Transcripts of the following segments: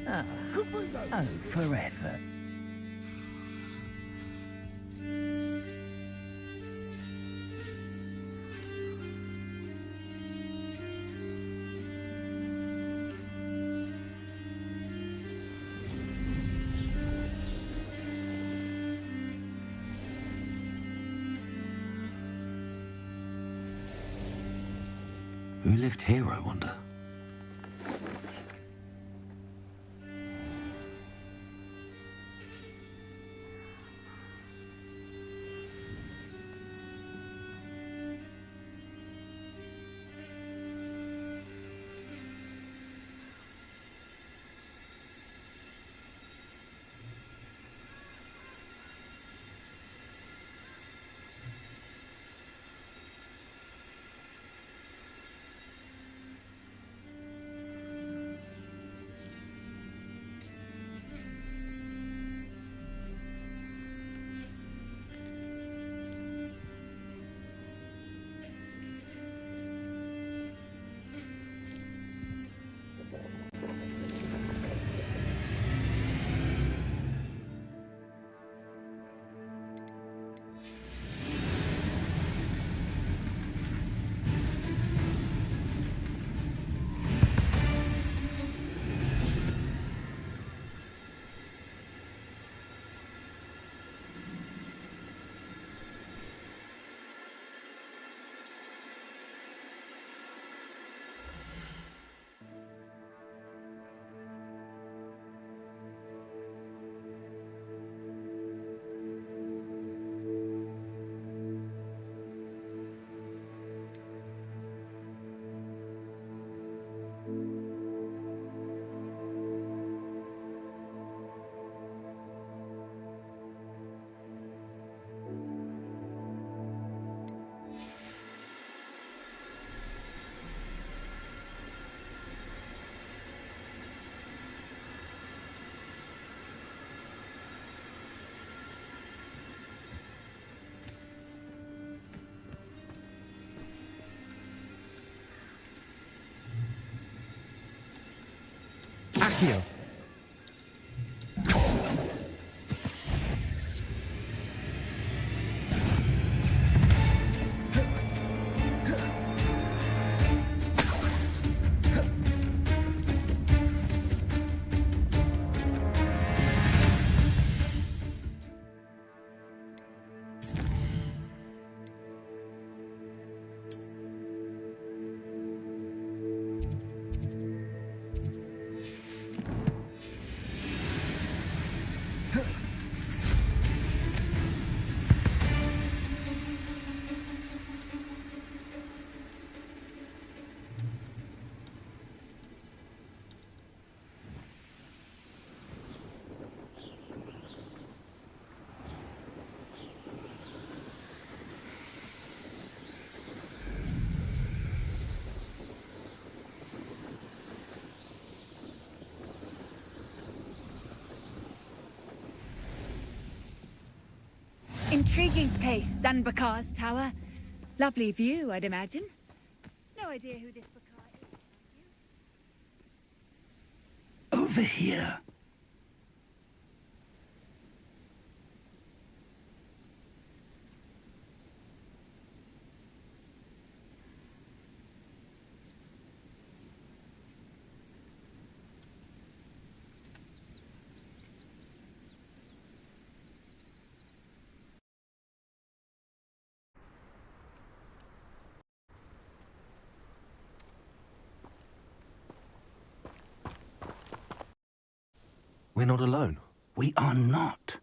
Ah, oh, forever. Who lived here, I wonder? Accio! Intriguing place, Sanbakar's tower. Lovely view, I'd imagine. No idea who this Bakar is. Over here. We're not alone. We are not.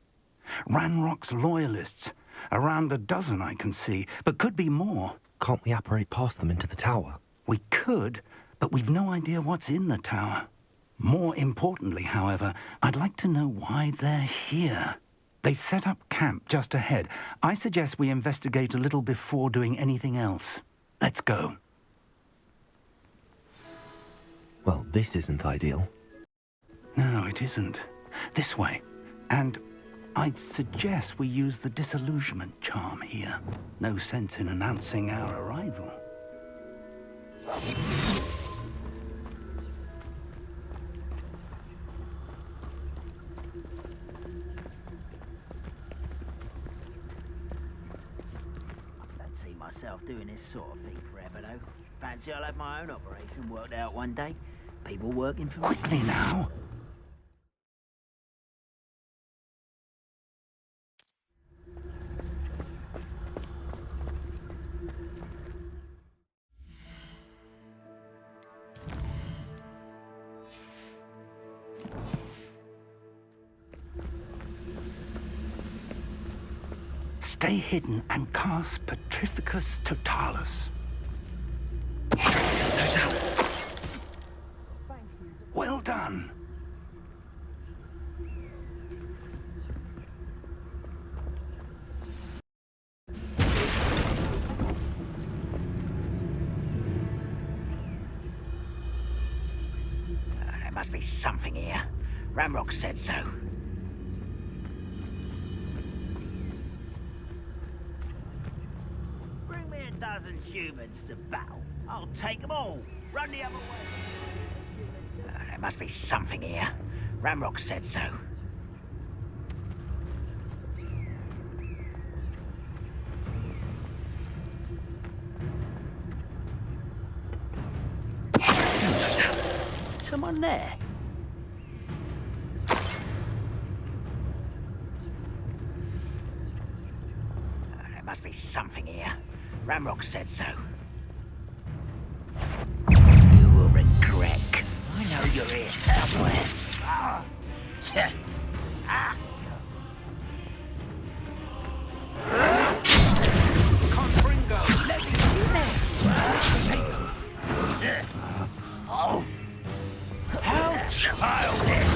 Ranrock's loyalists. Around a dozen I can see, but could be more. Can't we apparate past them into the tower? We could, but we've no idea what's in the tower. More importantly, however, I'd like to know why they're here. They've set up camp just ahead. I suggest we investigate a little before doing anything else. Let's go. Well, this isn't ideal. No, it isn't. This way. And I'd suggest we use the disillusionment charm here. No sense in announcing our arrival. myself doing this sort of thing forever, though. Fancy I'll have my own operation worked out one day. People working for me. Quickly now. Stay hidden and cast Petrificus Totalis. Well done. There must be something here. Ramrock said so. Bring me a dozen humans to battle. I'll take them all. Run the other way. There must be something here. Ramrock said so. Someone there? There must be something here. Ramrock said so. You will regret. I know you're here somewhere. Ah. Ah. Confringo, let me Oh. How childish!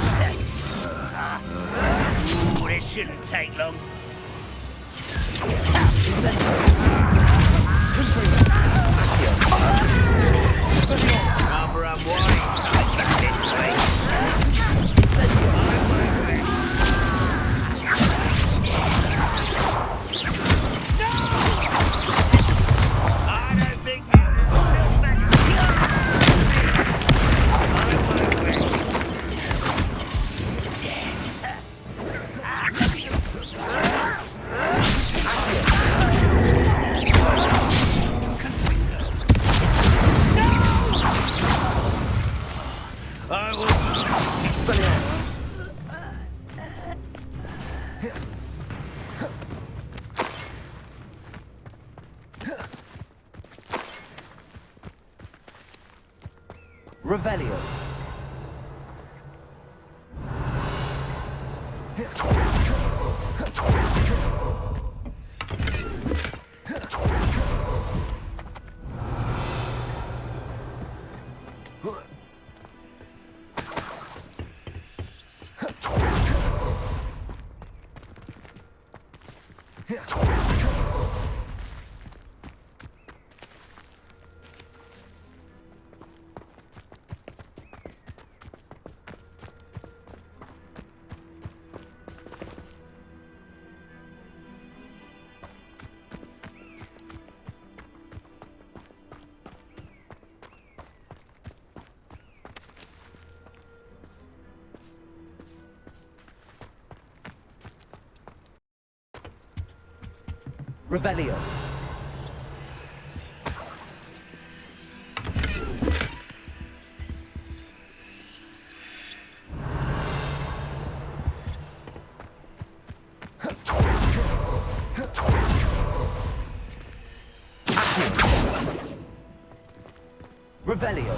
Oh, this shouldn't take long. Rather unwise coming back this way. I don't think mutants still I will. Revelio. Revelio. Revelio.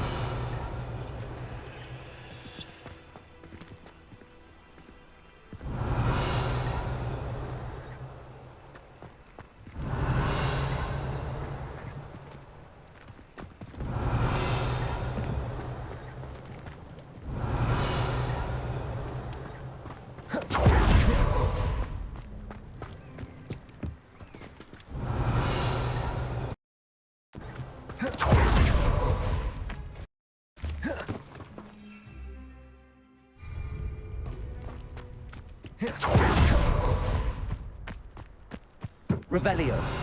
Revelio.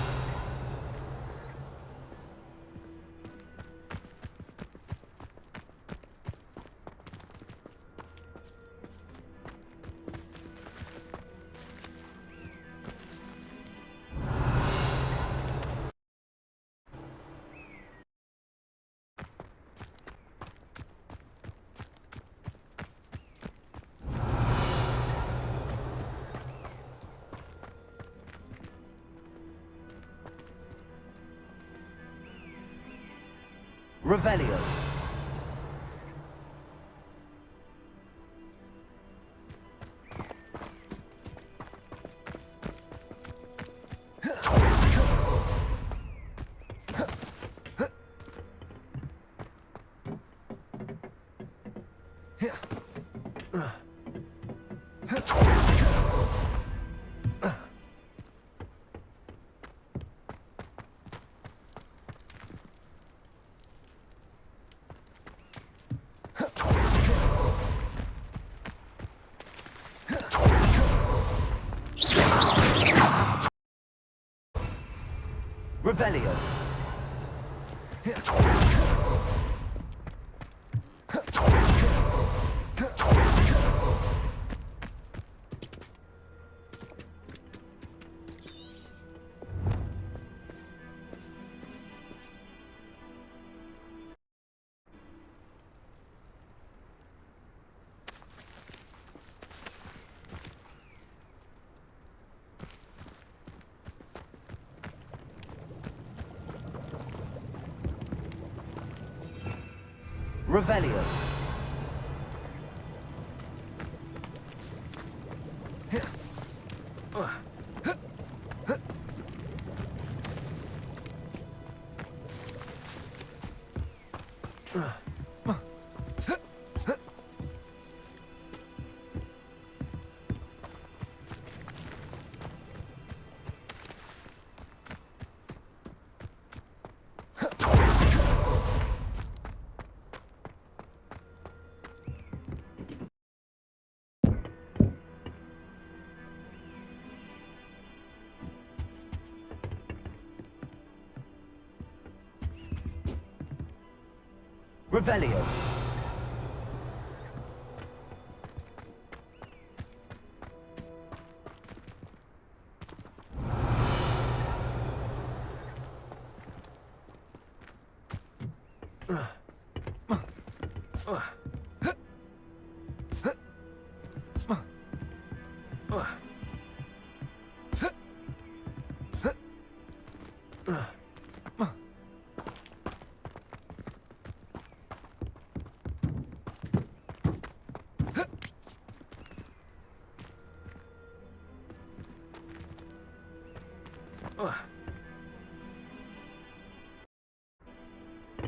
Revelio. Revelio. Revelio. Revelio.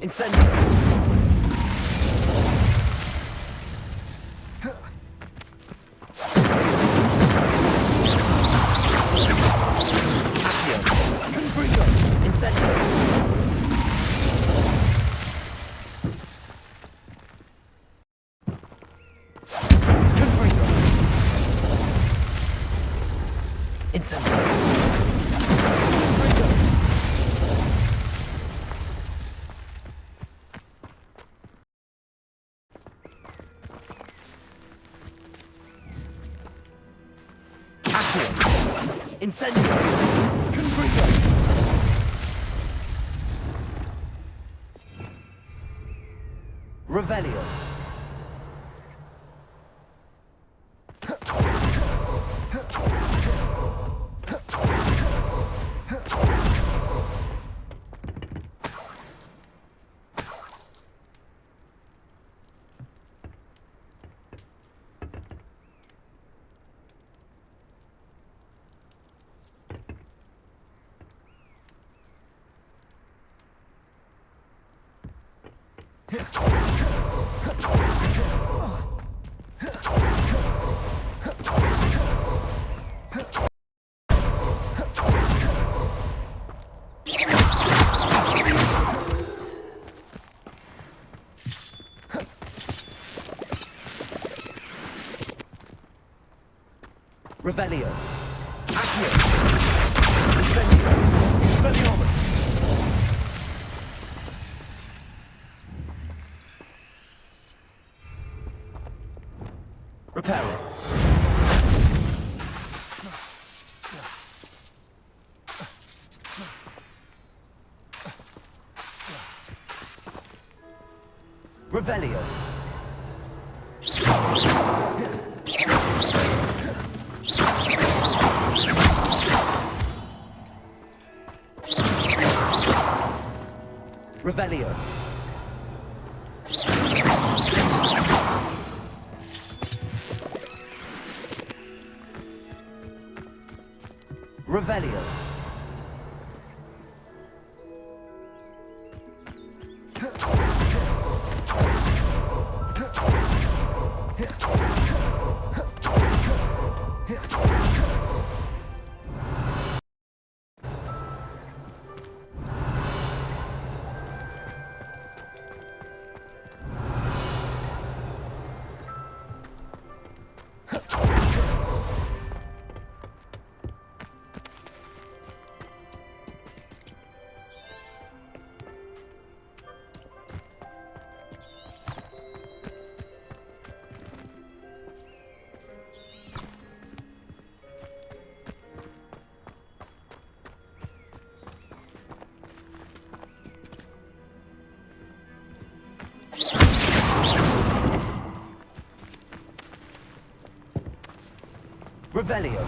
Incendio. Accio. Confringo. Incendio. Confringo. Incendio. Confringo. Incendio! Confringo! Revelio! Revelio. Accio. Incendio. Expelliarmus. Reparo. Revelio. Revelio. Revelio. Revelio.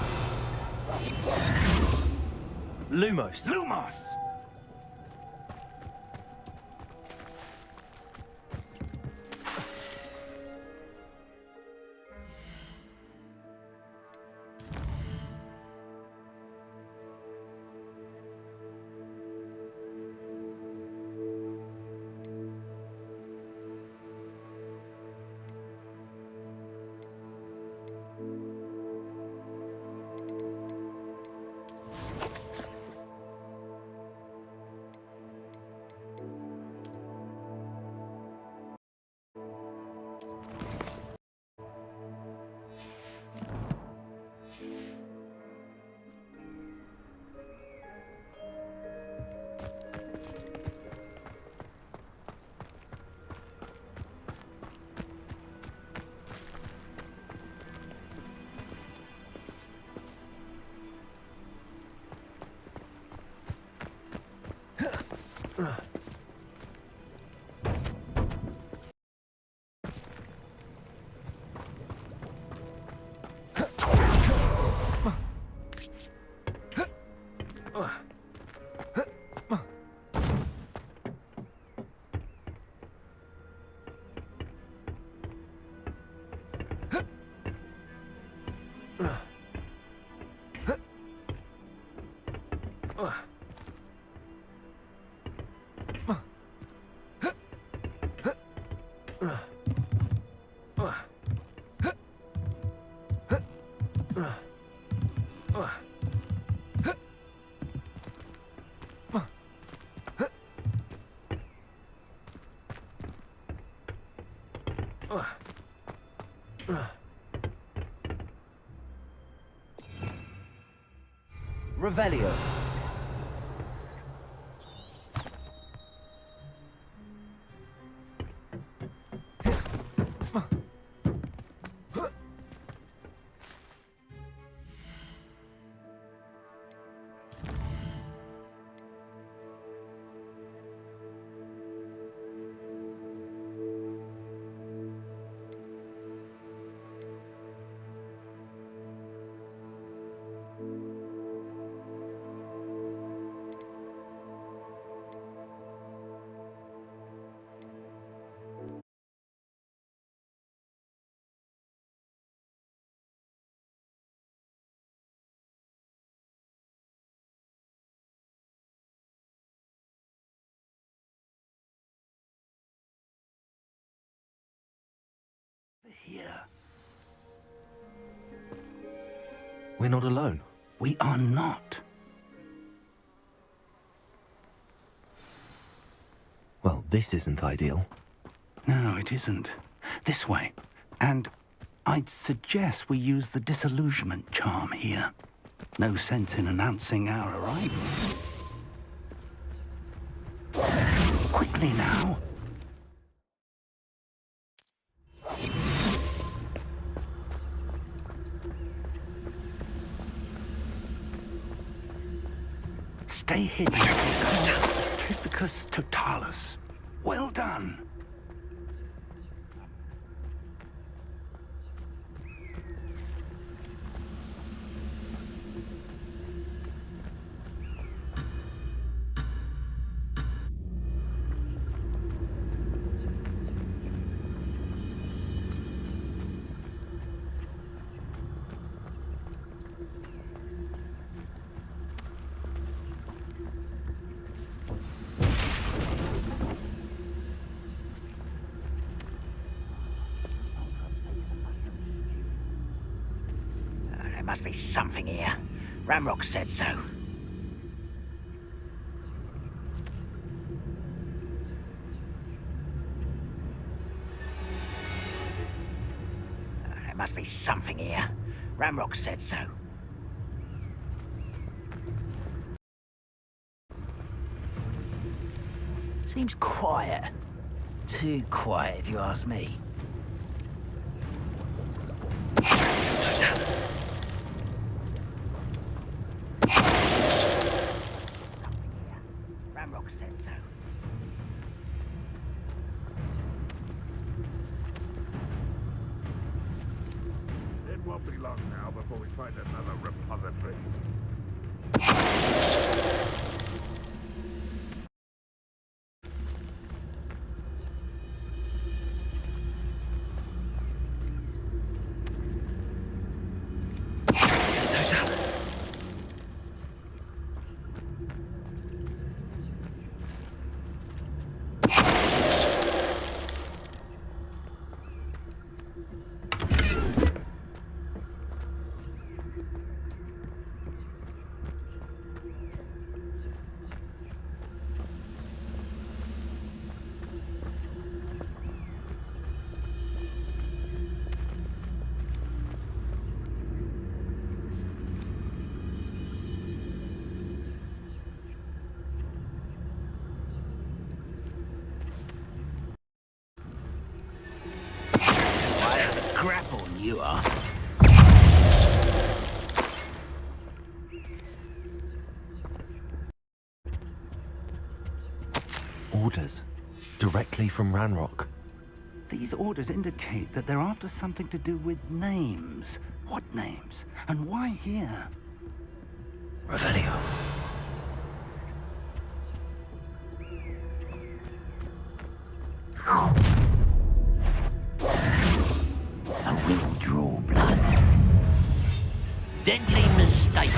Lumos. Lumos! Revelio. Here. We're not alone. We are not. Well, this isn't ideal. No, it isn't. This way. And I'd suggest we use the disillusionment charm here. No sense in announcing our arrival. Quickly now. Stay hidden. Certificus totalis. Well done. must be something here. Ramrock said so. There must be something here. Ramrock said so. Seems quiet. Too quiet, if you ask me. Ramrock said so. It won't be long now before we find another repository. Grapple, you are. Orders. Directly from Ranrock. These orders indicate that they're after something to do with names. What names? And why here? Revelio. I will draw blood. Deadly mistake.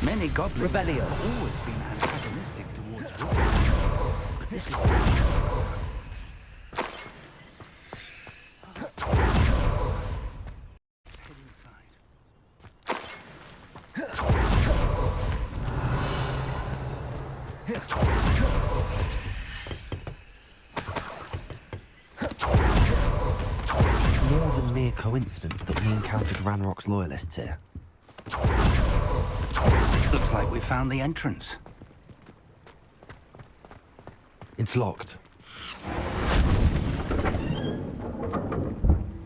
Many goblins Revelio. have always been antagonistic towards wizards, but this is different. Head inside. It's more than mere coincidence that we encountered Ranrock's loyalists here. Looks like we found the entrance. It's locked.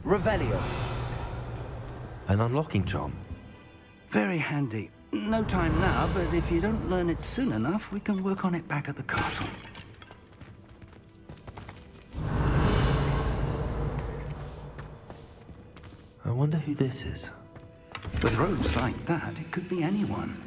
Revelio. An unlocking charm. Very handy. No time now, but if you don't learn it soon enough, we can work on it back at the castle. I wonder who this is. With robes like that, it could be anyone.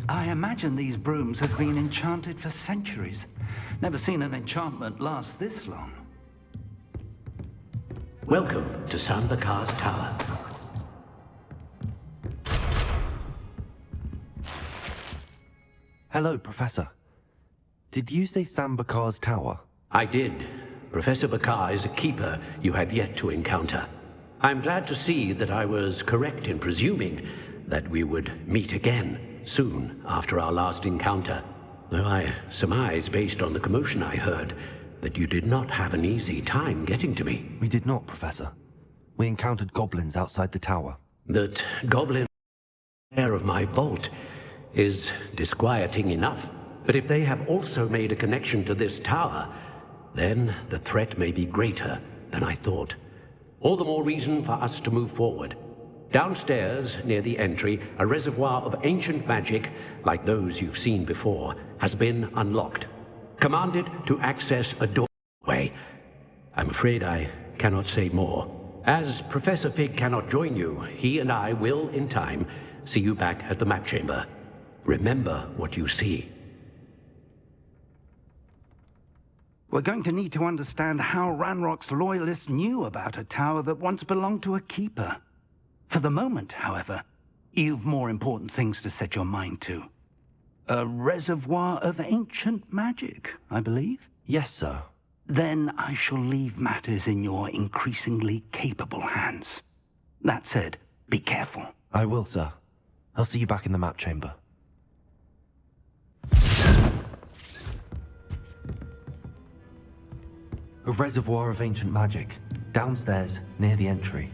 I imagine these brooms have been enchanted for centuries. Never seen an enchantment last this long. Welcome to Sambakar's Tower. Hello, Professor. Did you say Sambakar's tower? I did. Professor Bakar is a keeper you have yet to encounter. I'm glad to see that I was correct in presuming that we would meet again soon after our last encounter. Though I surmise, based on the commotion I heard, that you did not have an easy time getting to me. We did not, Professor. We encountered goblins outside the tower. That goblin air of my vault is disquieting enough. But if they have also made a connection to this tower, then the threat may be greater than I thought. All the more reason for us to move forward. Downstairs, near the entry, a reservoir of ancient magic, like those you've seen before, has been unlocked. Commanded to access a doorway. I'm afraid I cannot say more. As Professor Fig cannot join you, he and I will, in time, see you back at the map chamber. Remember what you see. We're going to need to understand how Ranrock's loyalists knew about a tower that once belonged to a keeper. For the moment, however, you've more important things to set your mind to. A reservoir of ancient magic, I believe? Yes, sir. Then I shall leave matters in your increasingly capable hands. That said, be careful. I will, sir. I'll see you back in the map chamber. A reservoir of ancient magic, downstairs, near the entry.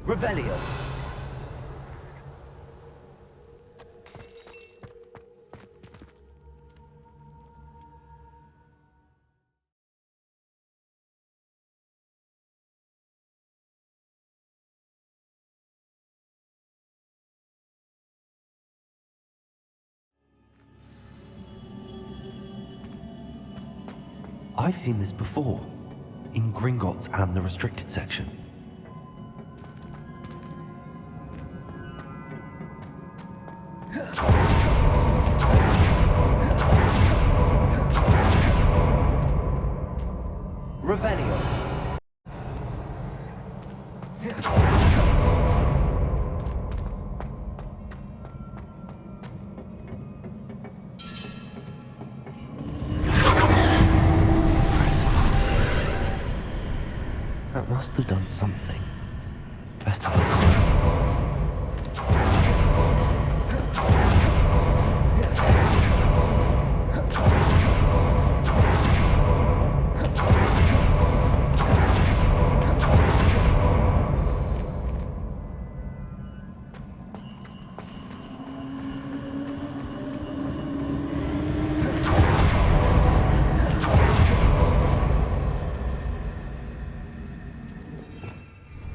Revelio. I've seen this before, in Gringotts and the restricted section. Revelio. That must have done something. Best have a look.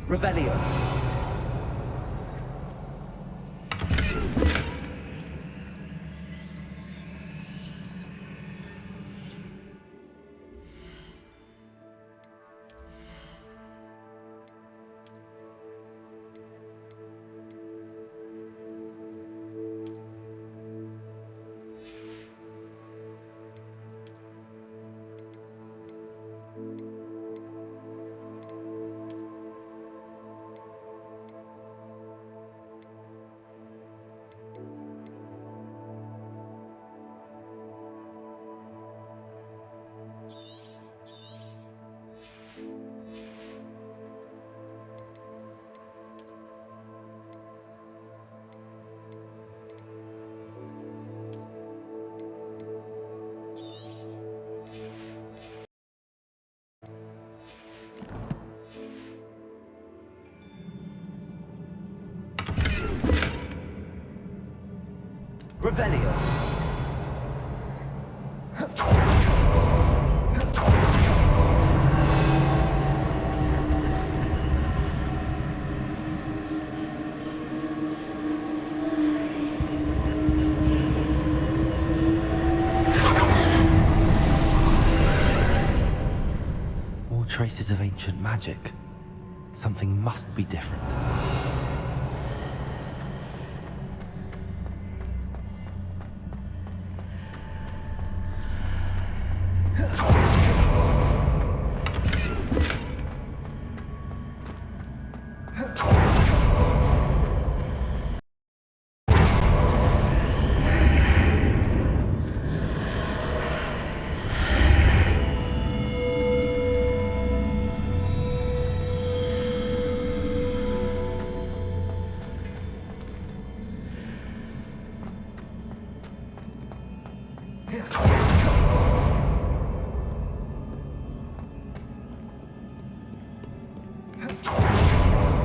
Revelio. Revelio. All traces of ancient magic. Something must be different.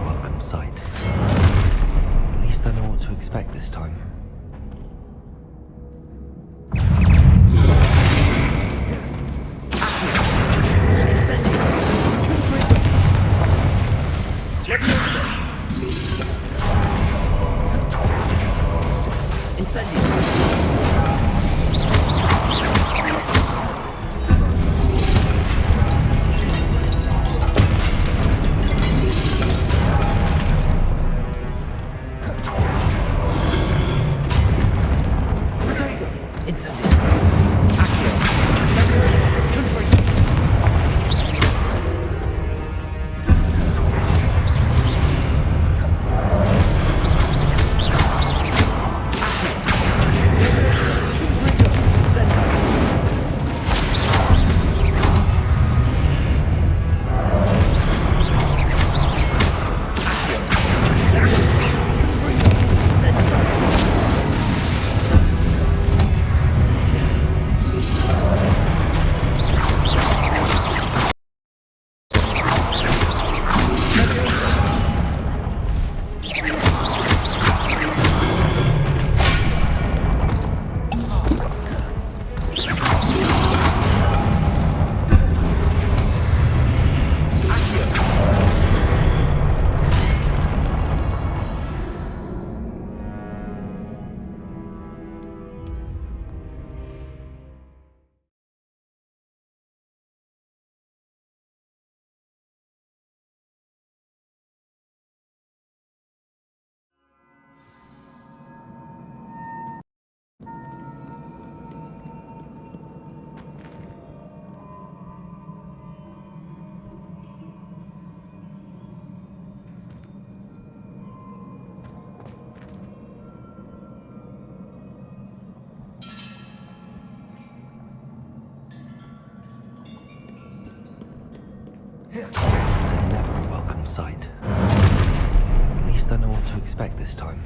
Welcome sight. At least I know what to expect this time. It's a never welcome sight. At least I know what to expect this time.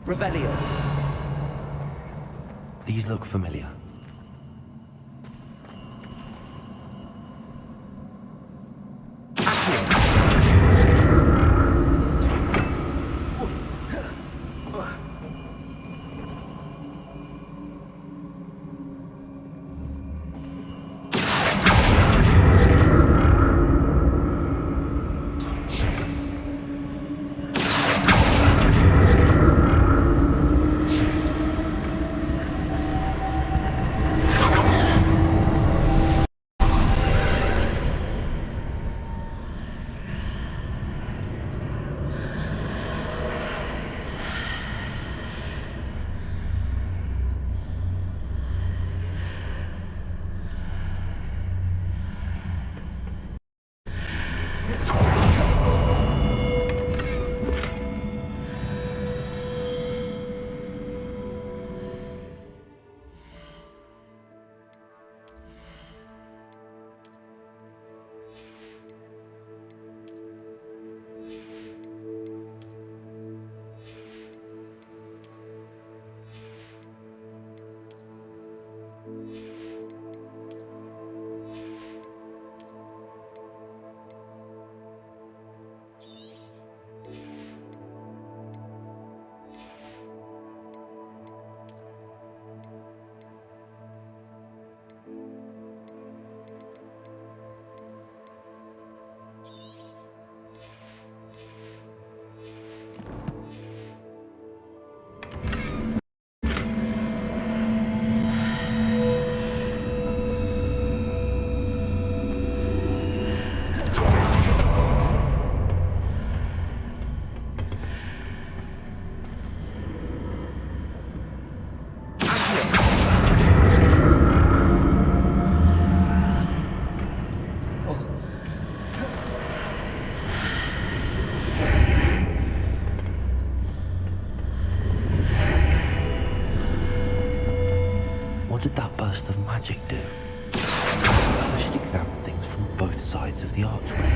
Revelio. These look familiar. burst of magic do? So I should examine things from both sides of the archway.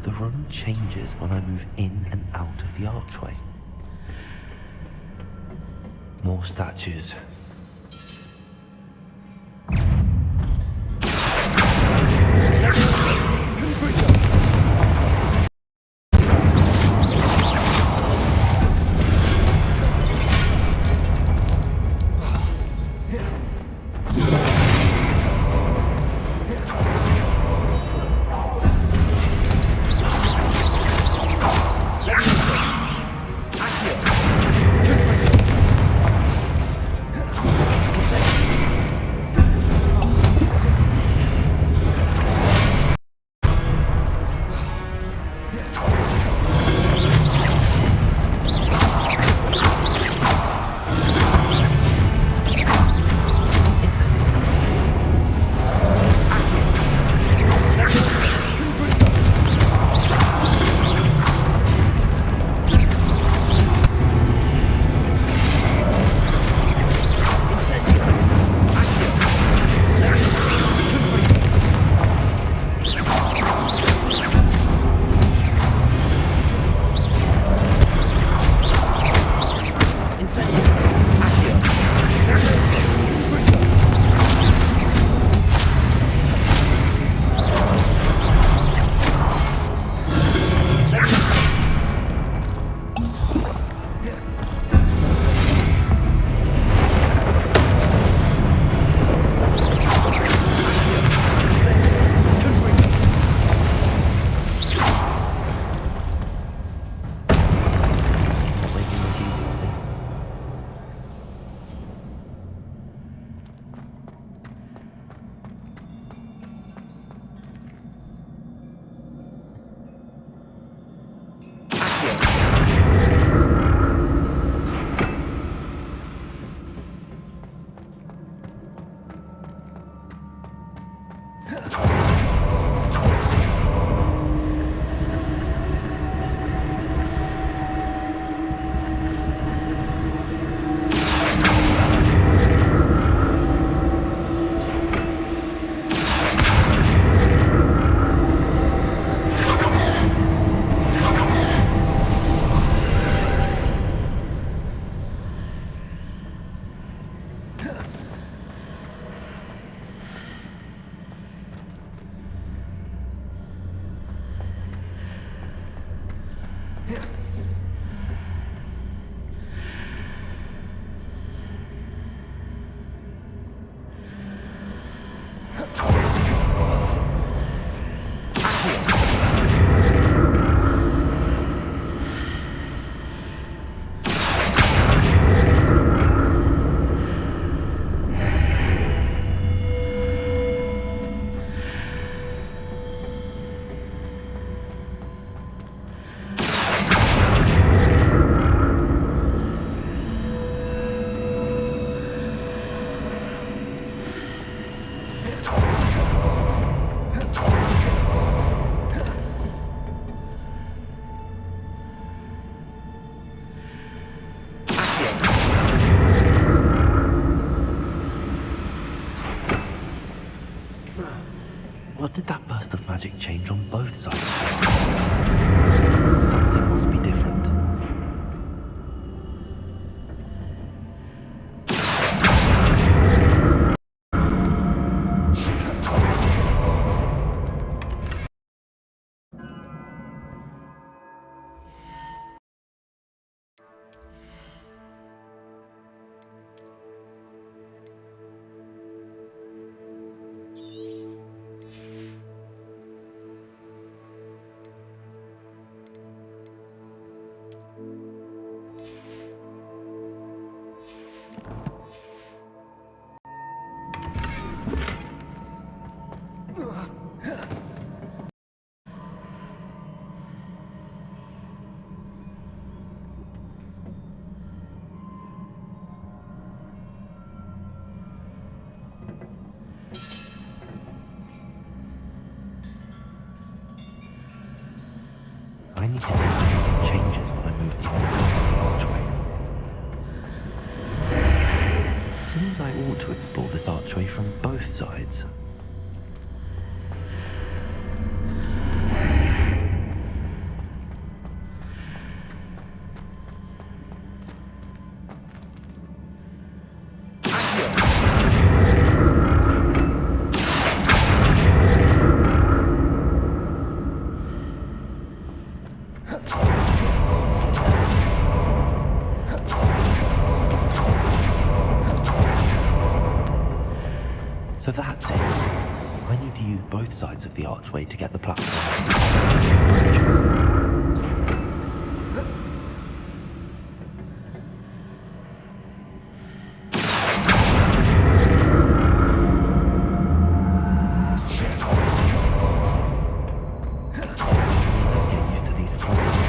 The room changes when I move in and out of the archway. More statues. What did that burst of magic change on both sides? Something must be different. need to see if anything changes when I move in the archway. Seems I ought to explore this archway from both sides. So that's it. I need to use both sides of the archway to get the platform. Get used to these floors.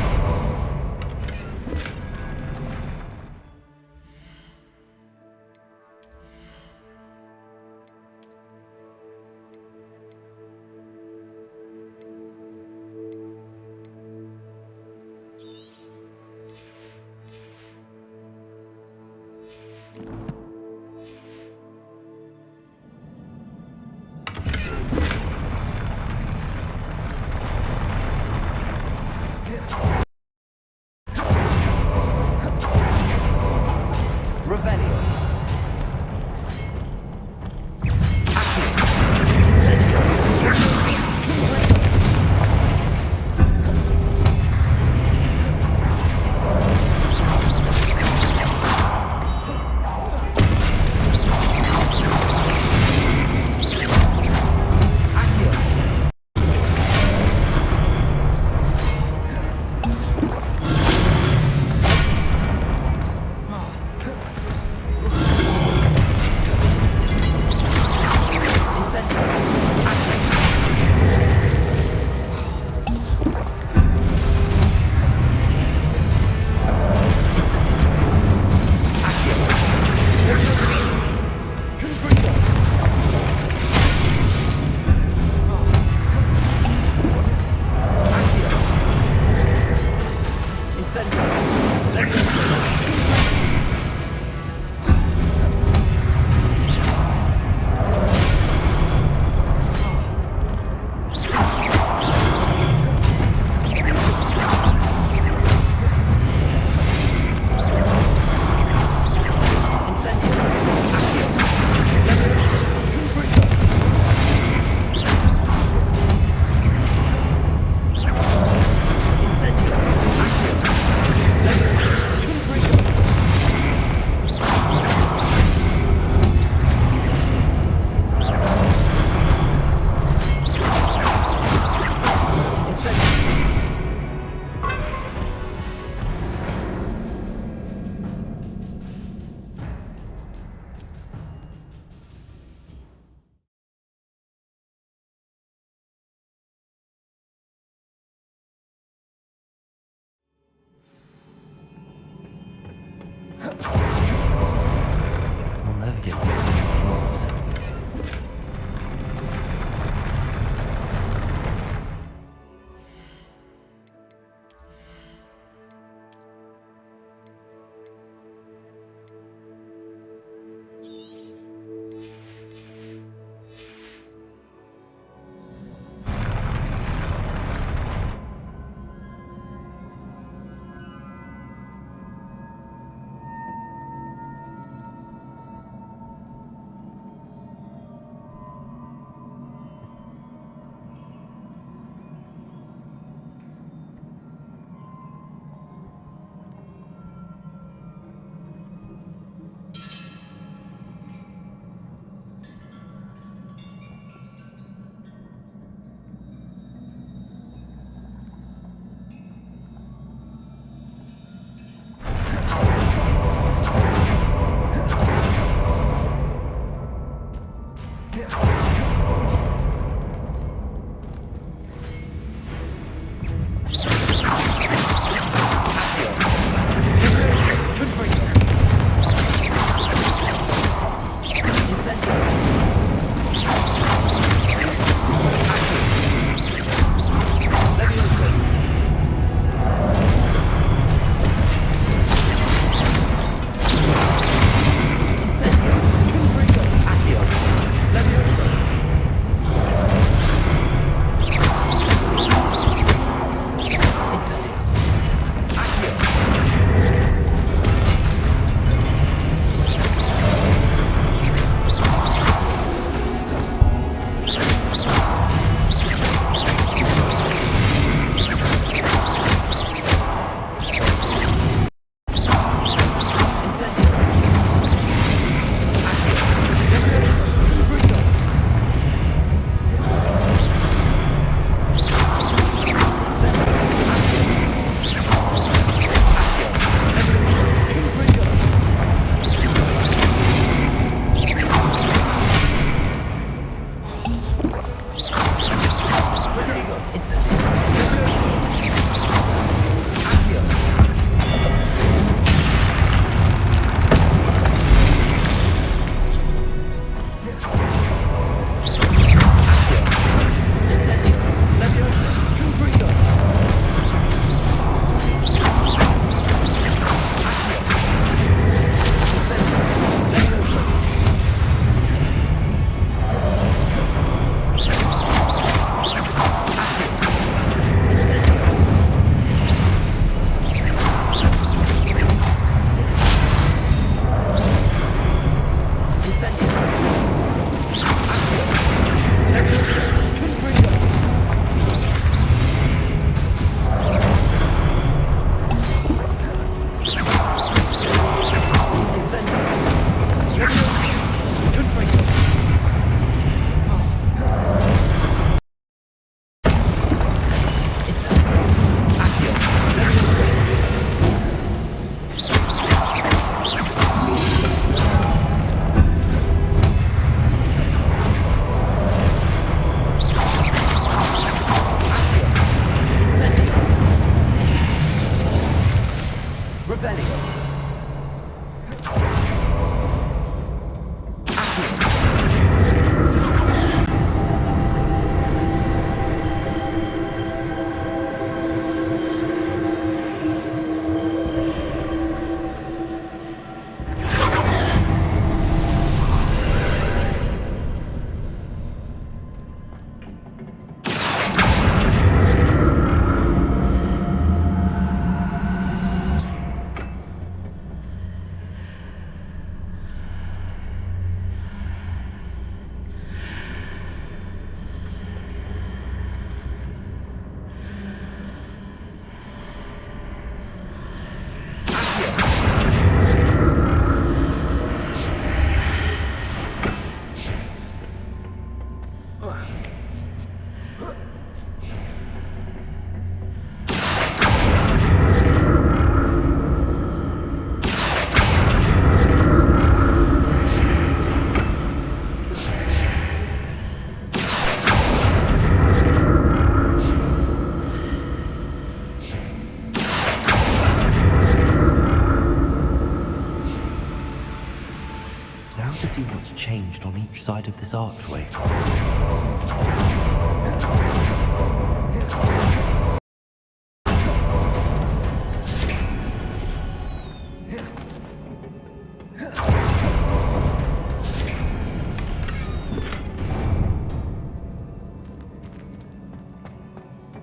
To see what's changed on each side of this archway.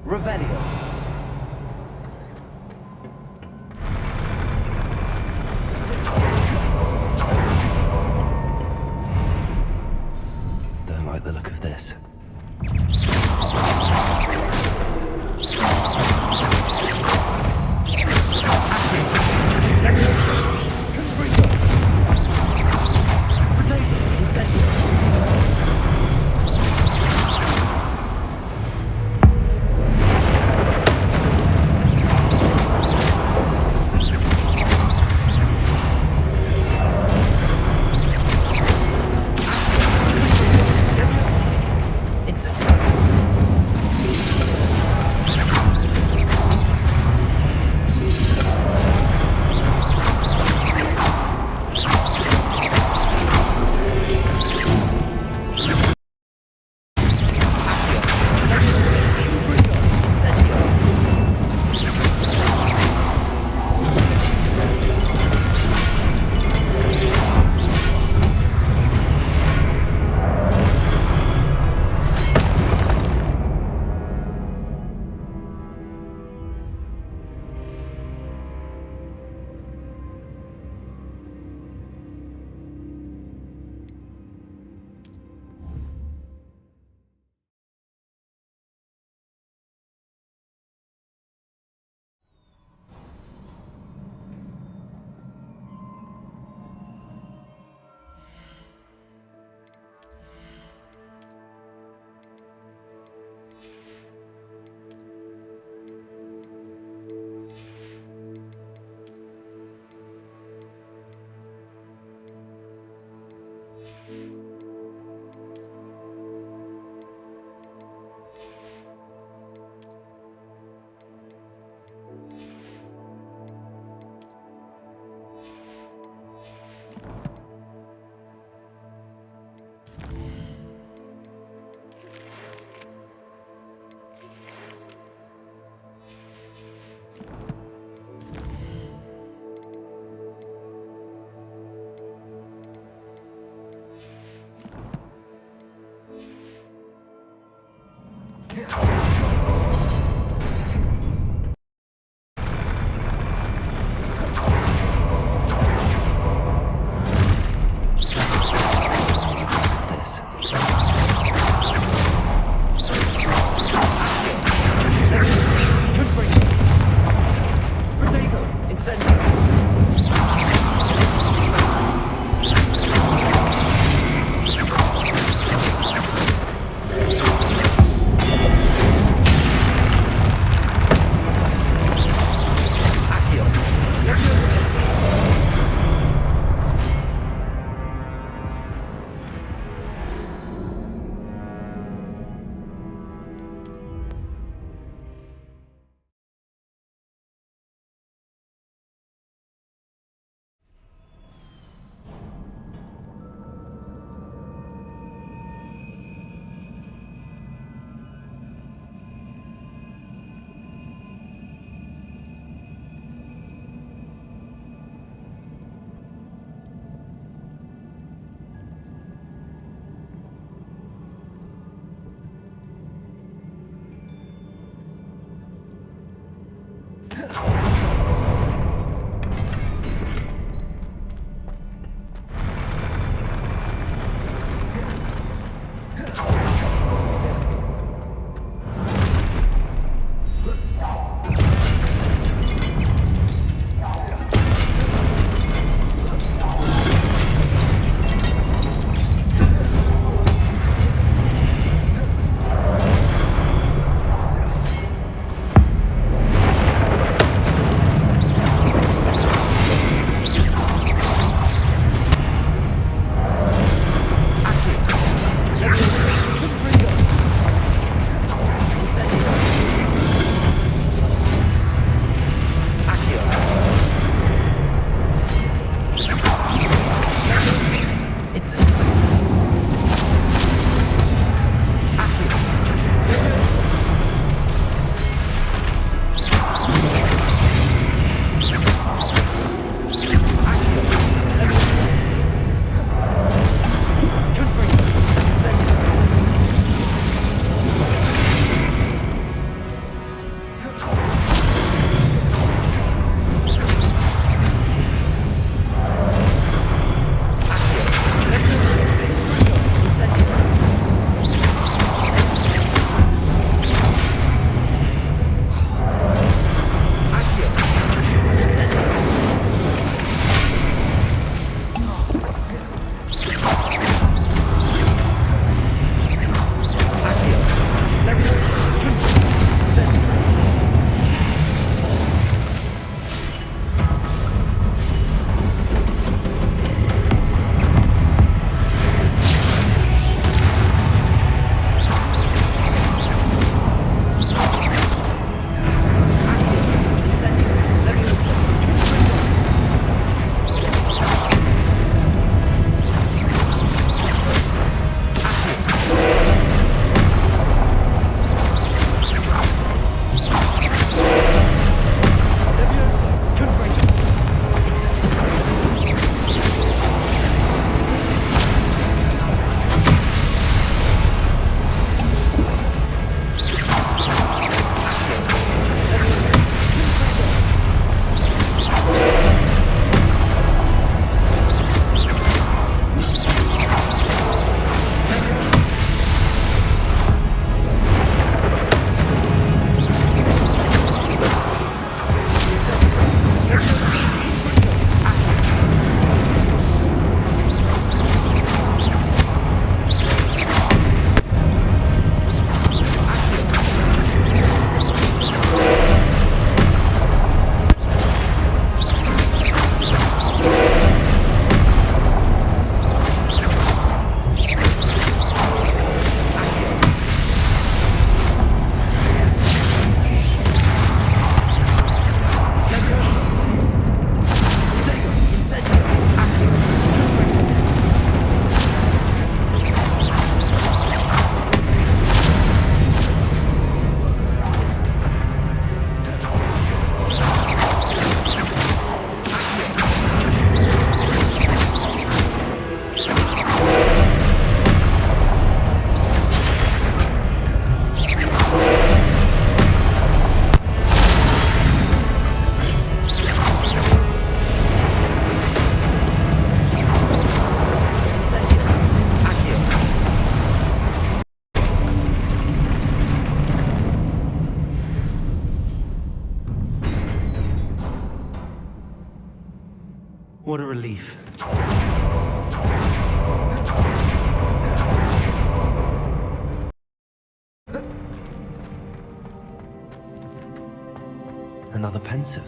Revelio. The look of this. What a relief. Another pensive.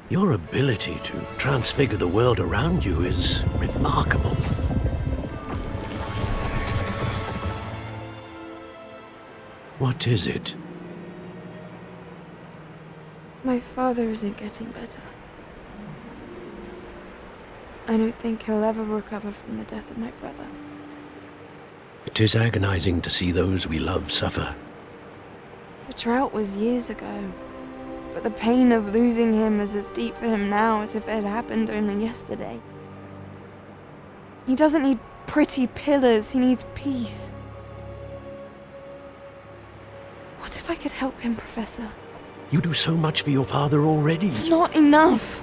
Your ability to transfigure the world around you is remarkable. What is it? My father isn't getting better. I don't think he'll ever recover from the death of my brother. It is agonizing to see those we love suffer. The drought was years ago, but the pain of losing him is as deep for him now as if it had happened only yesterday. He doesn't need pretty pillars, he needs peace. What if I could help him, Professor? You do so much for your father already. It's not enough.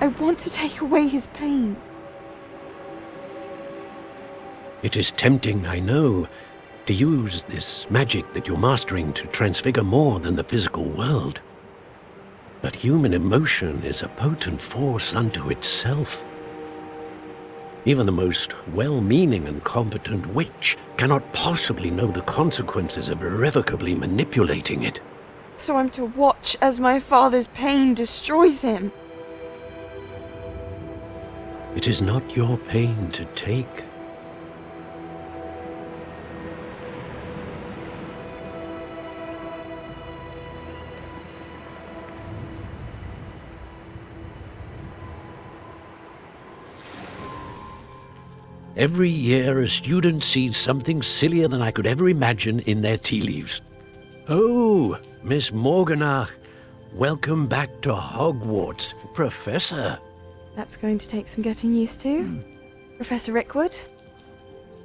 I want to take away his pain. It is tempting, I know, to use this magic that you're mastering to transfigure more than the physical world. But human emotion is a potent force unto itself. Even the most well-meaning and competent witch cannot possibly know the consequences of irrevocably manipulating it. So I'm to watch as my father's pain destroys him. It is not your pain to take. Every year a student sees something sillier than I could ever imagine in their tea leaves. Oh, Miss Morganach, welcome back to Hogwarts, Professor. That's going to take some getting used to. Professor Rickwood?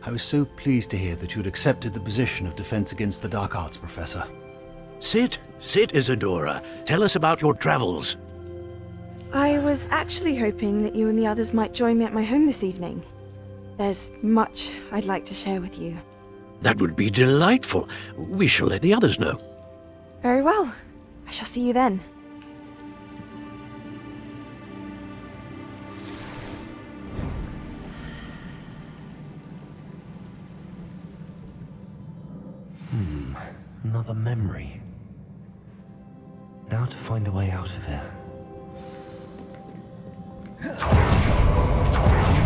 I was so pleased to hear that you had accepted the position of Defense Against the Dark Arts, Professor. Sit, Isadora. Tell us about your travels. I was actually hoping that you and the others might join me at my home this evening. There's much I'd like to share with you. That would be delightful. We shall let the others know. Very well. I shall see you then. Another memory. Now to find a way out of here.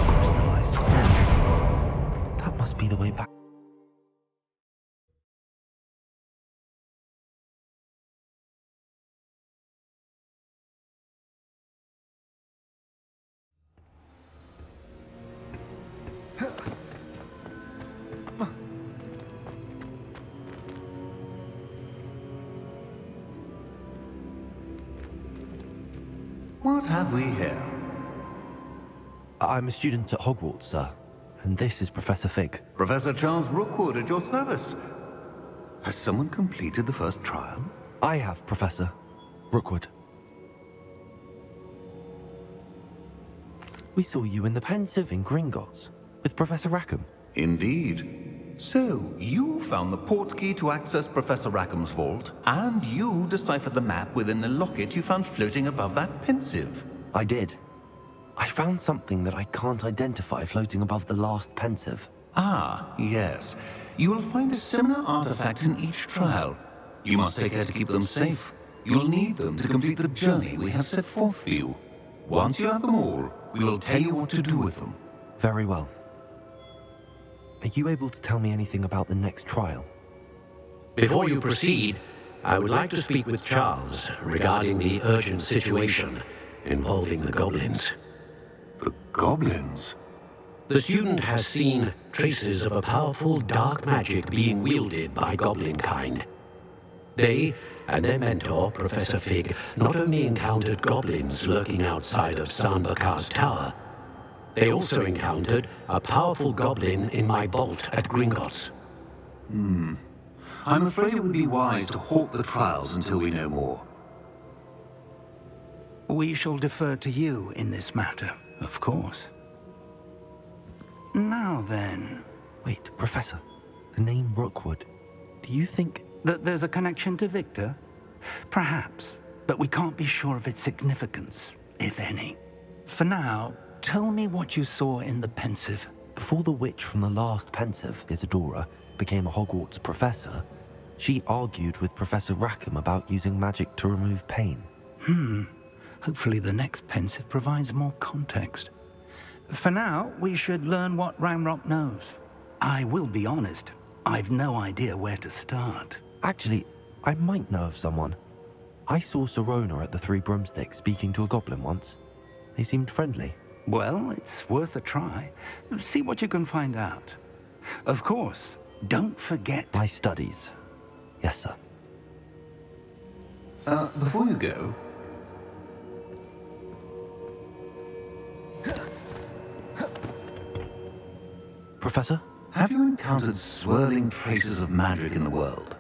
Crystallized stone. That must be the way back. What have we here? I'm a student at Hogwarts, sir. And this is Professor Fig. Professor Charles Rookwood at your service. Has someone completed the first trial? I have, Professor Rookwood. We saw you in the Pensive in Gringotts with Professor Rackham. Indeed. So, you found the portkey to access Professor Rackham's vault, and you deciphered the map within the locket you found floating above that Pensive. I did. I found something that I can't identify floating above the last Pensive. Ah, yes. You will find a similar artifact in each trial. You must take care to keep them safe. You'll need them to complete the journey we have set forth for you. Once you have them all, we will tell you what to do with them. Very well. Are you able to tell me anything about the next trial? Before you proceed, I would like to speak with Charles regarding the urgent situation involving the goblins. The goblins? The student has seen traces of a powerful dark magic being wielded by goblin kind. They and their mentor, Professor Fig, not only encountered goblins lurking outside of Sanbakar's tower, they also encountered a powerful goblin in my vault at Gringotts. I'm afraid it would be wise to halt the trials until we know more. We shall defer to you in this matter, of course. Now then... Wait, Professor. The name Rookwood. Do you think... that there's a connection to Victor? Perhaps, but we can't be sure of its significance, if any. For now, tell me what you saw in the Pensive. Before the witch from the last Pensive, Isadora, became a Hogwarts professor, she argued with Professor Rackham about using magic to remove pain. Hopefully the next Pensive provides more context. For now, we should learn what Ranrock knows. I will be honest, I've no idea where to start. Actually, I might know of someone. I saw Sirona at the Three Broomsticks speaking to a goblin once. They seemed friendly. Well, it's worth a try. See what you can find out. Of course, don't forget... My studies. Yes, sir. Before you go... Professor? Have you encountered swirling traces of magic in the world?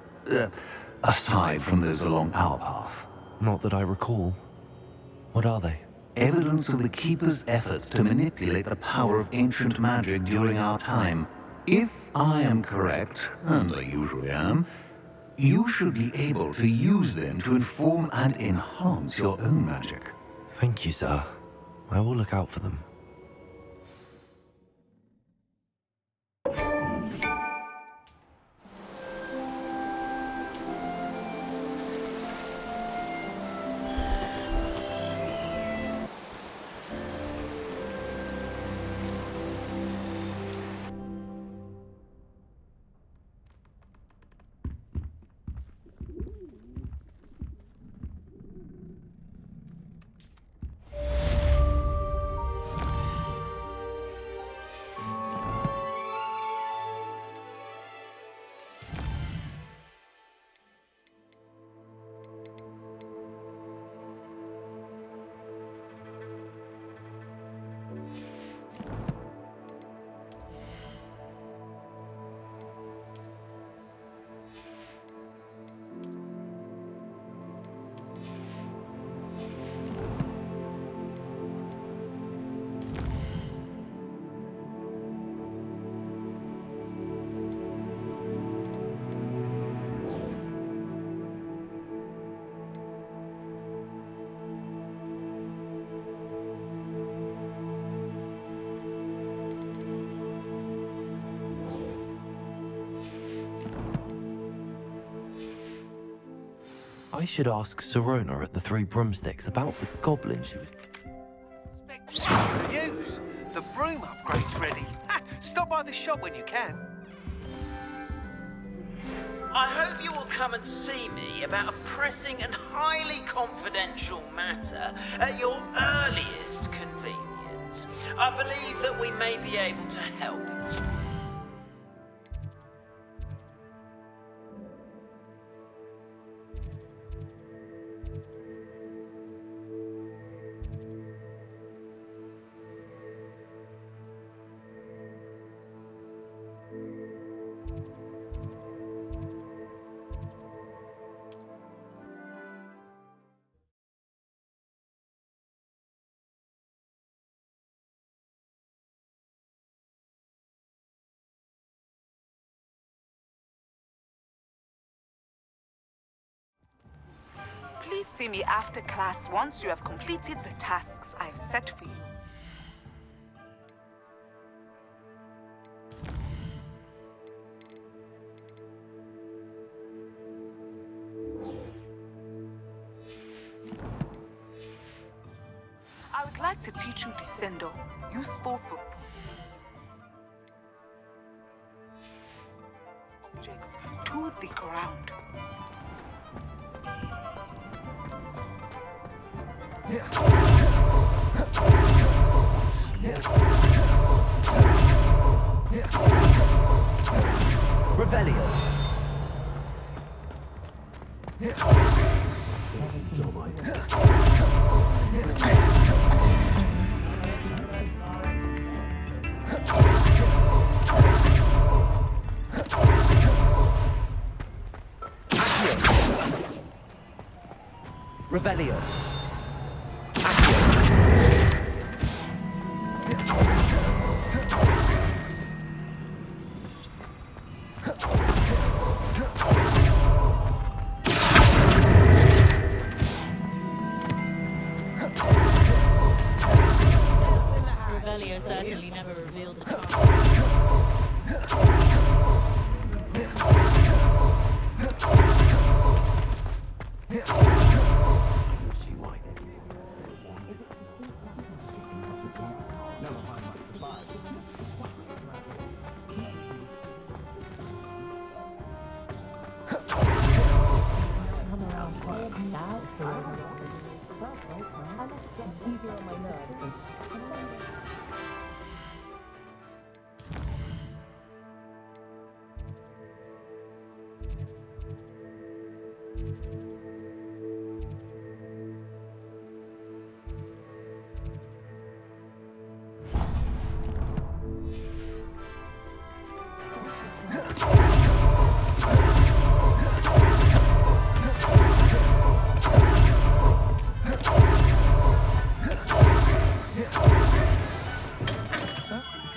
Aside from those along our path? Not that I recall. What are they? Evidence of the Keeper's efforts to manipulate the power of ancient magic during our time. If I am correct, and I usually am, you should be able to use them to inform and enhance your own magic. Thank you, sir. I will look out for them. I should ask Sirona at the Three Broomsticks about the goblin she was... News! The broom upgrade's ready. Ha! Stop by the shop when you can. I hope you will come and see me about a pressing and highly confidential matter at your earliest convenience. I believe that we may be able to help each other. Please see me after class once you have completed the tasks I've set for you. I would like to teach you Descendo, useful for objects to the ground. Revelio. Revelio. Revelio certainly never revealed the charm.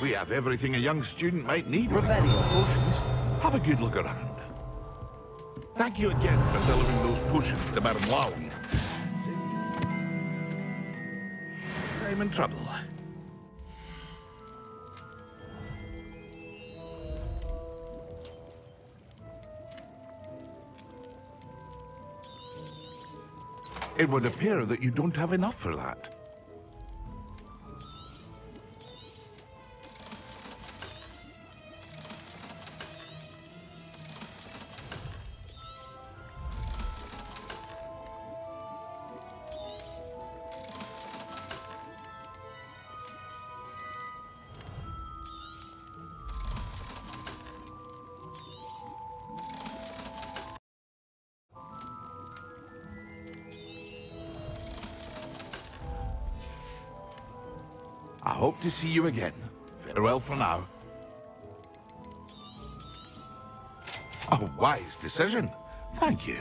We have everything a young student might need. Revelio. Potions. Have a good look around. Thank you again for delivering those potions to Madame Lowing. I'm in trouble. It would appear that you don't have enough for that. I hope to see you again. Farewell for now. A wise decision. Thank you.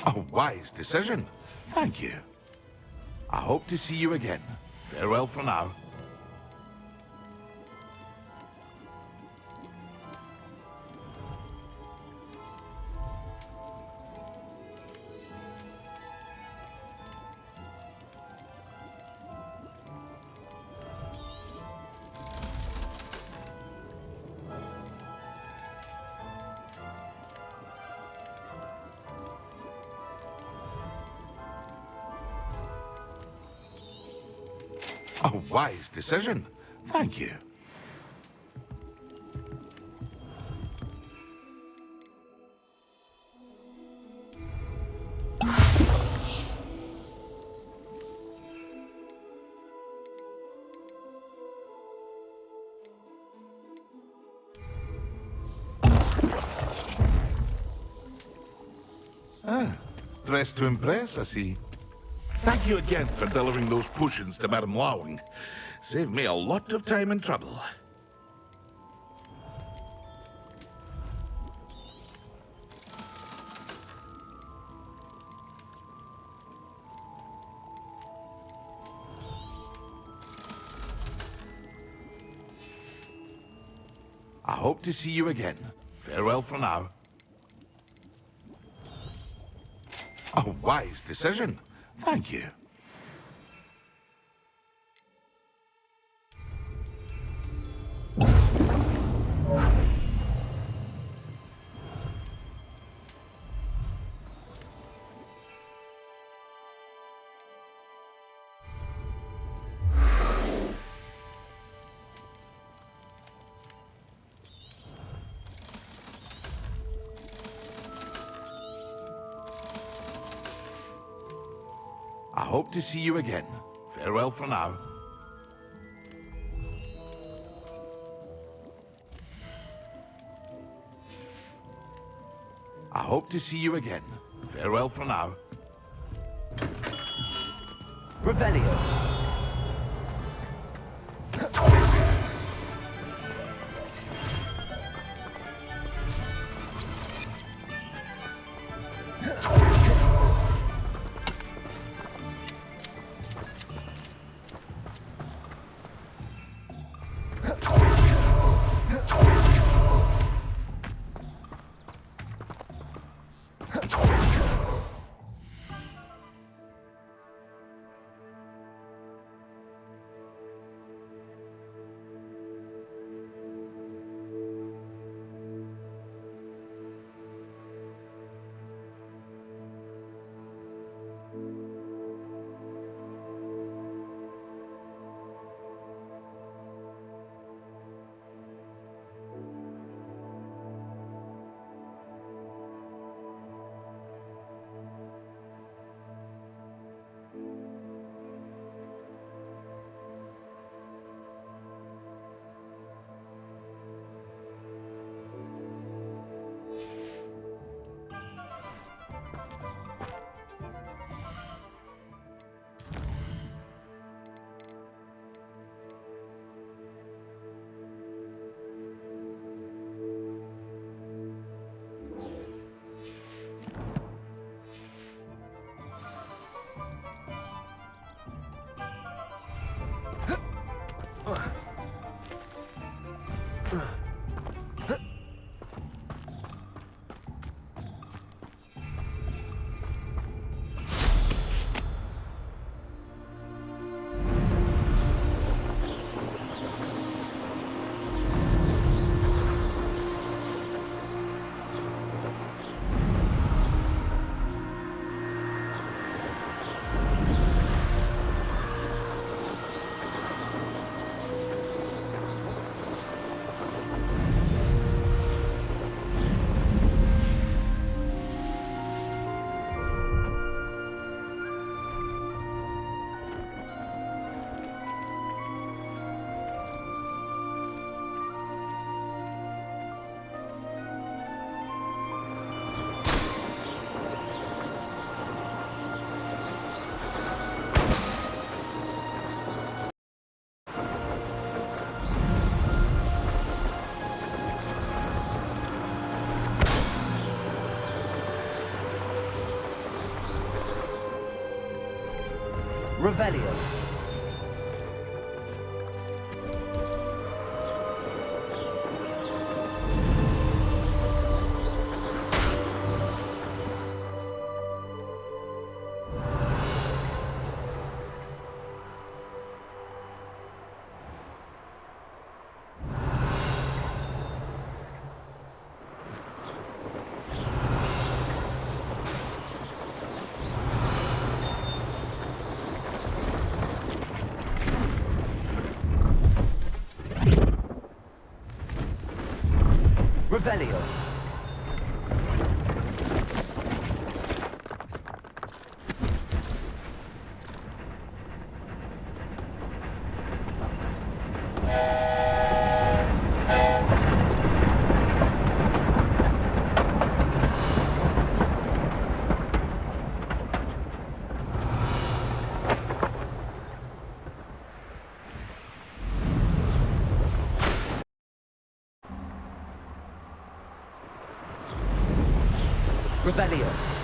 A wise decision. Thank you. I hope to see you again. Farewell for now. A wise decision. Thank you. Dressed to impress, I see. Thank you again for delivering those potions to Madame Lowing. Saved me a lot of time and trouble. I hope to see you again. Farewell for now. A wise decision. Thank you. hope to see you again. Farewell for now. I hope to see you again. Farewell for now. Revelio. Revelio. Revelio. Revelio.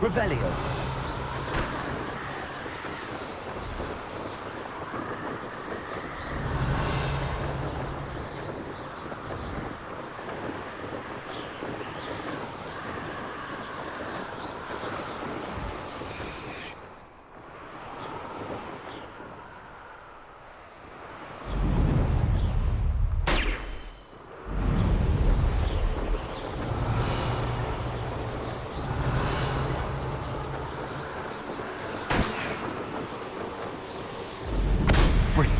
Revelio. Brilliant.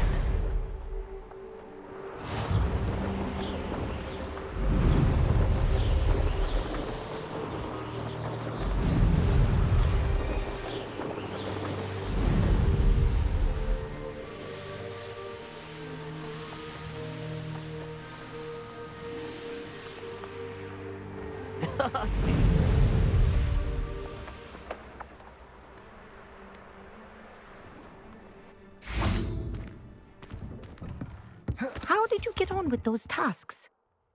How did you get on with those tasks?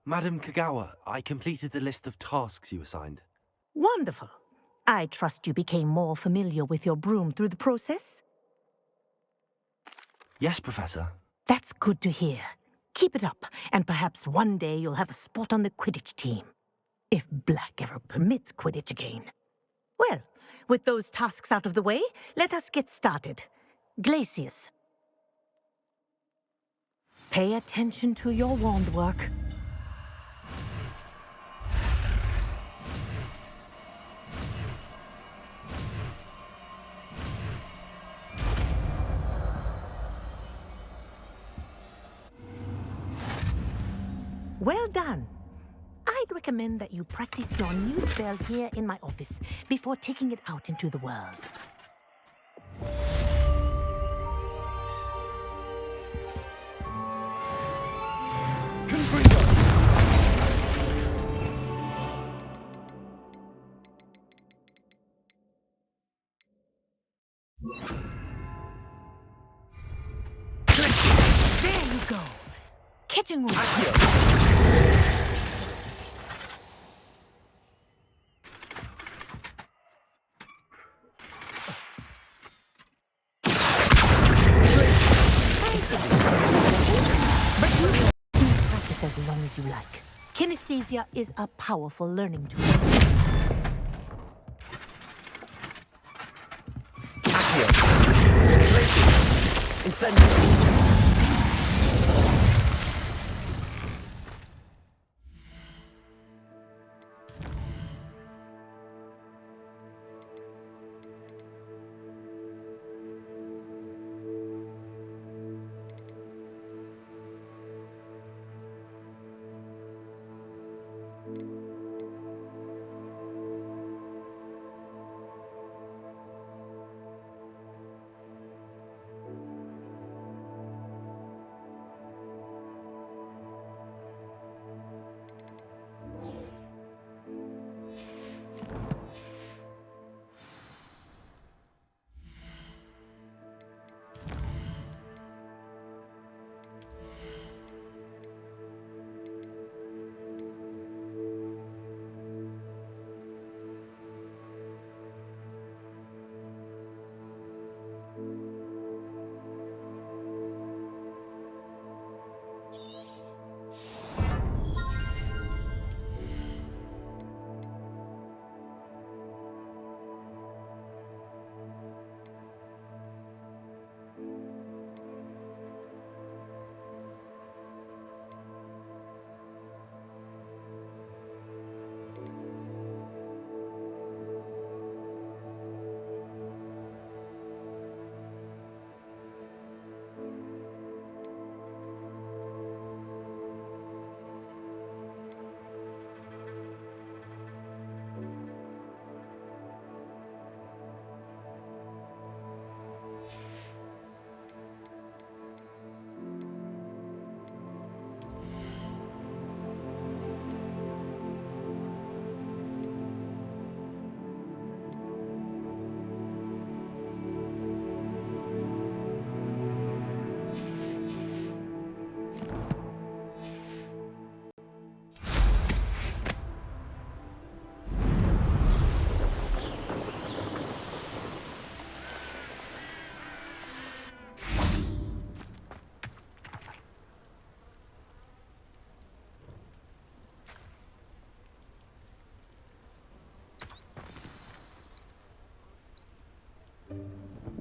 Madam Kagawa, I completed the list of tasks you assigned. Wonderful. I trust you became more familiar with your broom through the process? Yes, Professor. That's good to hear. Keep it up, and perhaps one day you'll have a spot on the Quidditch team. If Black ever permits Quidditch again. Well, with those tasks out of the way, let us get started. Glacius. Pay attention to your wand work. Well done. I'd recommend that you practice your new spell here in my office before taking it out into the world. There you go. Catching one. But you can practice as long as you like. Kinesthesia is a powerful learning tool. Incendio.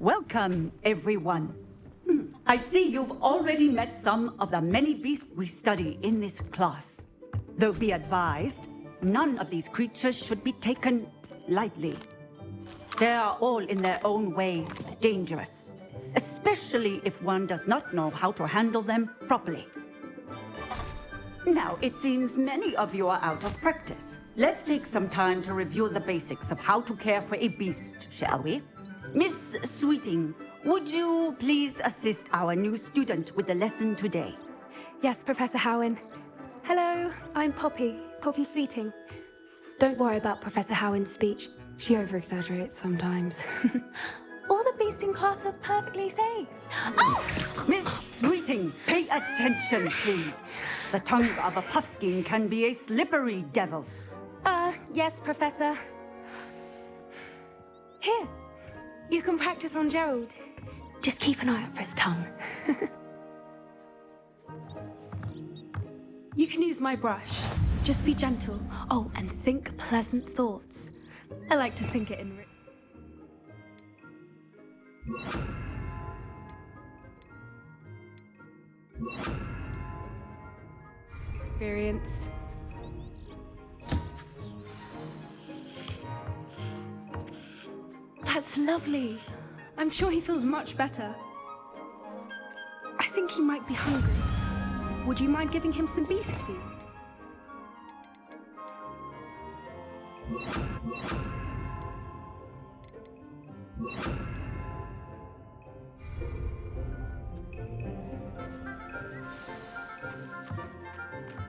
Welcome, everyone. I see you've already met some of the many beasts we study in this class. Though be advised, none of these creatures should be taken lightly. They are all in their own way dangerous, especially if one does not know how to handle them properly. Now, it seems many of you are out of practice. Let's take some time to review the basics of how to care for a beast, shall we? Miss Sweeting, would you please assist our new student with the lesson today? Yes, Professor Howen. Hello, I'm Poppy Sweeting. Don't worry about Professor Howen's speech. She over-exaggerates sometimes. All the beasts in class are perfectly safe. Oh! Miss Sweeting, pay attention, please. The tongue of a puffskein can be a slippery devil. Yes, Professor. Here, you can practice on Gerald. Just keep an eye out for his tongue. You can use my brush. Just be gentle. Oh, and think pleasant thoughts. I like to think it in... Experience. That's lovely. I'm sure he feels much better. I think he might be hungry. Would you mind giving him some beast food?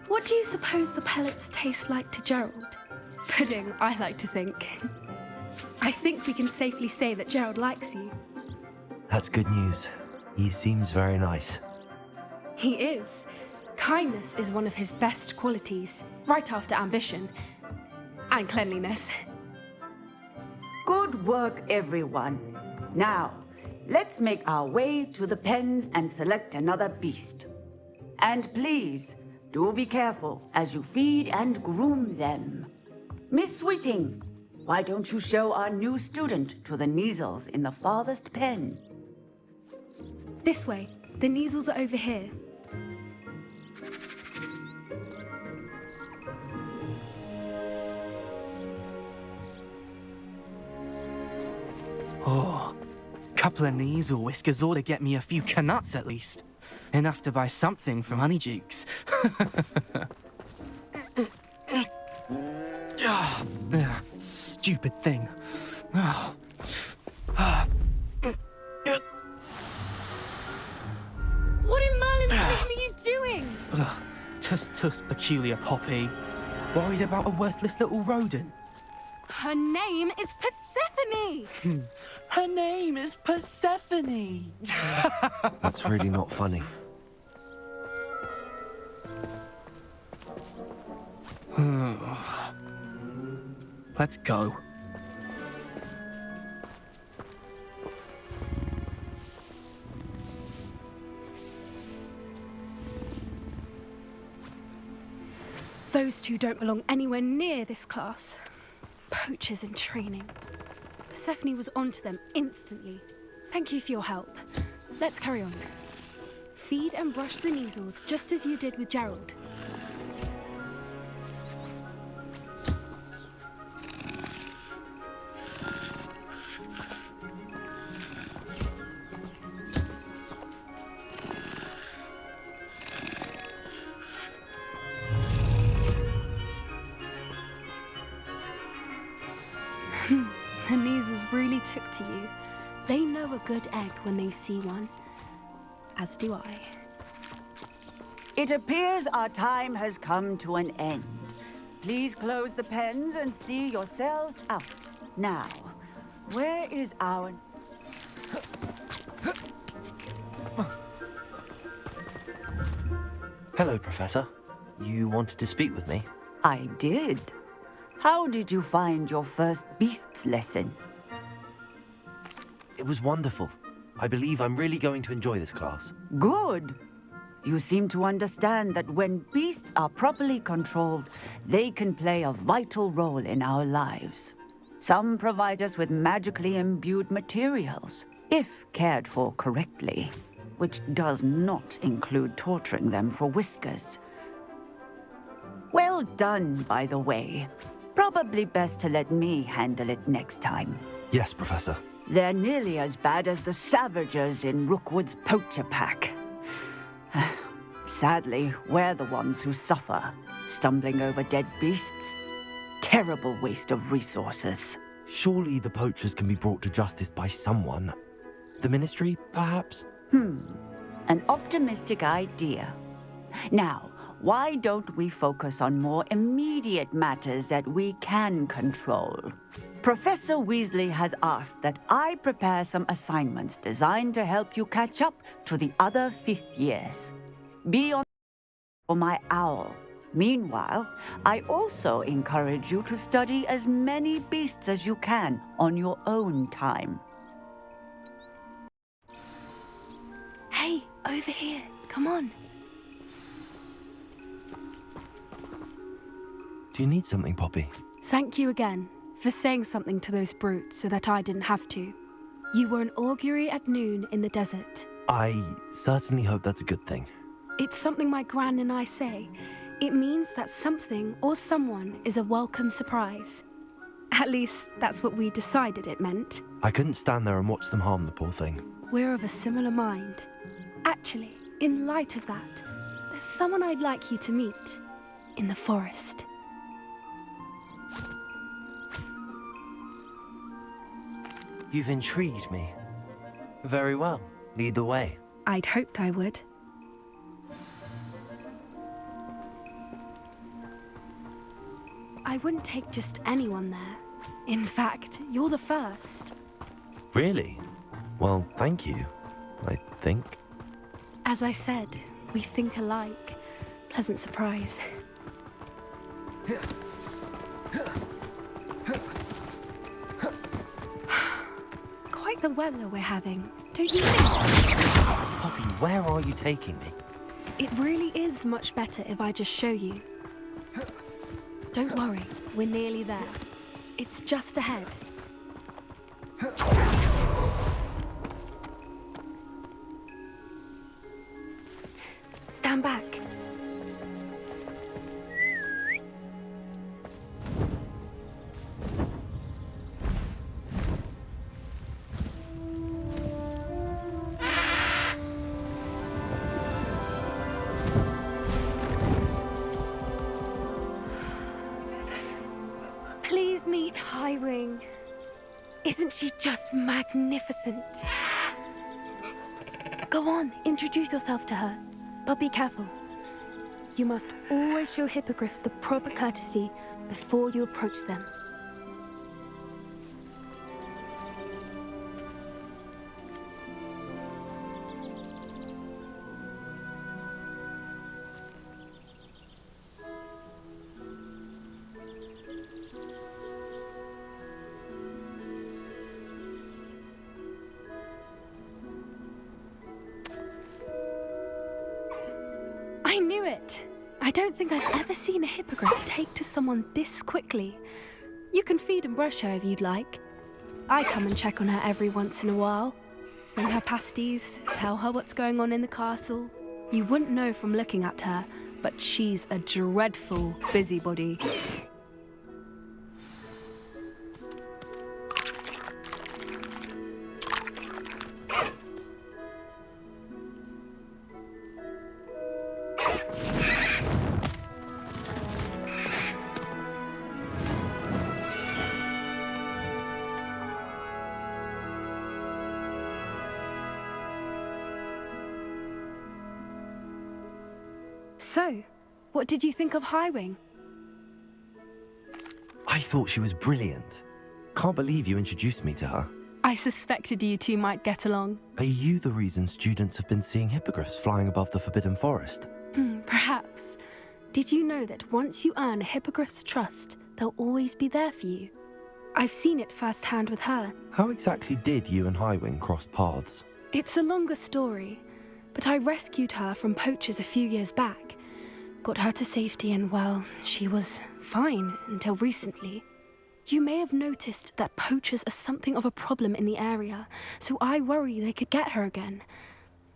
What do you suppose the pellets taste like to Gerald? Pudding, I like to think. I think we can safely say that Gerald likes you. That's good news. He seems very nice. He is. Kindness is one of his best qualities, right after ambition. And cleanliness. Good work, everyone. Now, let's make our way to the pens and select another beast. And please, do be careful as you feed and groom them. Miss Sweeting, why don't you show our new student to the Neasels in the farthest pen? This way. The Neasels are over here. Oh, couple of Neasel whiskers ought to get me a few canuts at least. Enough to buy something from Honeydukes. Stupid thing. What in Merlin's name are you doing? Tuss, peculiar Poppy. Worried about a worthless little rodent. Her name is Persephone! Her name is Persephone! That's really not funny. Let's go. Those two don't belong anywhere near this class. Poachers in training. Persephone was onto them instantly. Thank you for your help. Let's carry on. Feed and brush the Neasels just as you did with Gerald. The Neasels really took to you. They know a good egg when they see one. As do I. It appears our time has come to an end. Please close the pens and see yourselves out. Now, where is our... Hello, Professor. You wanted to speak with me? I did. How did you find your first beasts lesson? It was wonderful. I believe I'm really going to enjoy this class. Good. You seem to understand that when beasts are properly controlled, they can play a vital role in our lives. Some provide us with magically imbued materials, if cared for correctly, which does not include torturing them for whiskers. Well done, by the way. Probably best to let me handle it next time. Yes, Professor. They're nearly as bad as the Savagers in Rookwood's poacher pack. Sadly, we're the ones who suffer, stumbling over dead beasts. Terrible waste of resources. Surely the poachers can be brought to justice by someone. The Ministry, perhaps? An optimistic idea. Now, why don't we focus on more immediate matters that we can control? Professor Weasley has asked that I prepare some assignments designed to help you catch up to the other 5th years. Be on for my owl. Meanwhile, I also encourage you to study as many beasts as you can on your own time. Hey, over here. Come on. Do you need something, Poppy? Thank you again for saying something to those brutes so that I didn't have to. You were an augury at noon in the desert. I certainly hope that's a good thing. It's something my gran and I say. It means that something or someone is a welcome surprise. At least, that's what we decided it meant. I couldn't stand there and watch them harm the poor thing. We're of a similar mind. Actually, in light of that, there's someone I'd like you to meet in the forest. You've intrigued me. Very well. Lead the way. I'd hoped I would. I wouldn't take just anyone there. In fact, you're the first. Really? Well, thank you, I think. As I said, we think alike. Pleasant surprise. Quite the weather we're having, don't you think? Poppy, where are you taking me? It really is much better if I just show you. Don't worry, we're nearly there. It's just ahead. Stand back. Please meet Highwing. Isn't she just magnificent? Go on, introduce yourself to her. But be careful. You must always show hippogriffs the proper courtesy before you approach them. I knew it! I don't think I've ever seen a hippogriff take to someone this quickly. You can feed and brush her if you'd like. I come and check on her every once in a while. Bring her pasties, tell her what's going on in the castle. You wouldn't know from looking at her, but she's a dreadful busybody. So, what did you think of Highwing? I thought she was brilliant. Can't believe you introduced me to her. I suspected you two might get along. Are you the reason students have been seeing hippogriffs flying above the Forbidden Forest? Perhaps. Did you know that once you earn a hippogriff's trust, they'll always be there for you? I've seen it firsthand with her. How exactly did you and Highwing cross paths? It's a longer story, but I rescued her from poachers a few years back. Got her to safety and, well, she was fine until recently. You may have noticed that poachers are something of a problem in the area, so I worry they could get her again.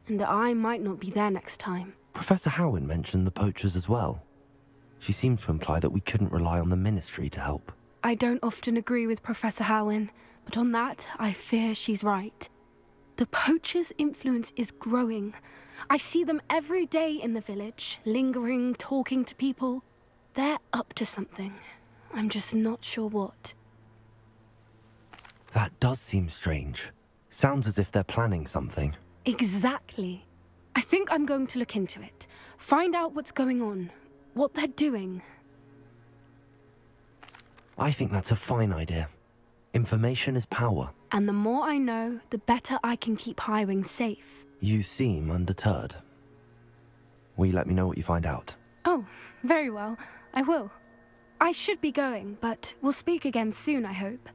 And I might not be there next time. Professor Howin mentioned the poachers as well. She seemed to imply that we couldn't rely on the Ministry to help. I don't often agree with Professor Howin, but on that, I fear she's right. The poachers' influence is growing. I see them every day in the village, lingering, talking to people. They're up to something. I'm just not sure what. That does seem strange. Sounds as if they're planning something. Exactly. I think I'm going to look into it. Find out what's going on, what they're doing. I think that's a fine idea. Information is power. And the more I know, the better I can keep Highwing safe. You seem undeterred. Will you let me know what you find out? Oh, very well. I will. I should be going, but we'll speak again soon, I hope.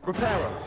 Reparo!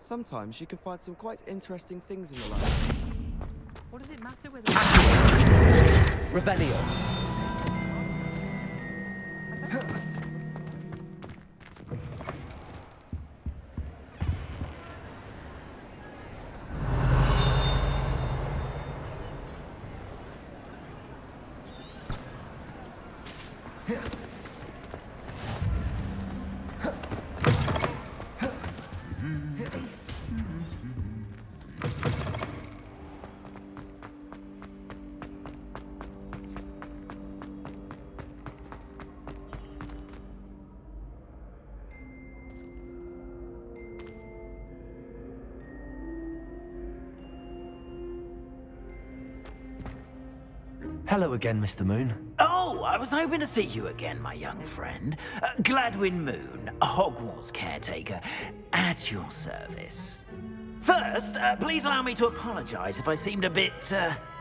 Sometimes you can find some quite interesting things in the light. What does it matter whether... Revelio! Hello again, Mr. Moon. Oh, I was hoping to see you again, my young friend. Gladwin Moon, Hogwarts caretaker, at your service. First, please allow me to apologize if I seemed a bit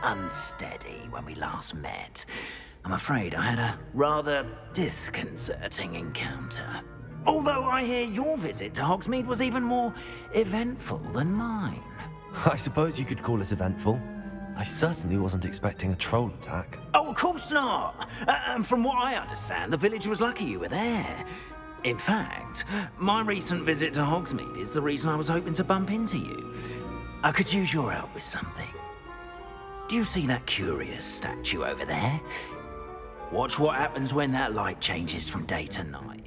unsteady when we last met. I'm afraid I had a rather disconcerting encounter. Although I hear your visit to Hogsmeade was even more eventful than mine. I suppose you could call it eventful. I certainly wasn't expecting a troll attack. Oh, of course not. And from what I understand, the village was lucky you were there. In fact, my recent visit to Hogsmeade is the reason I was hoping to bump into you. I could use your help with something. Do you see that curious statue over there? Watch what happens when that light changes from day to night.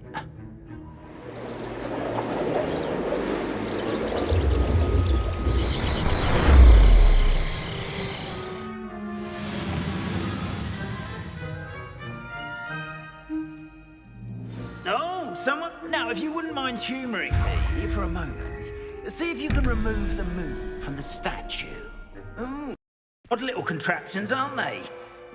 Now, if you wouldn't mind humouring me for a moment, see if you can remove the moon from the statue. Ooh, odd little contraptions, aren't they?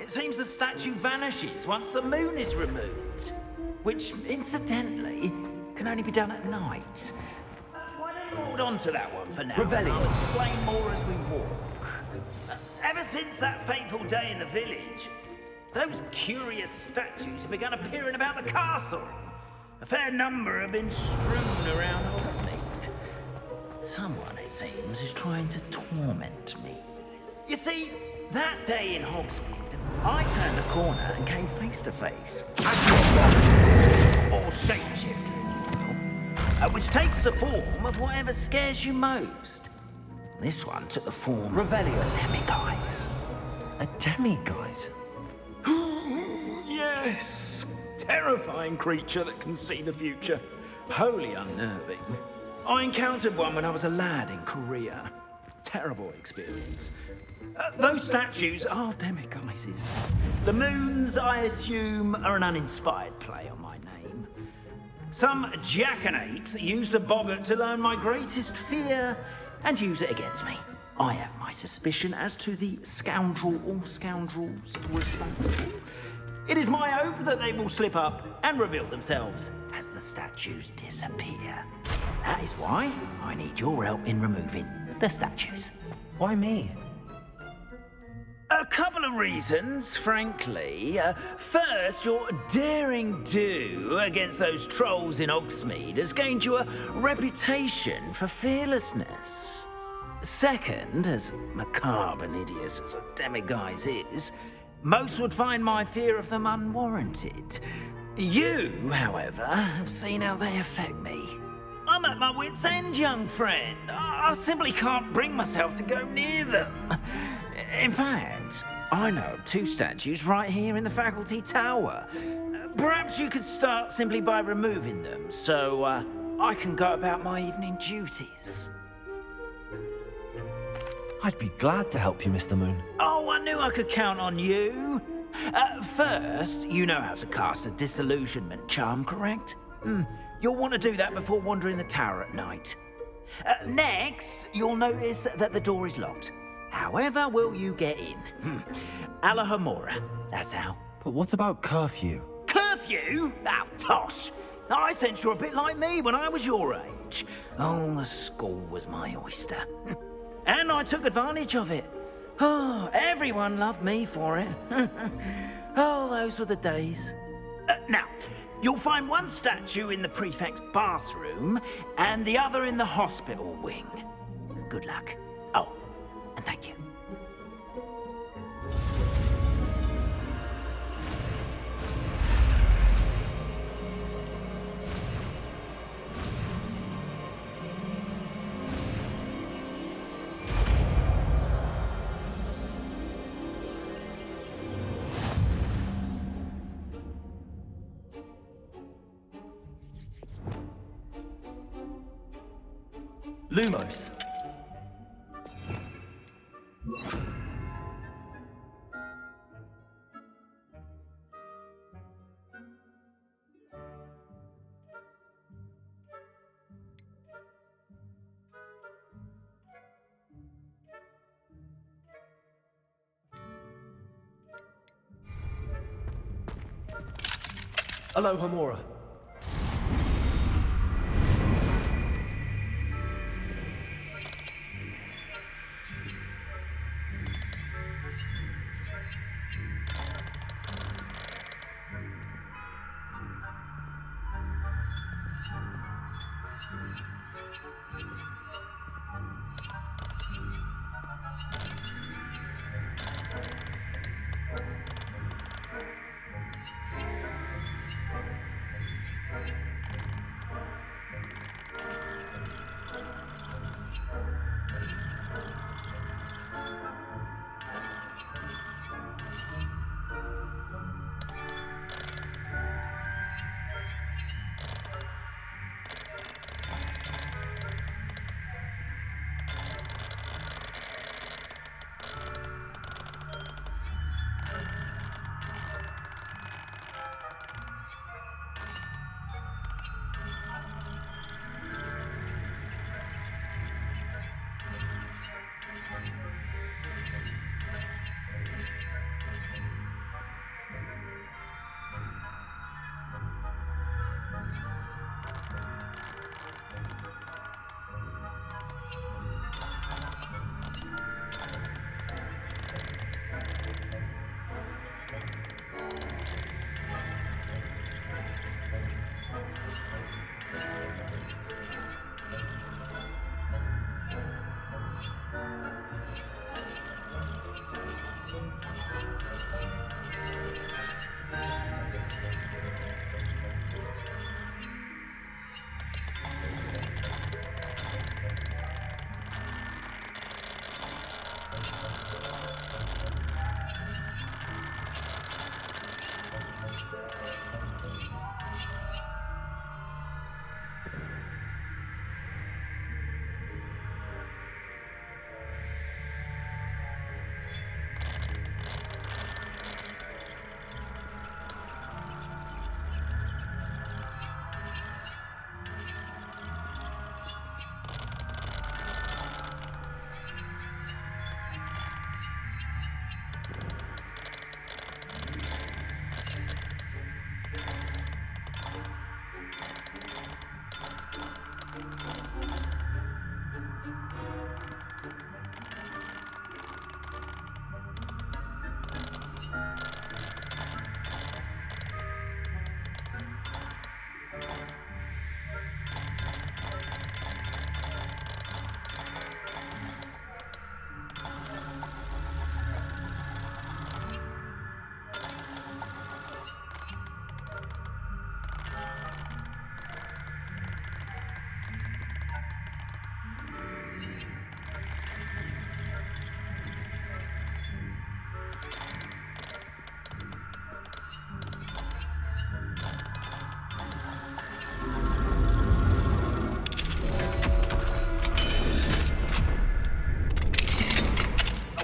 It seems the statue vanishes once the moon is removed, which, incidentally, can only be done at night. Why don't you hold on to that one for now? Revelio. I'll explain more as we walk. Ever since that fateful day in the village, those curious statues have begun appearing about the castle. A fair number have been strewn around Hogsmeade. Someone, it seems, is trying to torment me. You see, that day in Hogsmeade, I turned a corner and came face to face or shapeshifter, which takes the form of whatever scares you most. This one took the form Revelio. of a demiguise. A demiguise? Yes. Terrifying creature that can see the future. Wholly unnerving. I encountered one when I was a lad in Korea. Terrible experience. Those statues are demiguises. The moons, I assume, are an uninspired play on my name. Some jackanapes used a boggart to learn my greatest fear and use it against me. I have my suspicion as to the scoundrel or scoundrels responsible. It is my hope that they will slip up and reveal themselves as the statues disappear. That is why I need your help in removing the statues. Why me? A couple of reasons, frankly. First, your daring do against those trolls in Hogsmeade has gained you a reputation for fearlessness. Second, as macabre and hideous as a demiguise is, most would find my fear of them unwarranted. You, however, have seen how they affect me. I'm at my wit's end, young friend. I simply can't bring myself to go near them. In fact, I know of two statues right here in the faculty tower. Perhaps you could start simply by removing them, so I can go about my evening duties. I'd be glad to help you, Mr. Moon. Oh, I knew I could count on you. First, you know how to cast a disillusionment charm, correct? You'll want to do that before wandering the tower at night. Next, you'll notice that the door is locked. However will you get in? Alahomora, that's how. But what about curfew? Curfew? Oh, tosh. I sense you're a bit like me when I was your age. Oh, the school was my oyster. And I took advantage of it. Oh, everyone loved me for it. Oh, those were the days. Now, you'll find one statue in the prefect's bathroom and the other in the hospital wing. Good luck. Oh, and thank you. Lumos. Hello, Homora.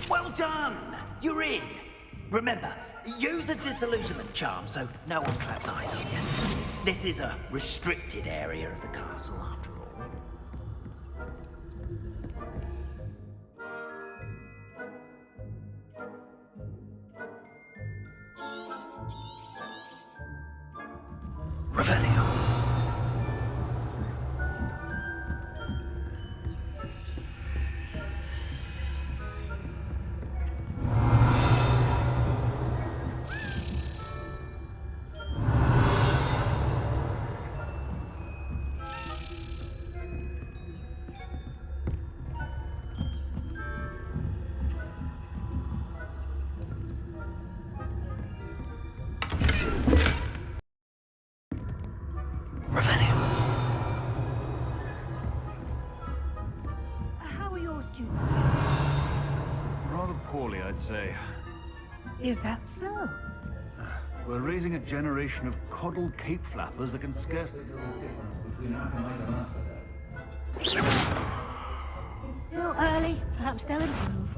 Well done! You're in. Remember, use a disillusionment charm so no one claps eyes on you. This is a restricted area of the castle, after all. Revelio. How are your students? Rather poorly, I'd say. Is that so? We're raising a generation of coddled cape flappers that can scarcely tell the difference between Akamite and Asphodel. Still early. Perhaps they'll improve.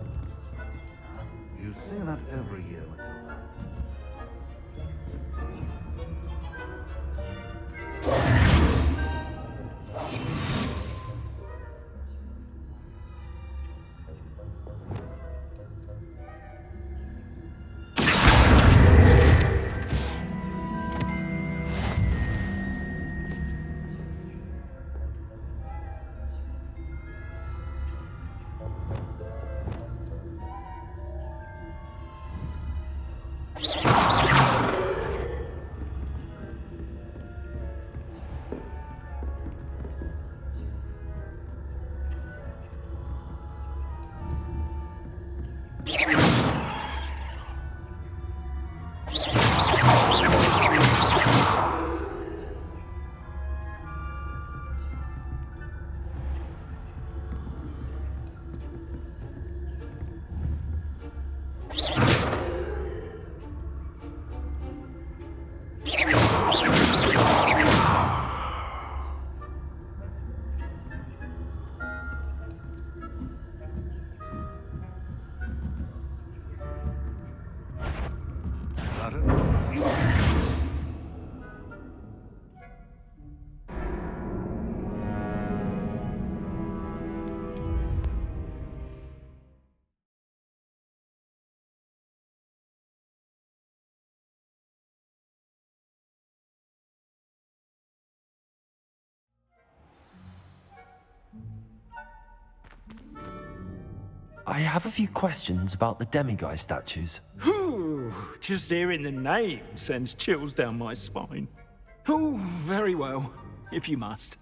You say that every year, Matilda. I have a few questions about the demiguise statues. Whew, just hearing the name sends chills down my spine. Oh, very well, if you must.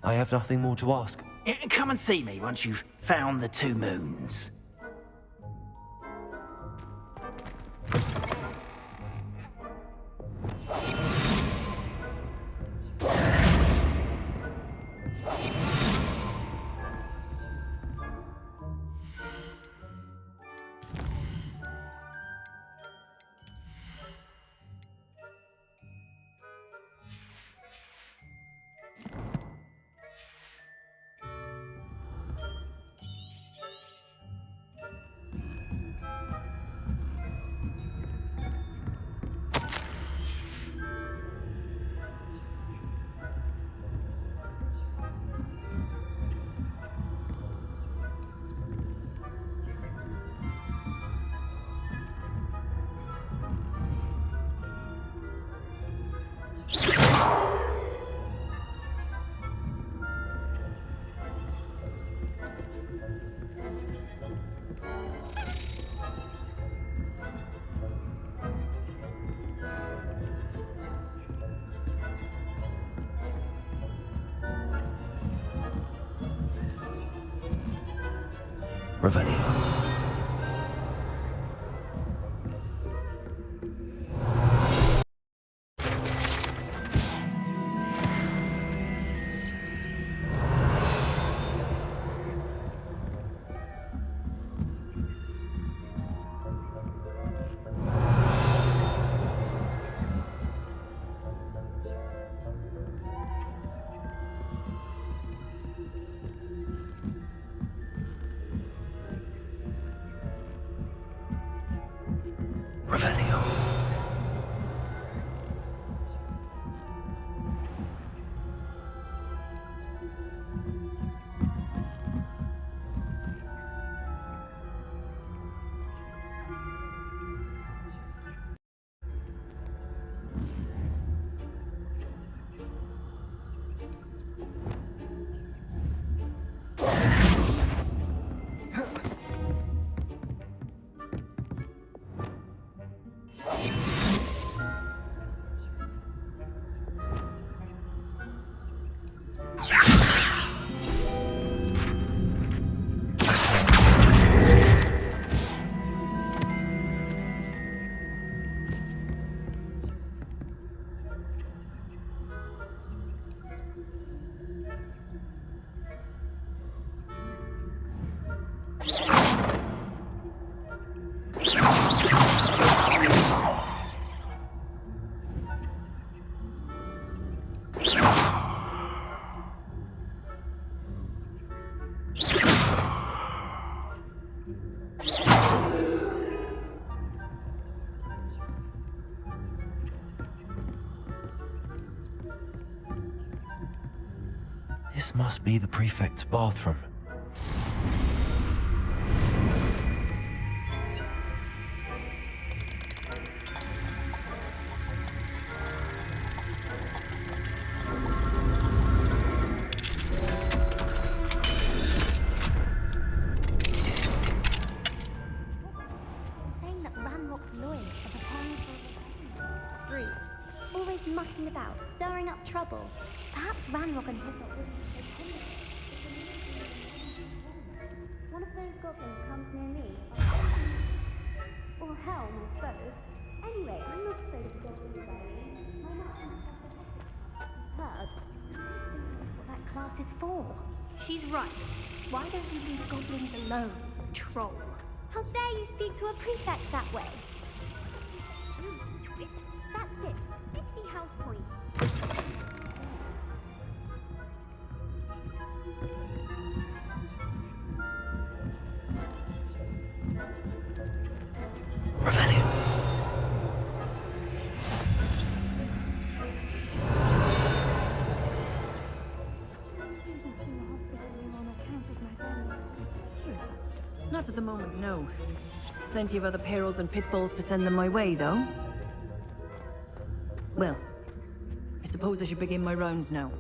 I have nothing more to ask. Come and see me once you've found the 2 moons. Revelio. Revelio. This must be the prefect's bathroom. Saying that Ranrock's lawyers are preparing for a rebellion. Always mucking about, stirring up trouble. Perhaps Ranrock and his lot wouldn't be so tender. One of those goblins comes near me. Or Helm, I suppose. Anyway, I'm not afraid of the goblin rebellion. My mum heard. What that class is for. She's right. Why don't you leave goblins alone, troll? How dare you speak to a prefect that way? That's it. 50 house points. Not at the moment, no. Plenty of other perils and pitfalls to send them my way, though. Well, I suppose I should begin my rounds now.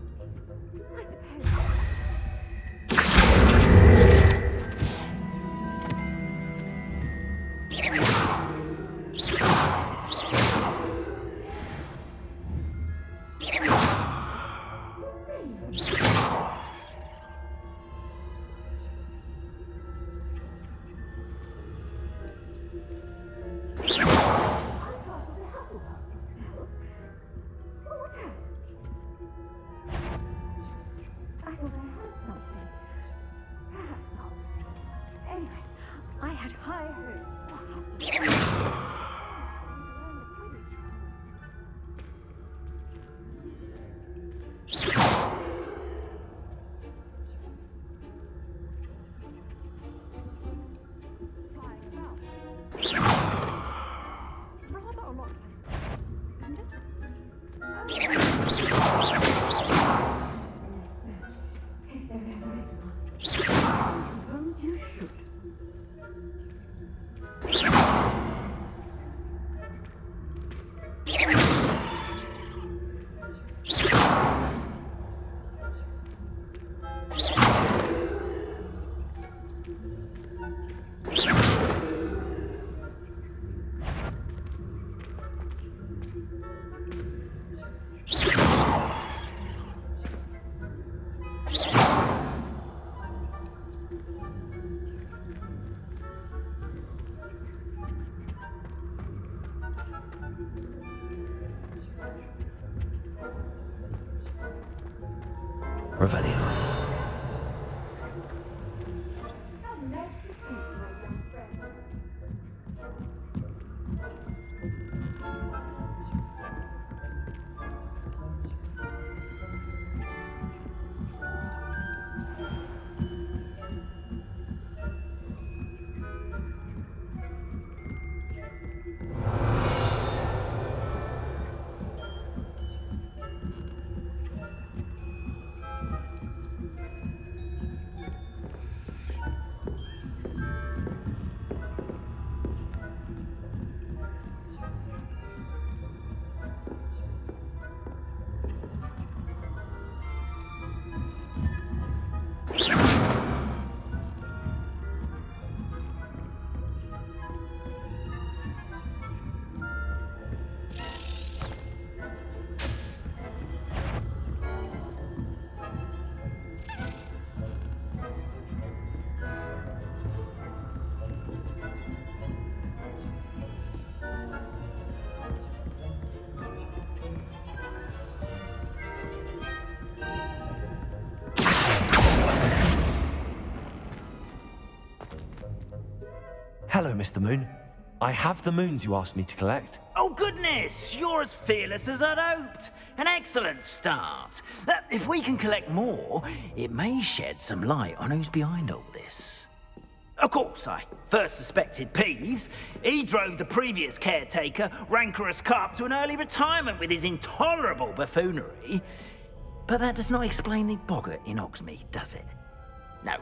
I had high hopes. Revelio. Hello, Mr. Moon. I have the moons you asked me to collect. Oh, goodness! You're as fearless as I'd hoped. An excellent start. If we can collect more, it may shed some light on who's behind all this. Of course, I first suspected Peeves. He drove the previous caretaker, Rancorous Carp, to an early retirement with his intolerable buffoonery. But that does not explain the boggart in Hogsmeade, does it? No.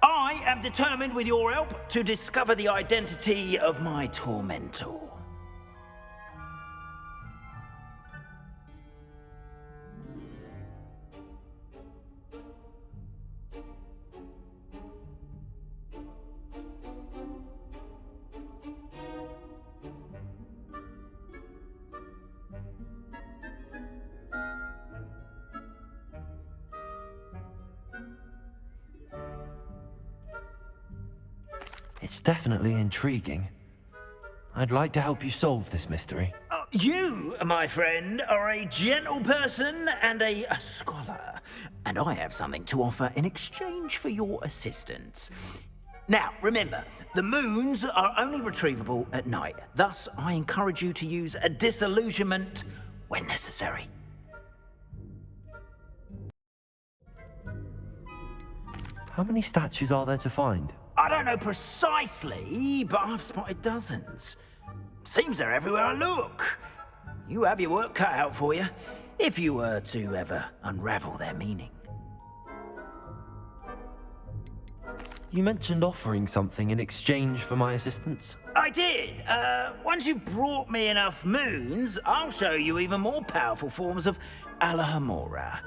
I am determined, with your help, to discover the identity of my tormentor. It's definitely intriguing. I'd like to help you solve this mystery. You, my friend, are a gentle person and a scholar, and I have something to offer in exchange for your assistance. Now, remember, the moons are only retrievable at night. Thus, I encourage you to use a disillusionment when necessary. How many statues are there to find? I don't know precisely, but I've spotted dozens. Seems they're everywhere I look. You have your work cut out for you, if you were to ever unravel their meaning. You mentioned offering something in exchange for my assistance. I did. Once you've brought me enough moons, I'll show you even more powerful forms of Alohomora.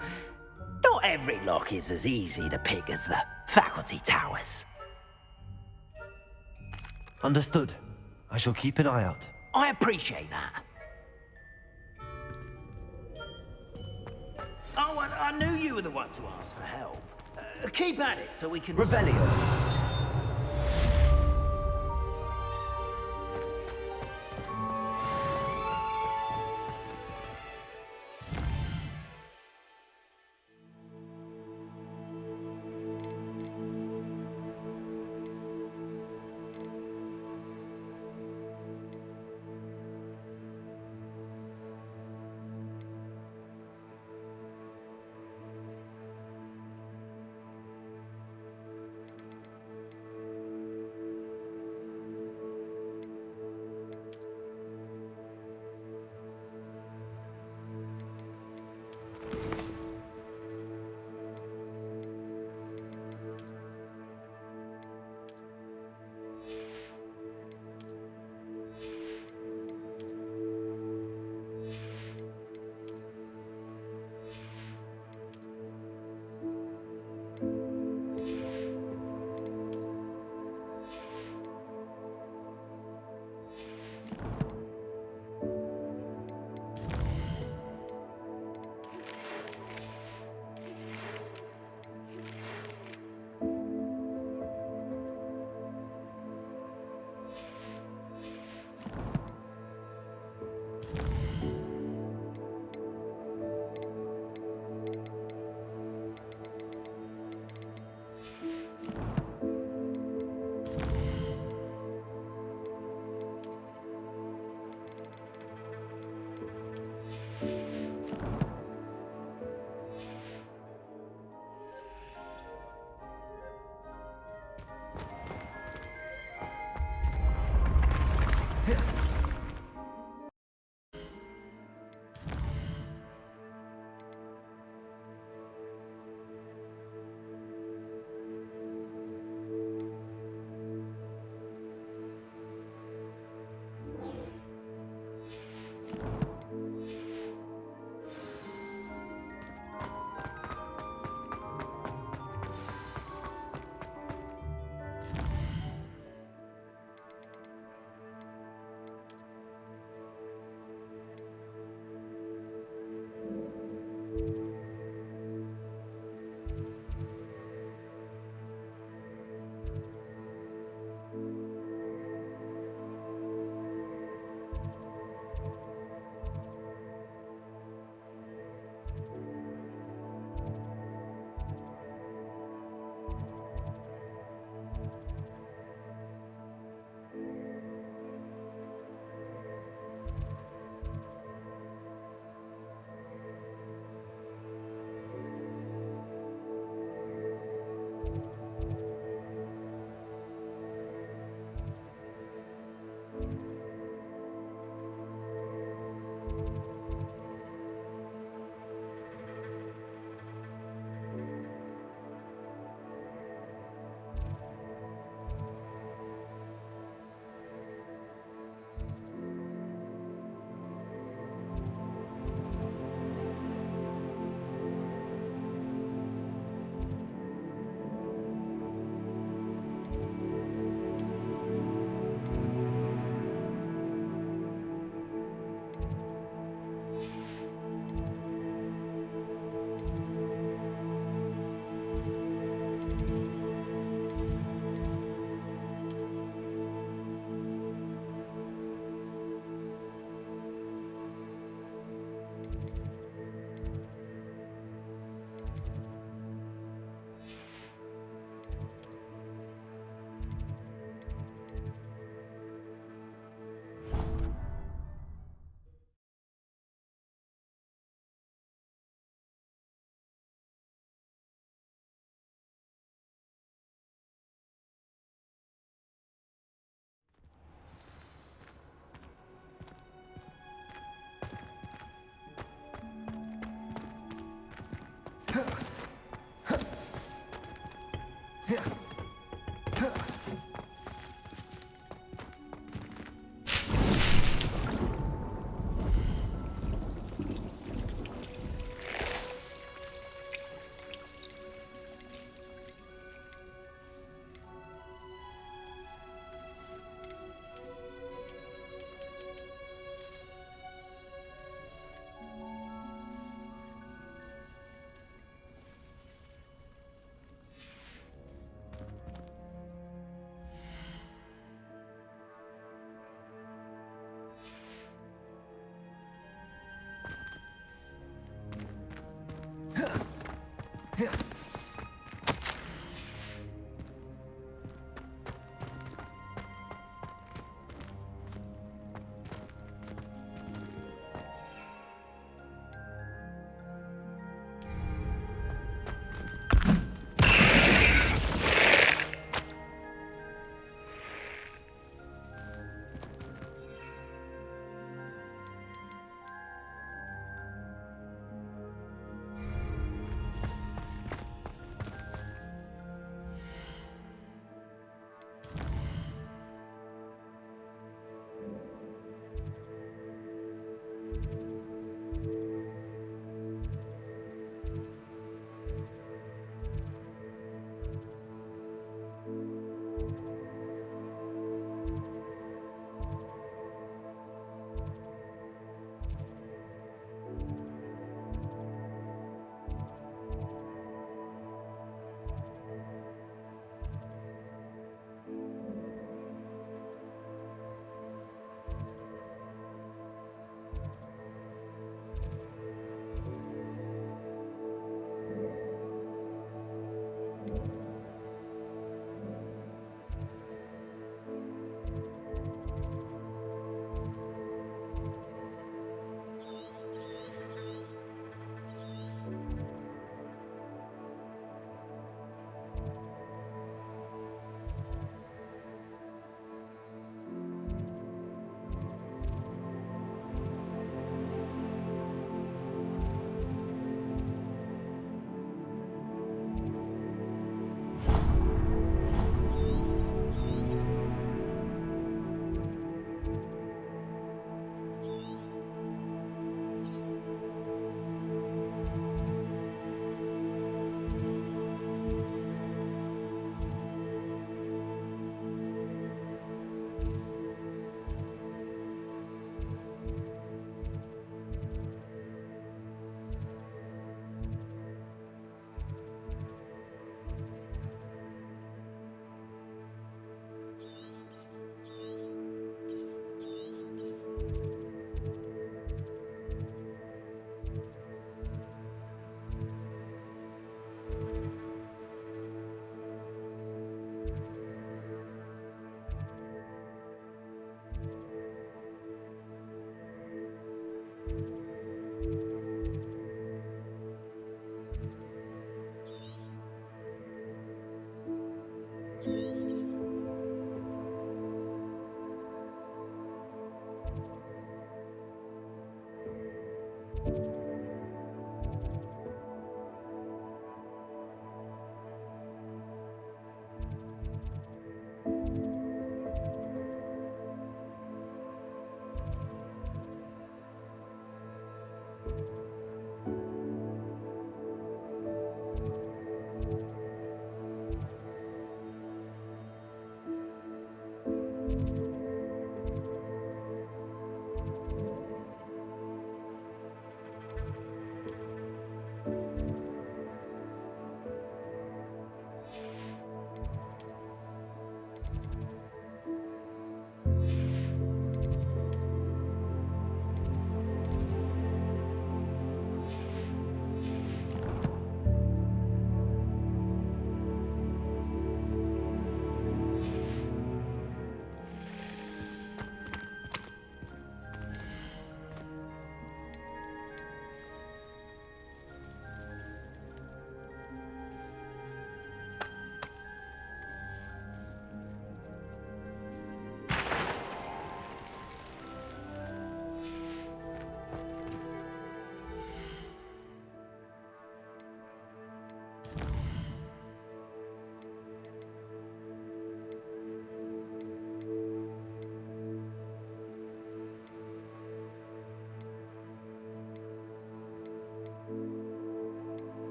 Not every lock is as easy to pick as the faculty towers. Understood. I shall keep an eye out. I appreciate that. Oh, I knew you were the one to ask for help. Keep at it so we can... Revelio.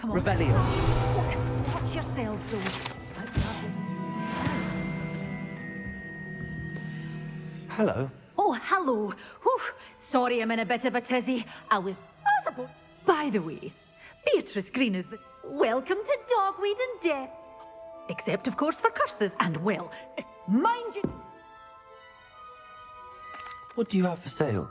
Come on. Revelio. Watch yourselves, though. Hello. Oh, hello. Whew. Sorry I'm in a bit of a tizzy. I was about... By the way, Beatrice Green is the... Welcome to Dogweed and Death. Except, of course, for curses. And, well, mind you... What do you have for sale?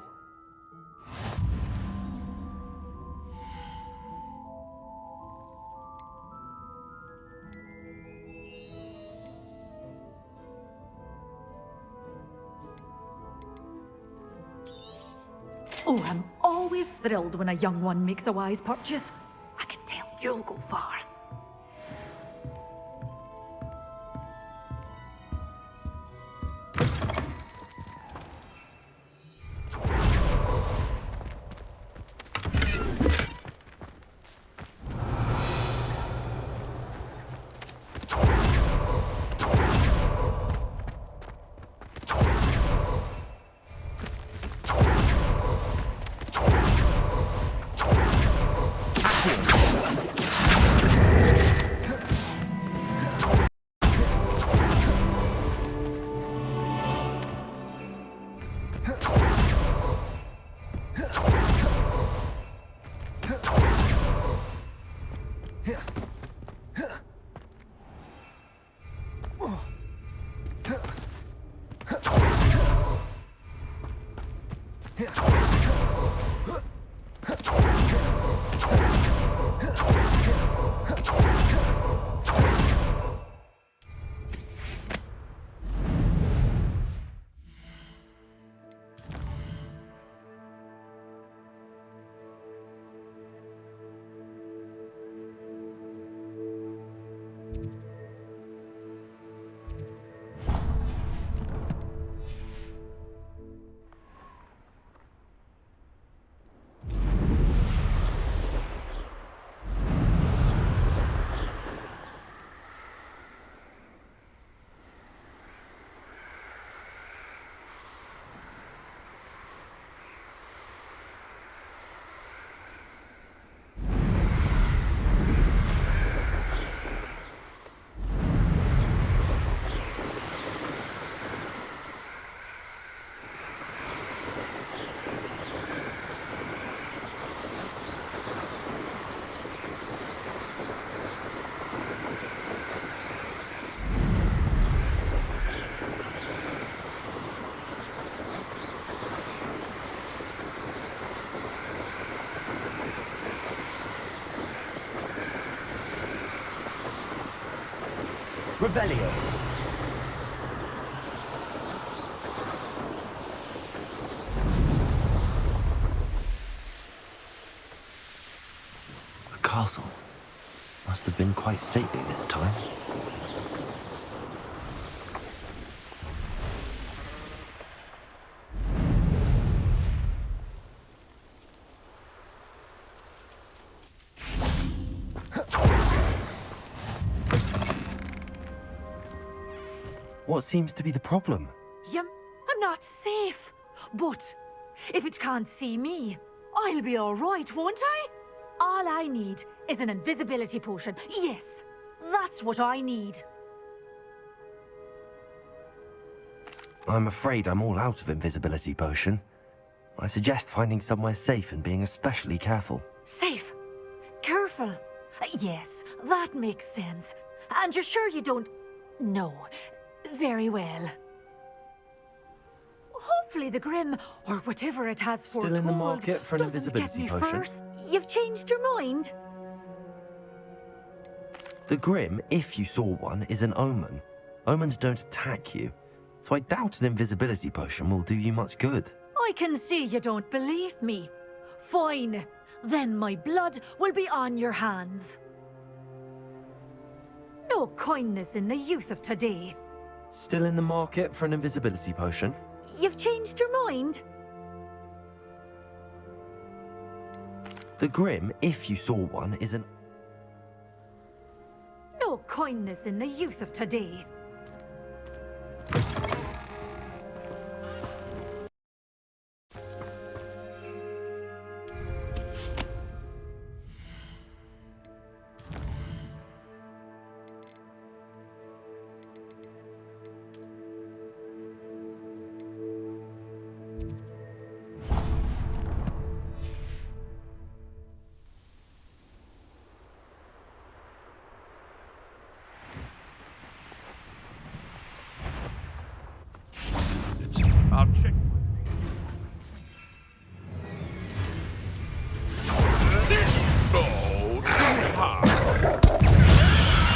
Oh, I'm always thrilled when a young one makes a wise purchase. I can tell you'll go far. Revelio. The castle must have been quite stately this time. What seems to be the problem? I'm not safe. But if it can't see me, I'll be all right, won't I? All I need is an invisibility potion. Yes, that's what I need. I'm afraid I'm all out of invisibility potion. I suggest finding somewhere safe and being especially careful. Safe? Careful? Yes, that makes sense. And you're sure you don't... No. Very well. Hopefully the Grim, or whatever it has foretold, Still in the market for an invisibility get me potion? first. You've changed your mind? The Grim, if you saw one, is an omen. Omens don't attack you, so I doubt an invisibility potion will do you much good. I can see you don't believe me. Fine. Then my blood will be on your hands. No kindness in the youth of today. Still in the market for an invisibility potion? You've changed your mind? The Grim, if you saw one, is an... No kindness in the youth of today. I'll check. Oh, too hard.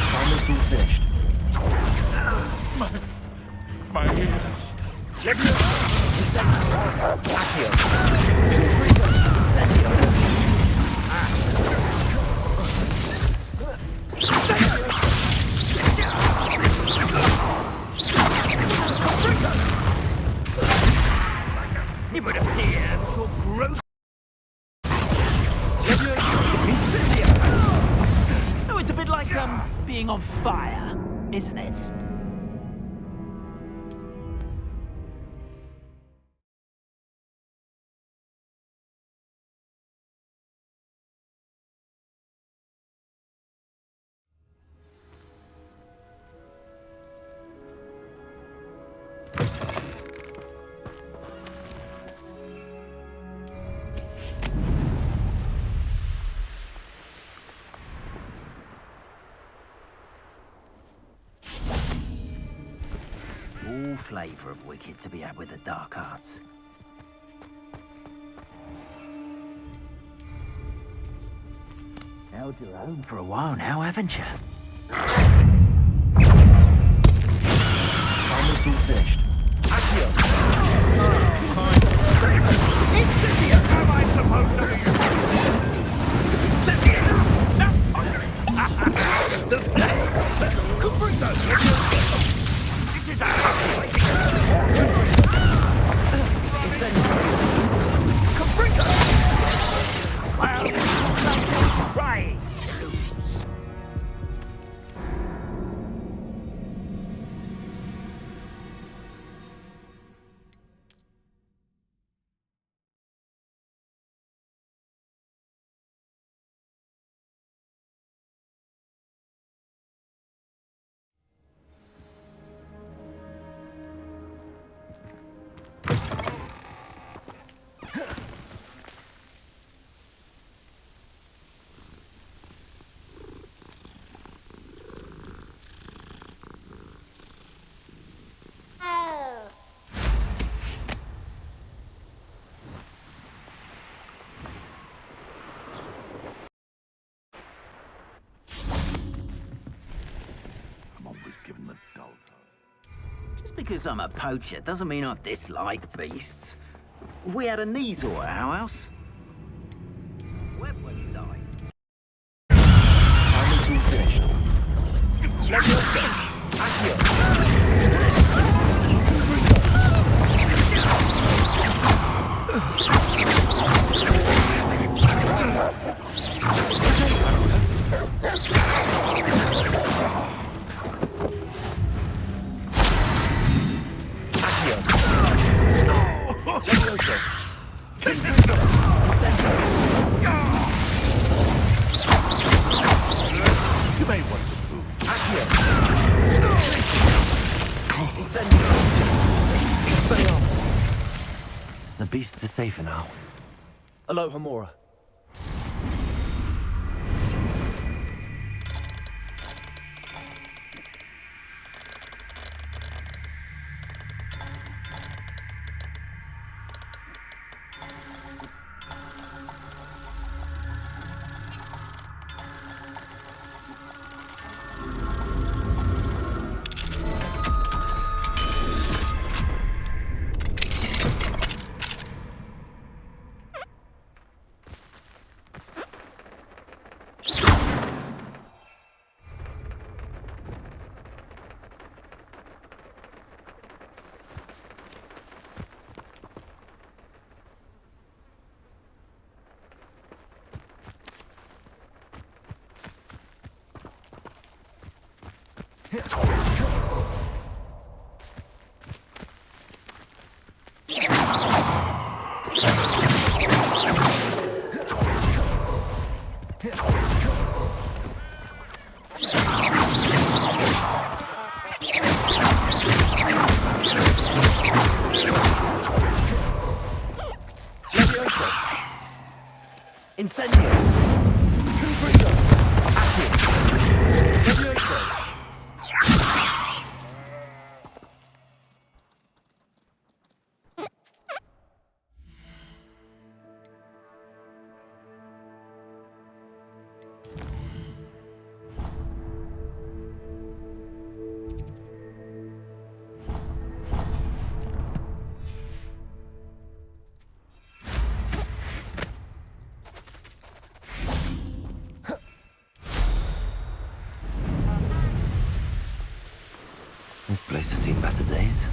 Simon's all finished. My ears. Accio. It would appear that your growth... Oh, it's a bit like, being on fire, isn't it? All flavour of wicked to be had with the dark arts. Held your own for a while now, haven't you? Simon's all finished. Accio. Incendium! How am I supposed to be? Incendium! The flame! Comprito! This is a Comprito! Well, trying to lose. because I'm a poacher doesn't mean I dislike beasts. We had a Kneazor at our house. When would he die? Assignment's all finished. Leviosa! Accio! You may want to move. Accio! The beasts are safer now. Aloha Mora. Incendio! Confringo! Accio! Leviosa! This place has seen better days.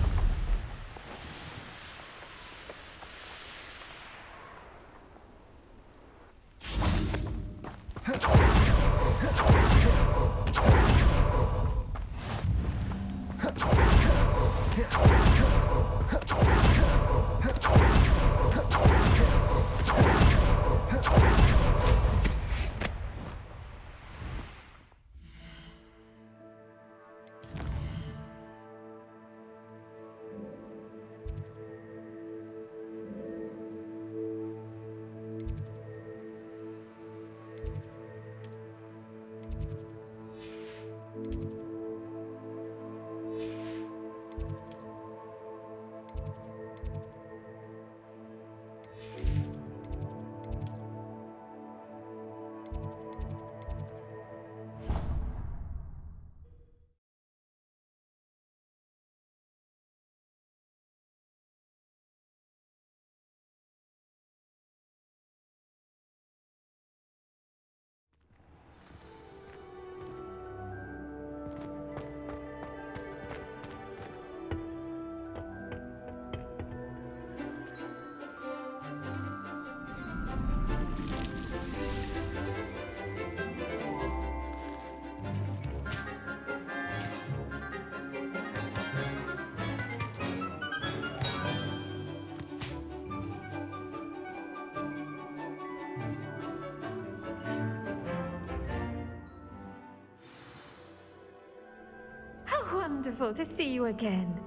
How wonderful to see you again.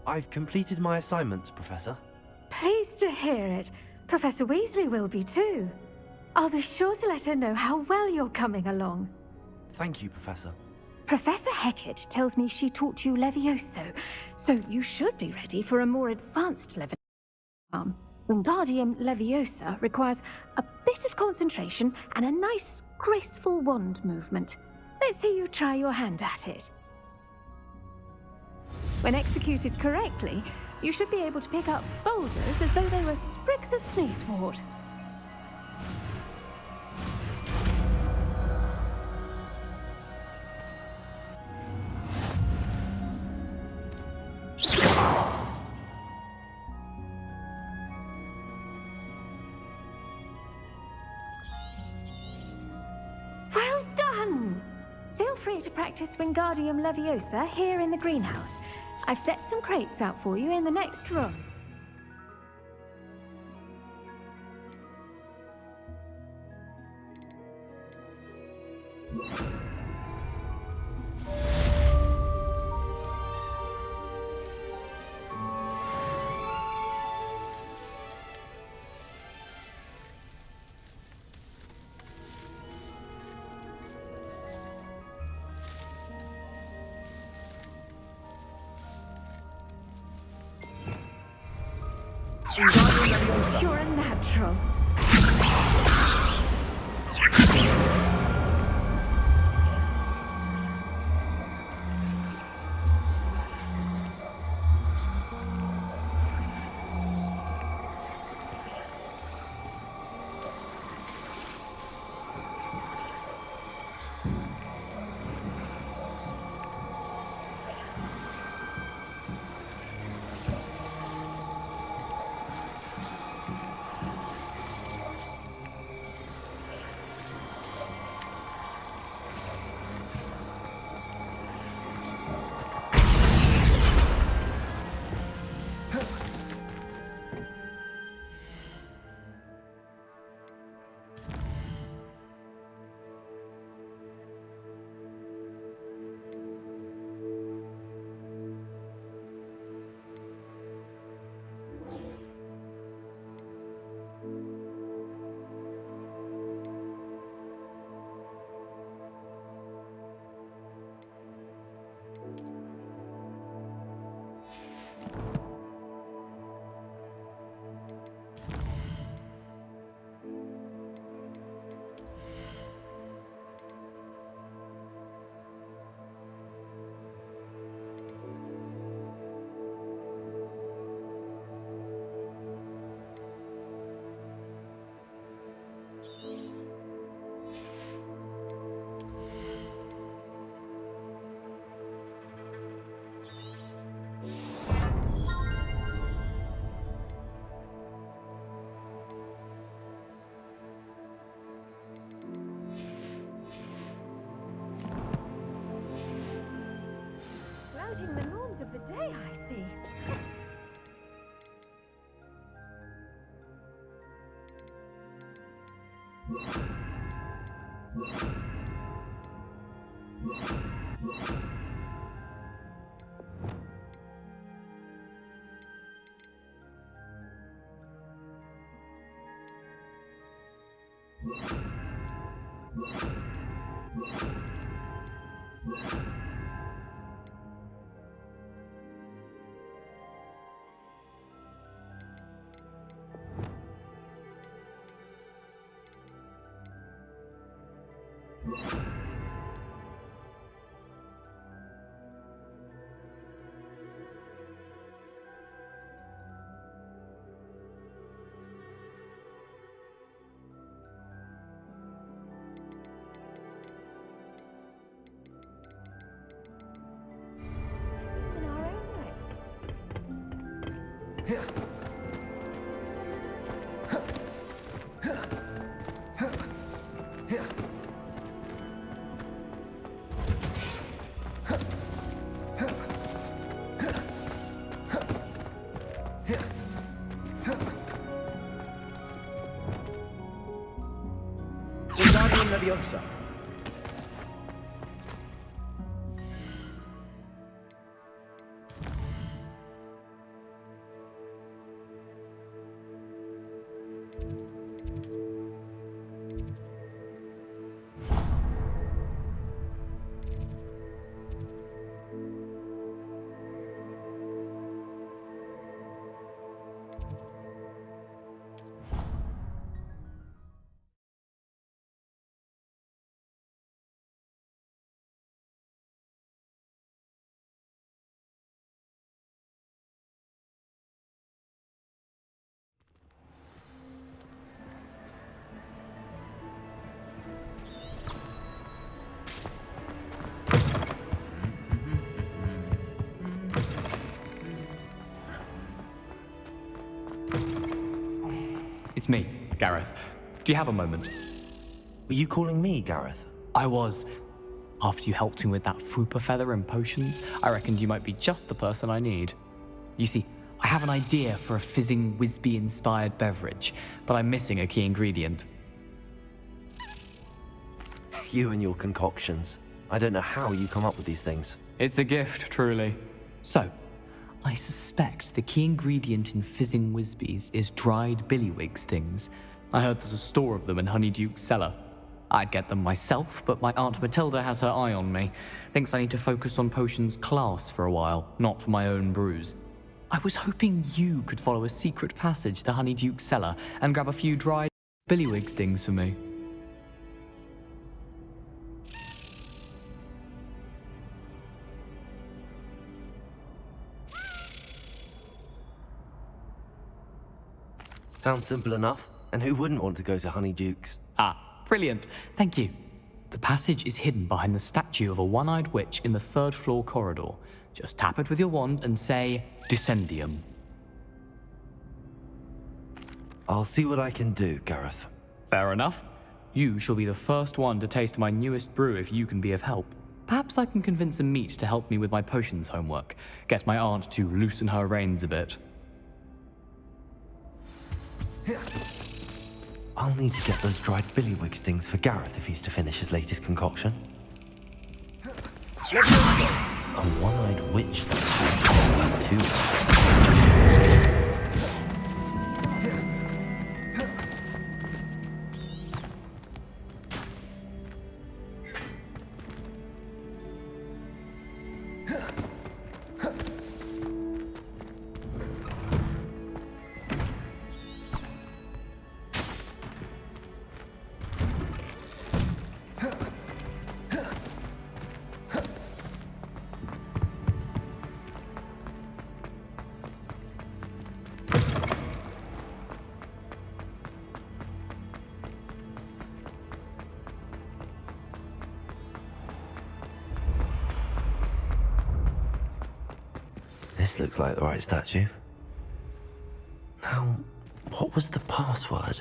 I've completed my assignments, Professor. Pleased to hear it. Professor Weasley will be too. I'll be sure to let her know how well you're coming along. Thank you, Professor. Professor Hecat tells me she taught you Levioso, so you should be ready for a more advanced level. Wingardium Leviosa requires a bit of concentration and a nice, graceful wand movement. Let's see you try your hand at it. When executed correctly, you should be able to pick up boulders as though they were sprigs of sneezewort. Well done! Feel free to practice Wingardium Leviosa here in the greenhouse. I've set some crates out for you in the next room. You're a natural. Flouting the norms of the day, I see. Wingardium Leviosa. it's me, Gareth. Do you have a moment? Were you calling me, Gareth? I was. After you helped me with that Fupa feather and potions, I reckoned you might be just the person I need. You see, I have an idea for a fizzing Whizbee-inspired beverage, but I'm missing a key ingredient. You and your concoctions. I don't know how you come up with these things. It's a gift, truly. So, I suspect the key ingredient in fizzing Whizbees is dried billywig stings. I heard there's a store of them in Honeyduke's cellar. I'd get them myself, but my Aunt Matilda has her eye on me. Thinks I need to focus on potions class for a while, not for my own brews. I was hoping you could follow a secret passage to Honeyduke's cellar and grab a few dried billywig stings for me. Sounds simple enough. And who wouldn't want to go to Honeyduke's? Ah, brilliant. Thank you. The passage is hidden behind the statue of a one-eyed witch in the third-floor corridor. Just tap it with your wand and say, Descendium. I'll see what I can do, Gareth. Fair enough. You shall be the first one to taste my newest brew if you can be of help. Perhaps I can convince a meat to help me with my potions homework. Get my aunt to loosen her reins a bit. I'll need to get those dried billywig stings for Gareth if he's to finish his latest concoction. A one-eyed witch, too. This looks like the right statue. Now, what was the password?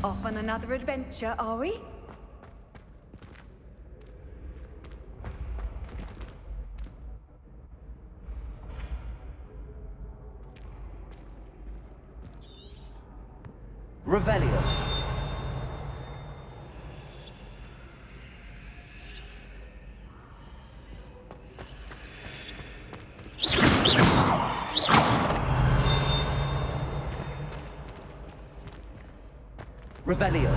Off on another adventure, are we? Revelio. Revelio.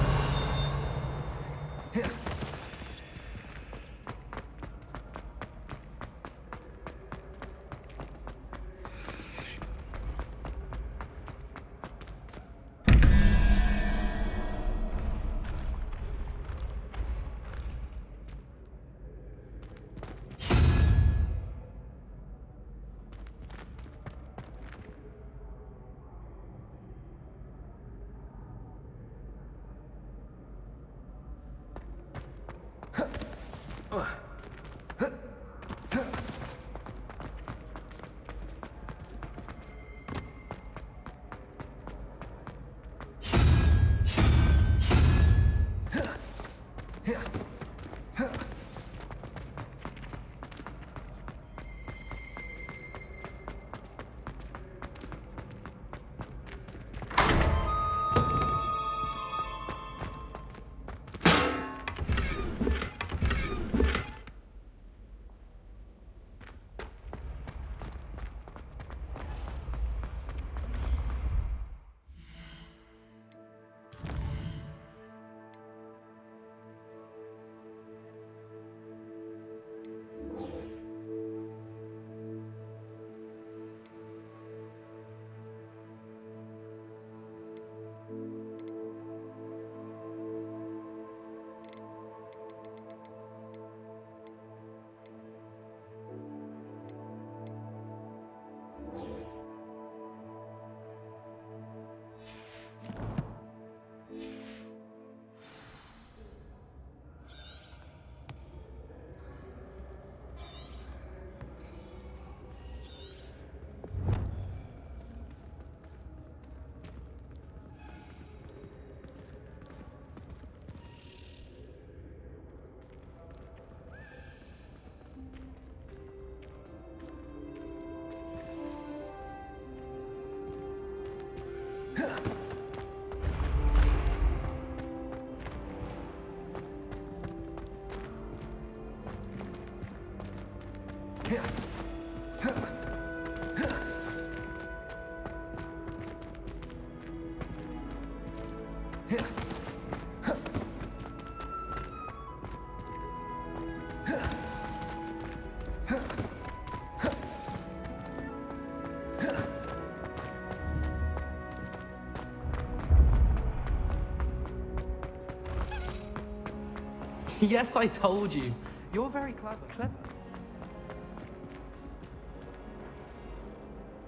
Yes, I told you. You're very clever.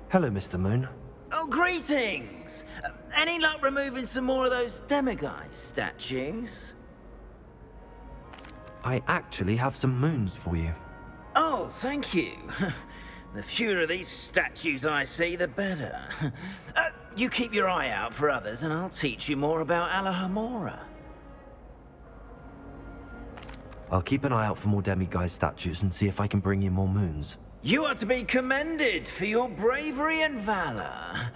Hello, Mr. Moon. Oh, greetings! Any luck removing some more of those demiguise statues? I actually have some moons for you. Oh, thank you. The fewer of these statues I see, the better. You keep your eye out for others, and I'll teach you more about Alahamora. I'll keep an eye out for more demiguise statues and see if I can bring you more moons. You are to be commended for your bravery and valor.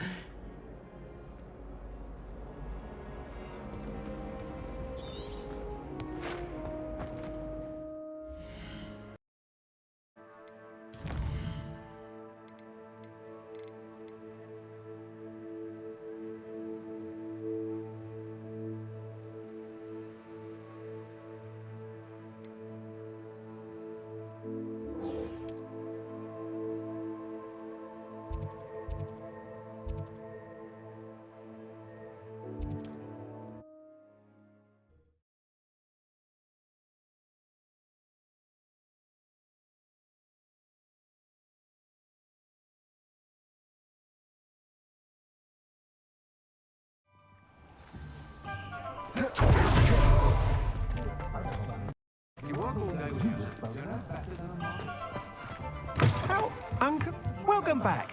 How, Uncle? Welcome back.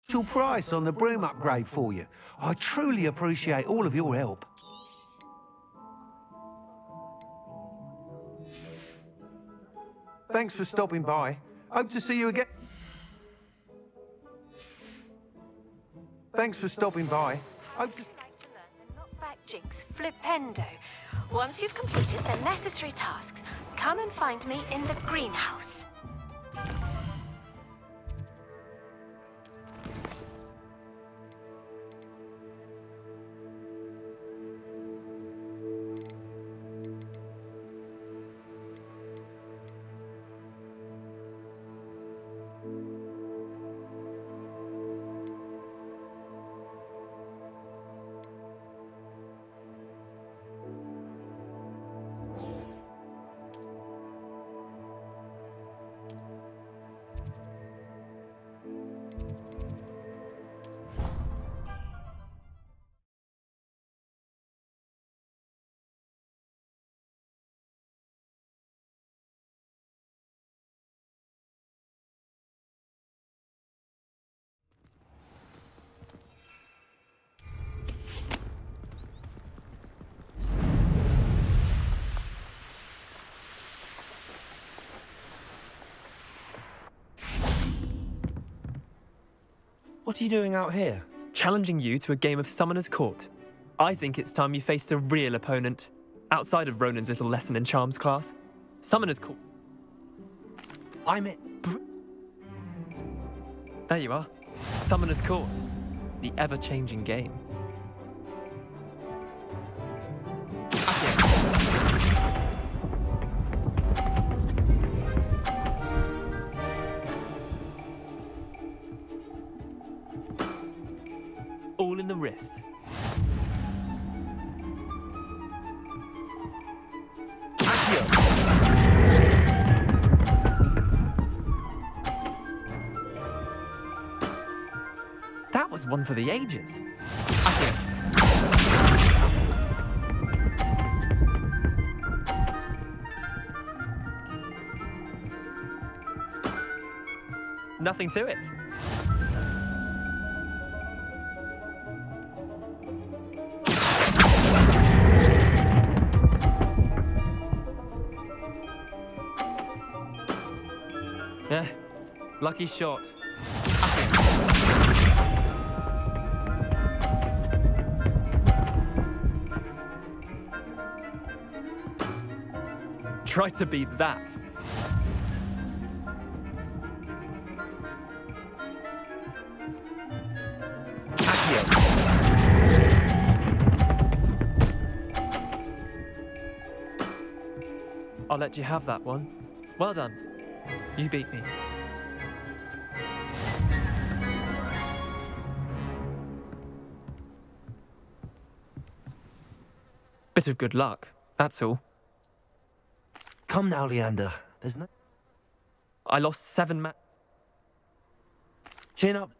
Special price on the broom upgrade for you. I truly appreciate all of your help. Thanks for stopping by. Hope to see you again. Thanks for stopping by. Hope to... Back Jinx, flipendo. Once you've completed the necessary tasks, come and find me in the greenhouse. What are you doing out here? Challenging you to a game of Summoner's Court. I think it's time you faced a real opponent, outside of Ronan's little lesson in charms class. Summoner's Court. I'm it. There you are. Summoner's Court. The ever-changing game. All in the wrist. That was one for the ages. Nothing to it. Yeah, lucky shot. Try to beat that. I'll let you have that one. Well done. You beat me. Bit of good luck, that's all. Come now, Leander. There's no... I lost 7 Chin up.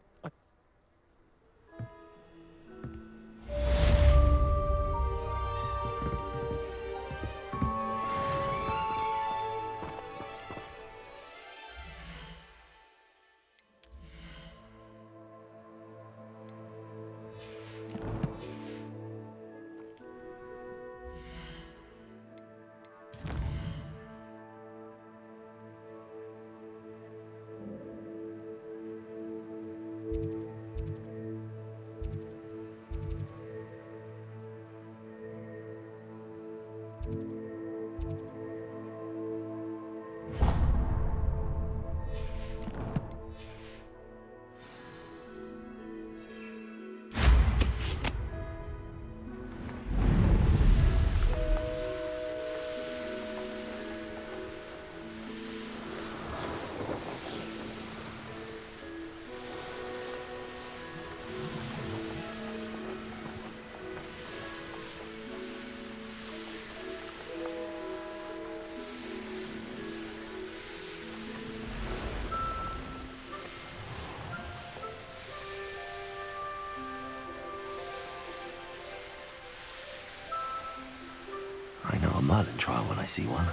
I know a Merlin trial when I see one.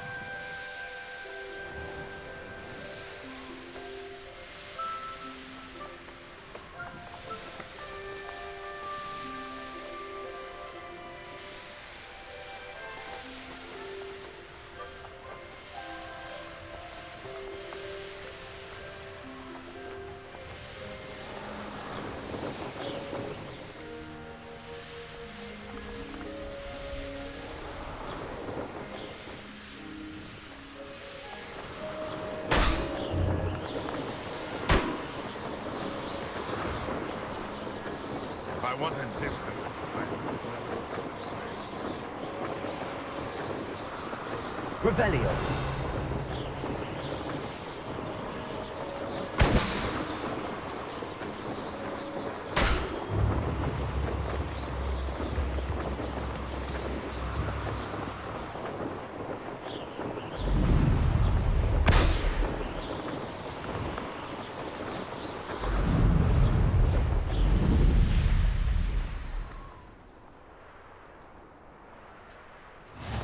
I wanted this. Revelio.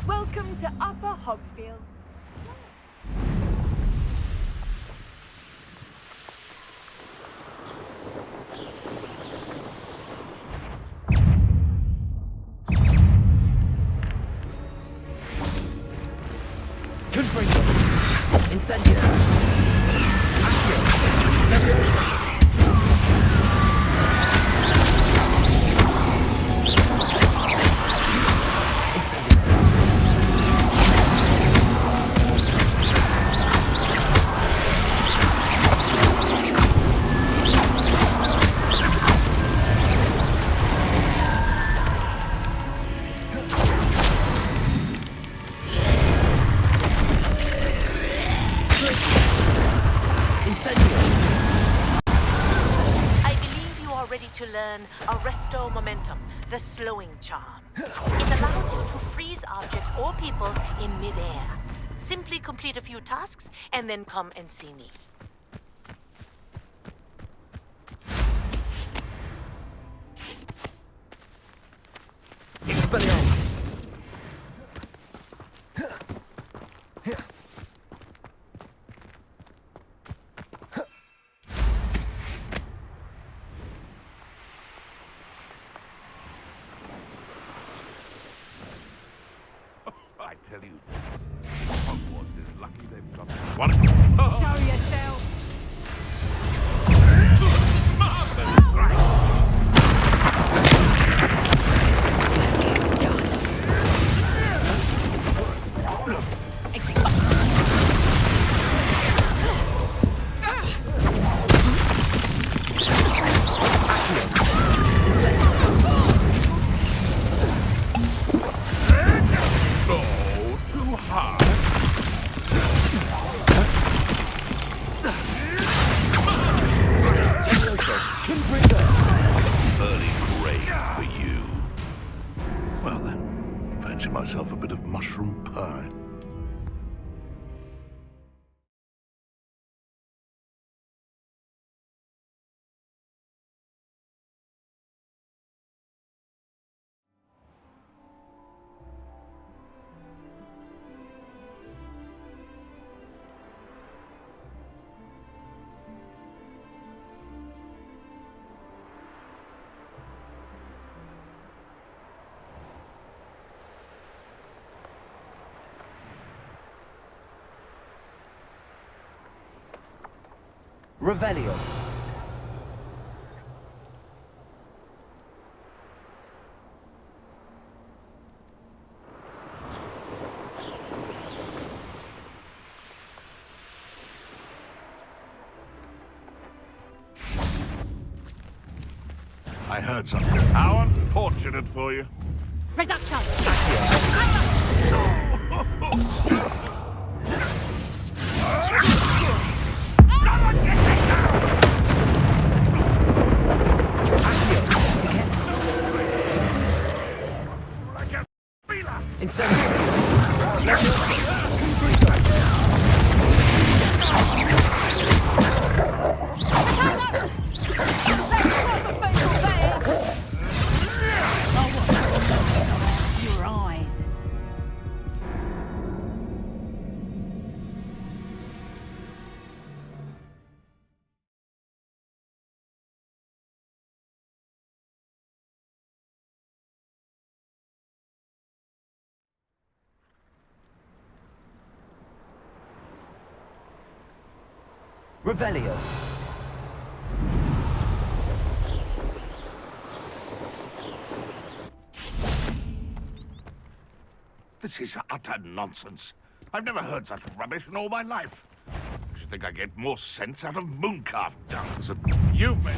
Welcome to Upper Hogsfield. Incendio. I believe you are ready to learn Arresto Momentum, the slowing charm. It allows you to freeze objects or people in midair. Simply complete a few tasks and then come and see me. Expelliarmus. I tell you, Hogwarts is lucky they've got one. Show yourself. Oh, too hard. Revelio. I heard something. How unfortunate for you. Reduction! Your eyes. Revelio. This is utter nonsense. I've never heard such rubbish in all my life. I should think I get more sense out of mooncalf dunks than you men.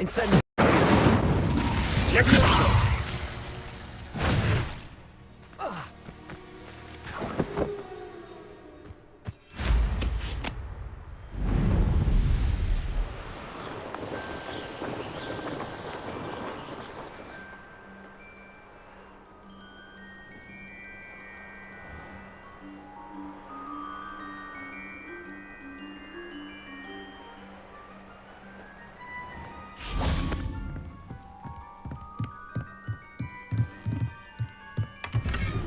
Incendio.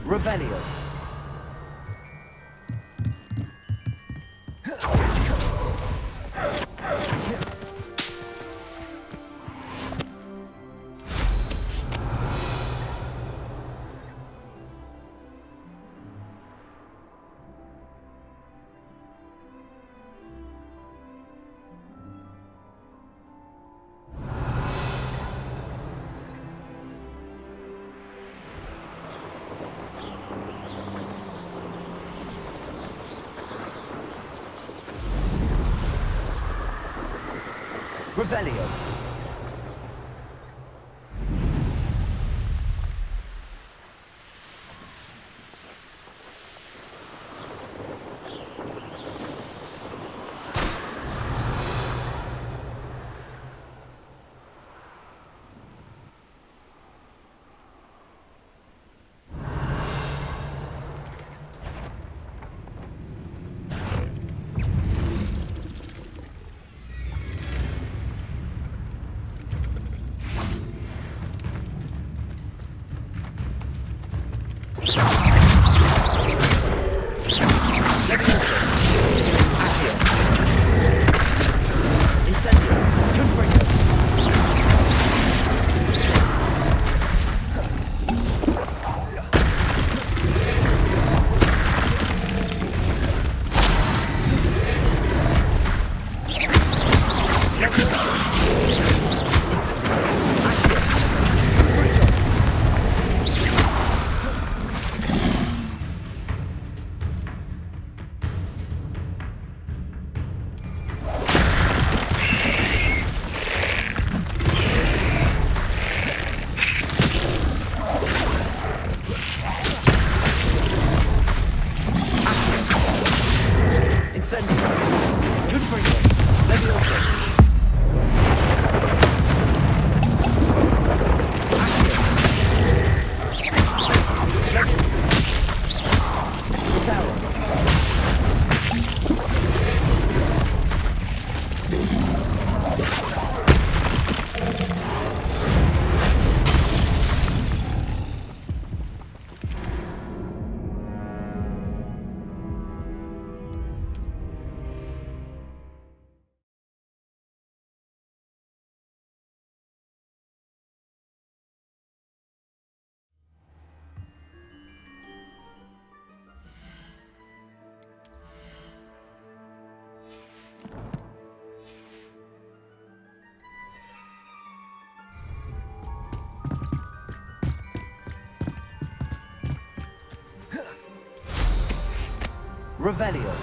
Revelio. Revelio. Revelio.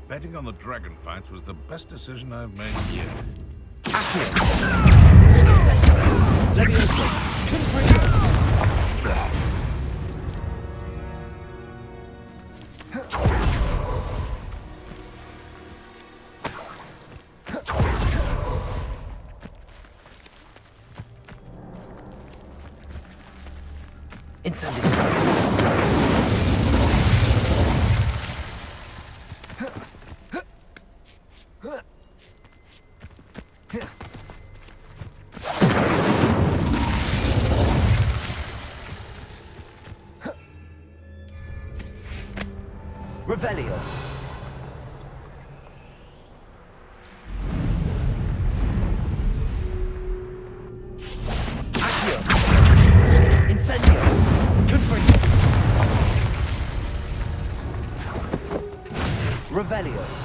Betting on the dragon fights was the best decision I've made yet. Revelio. Accio. Incendio. Confringo. Revelio.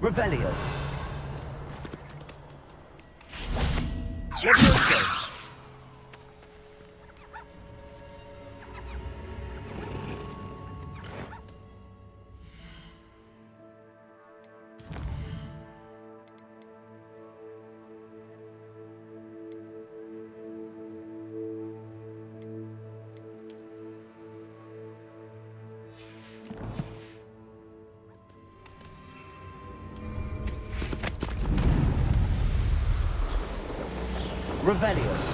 Revelio. Levioso. Revelio.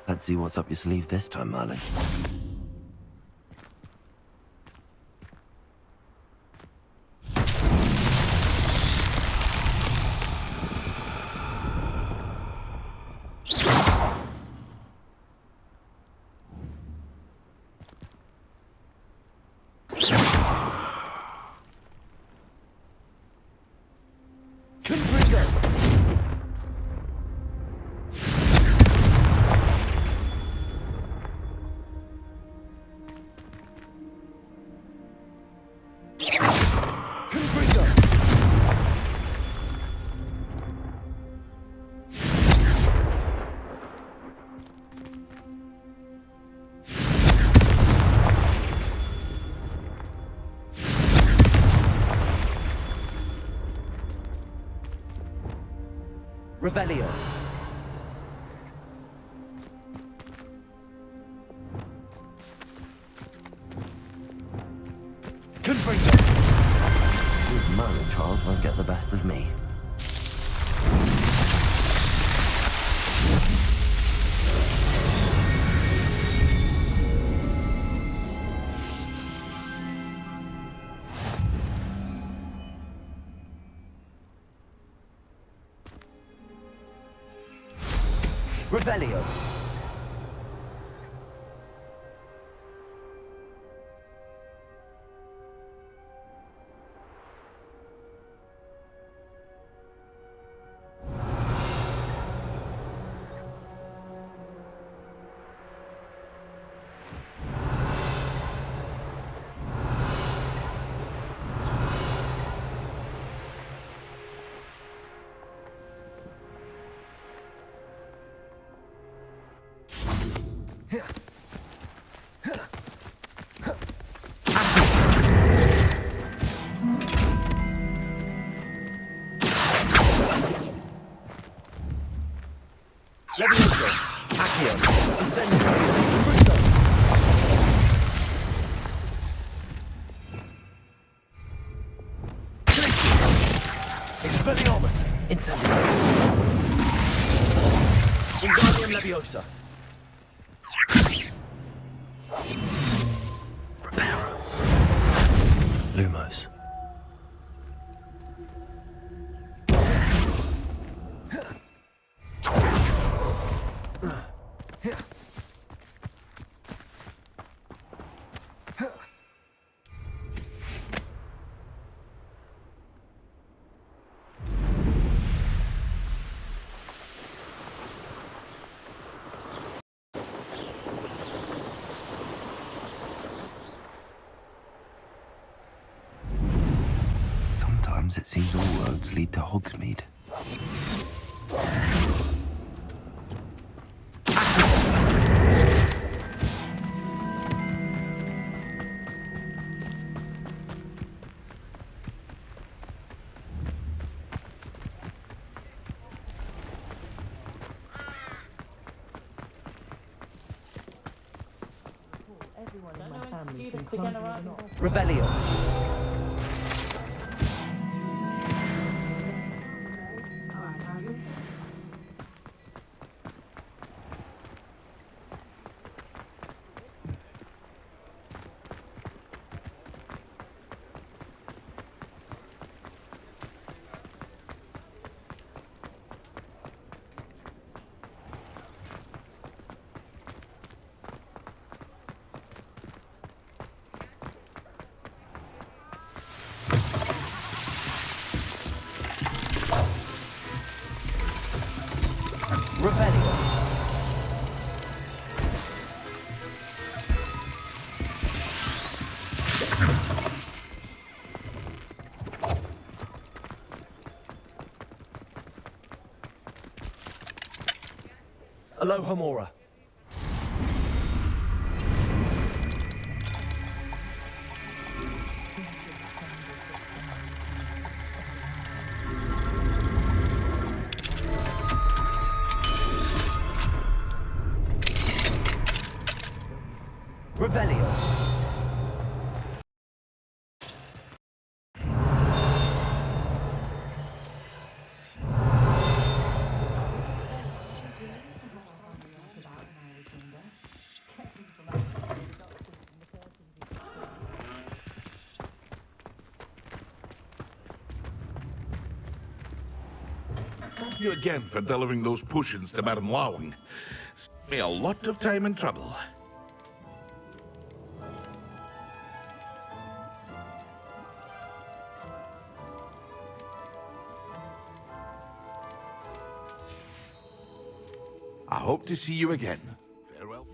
Let's see what's up your sleeve this time, Merlin. Revelio. Confringo. These Merlin trials won't get the best of me. Revelio. Accio! Incendio! Presto! Expelliarmus! Incendio! Wingardium Leviosa! Preparo! Lumos. Sometimes it seems all roads lead to Hogsmeade. Everyone in my family's been Revelio! Revelio! Alohomora! Revelio! Thank you again for delivering those potions to Madame Lawing. Saved me a lot of time and trouble. I hope to see you again. Farewell.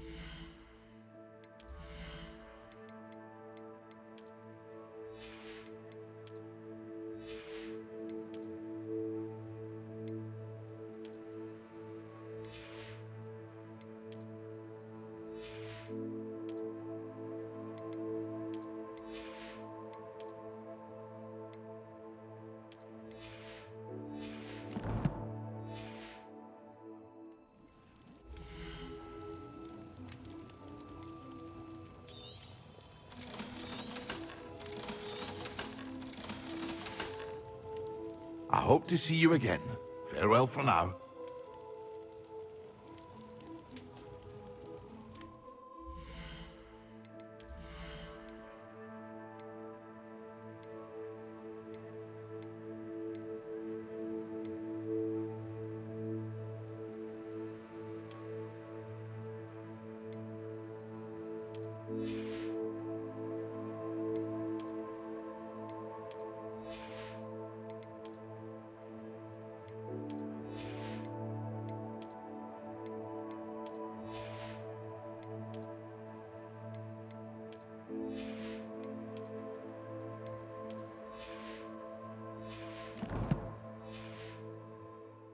I hope to see you again. Farewell for now.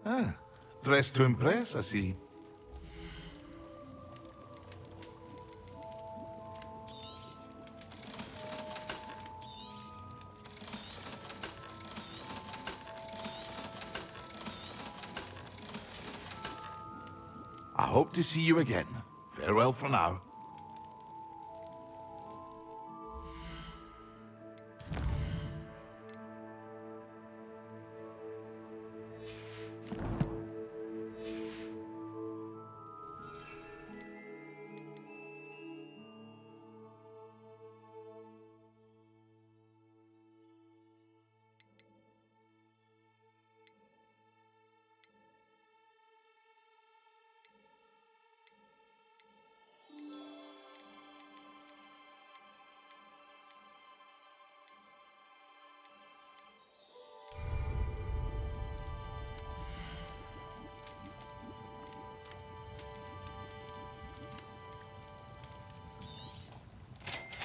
Ah, dressed to impress, I see. I hope hope to see you again. Farewell for now.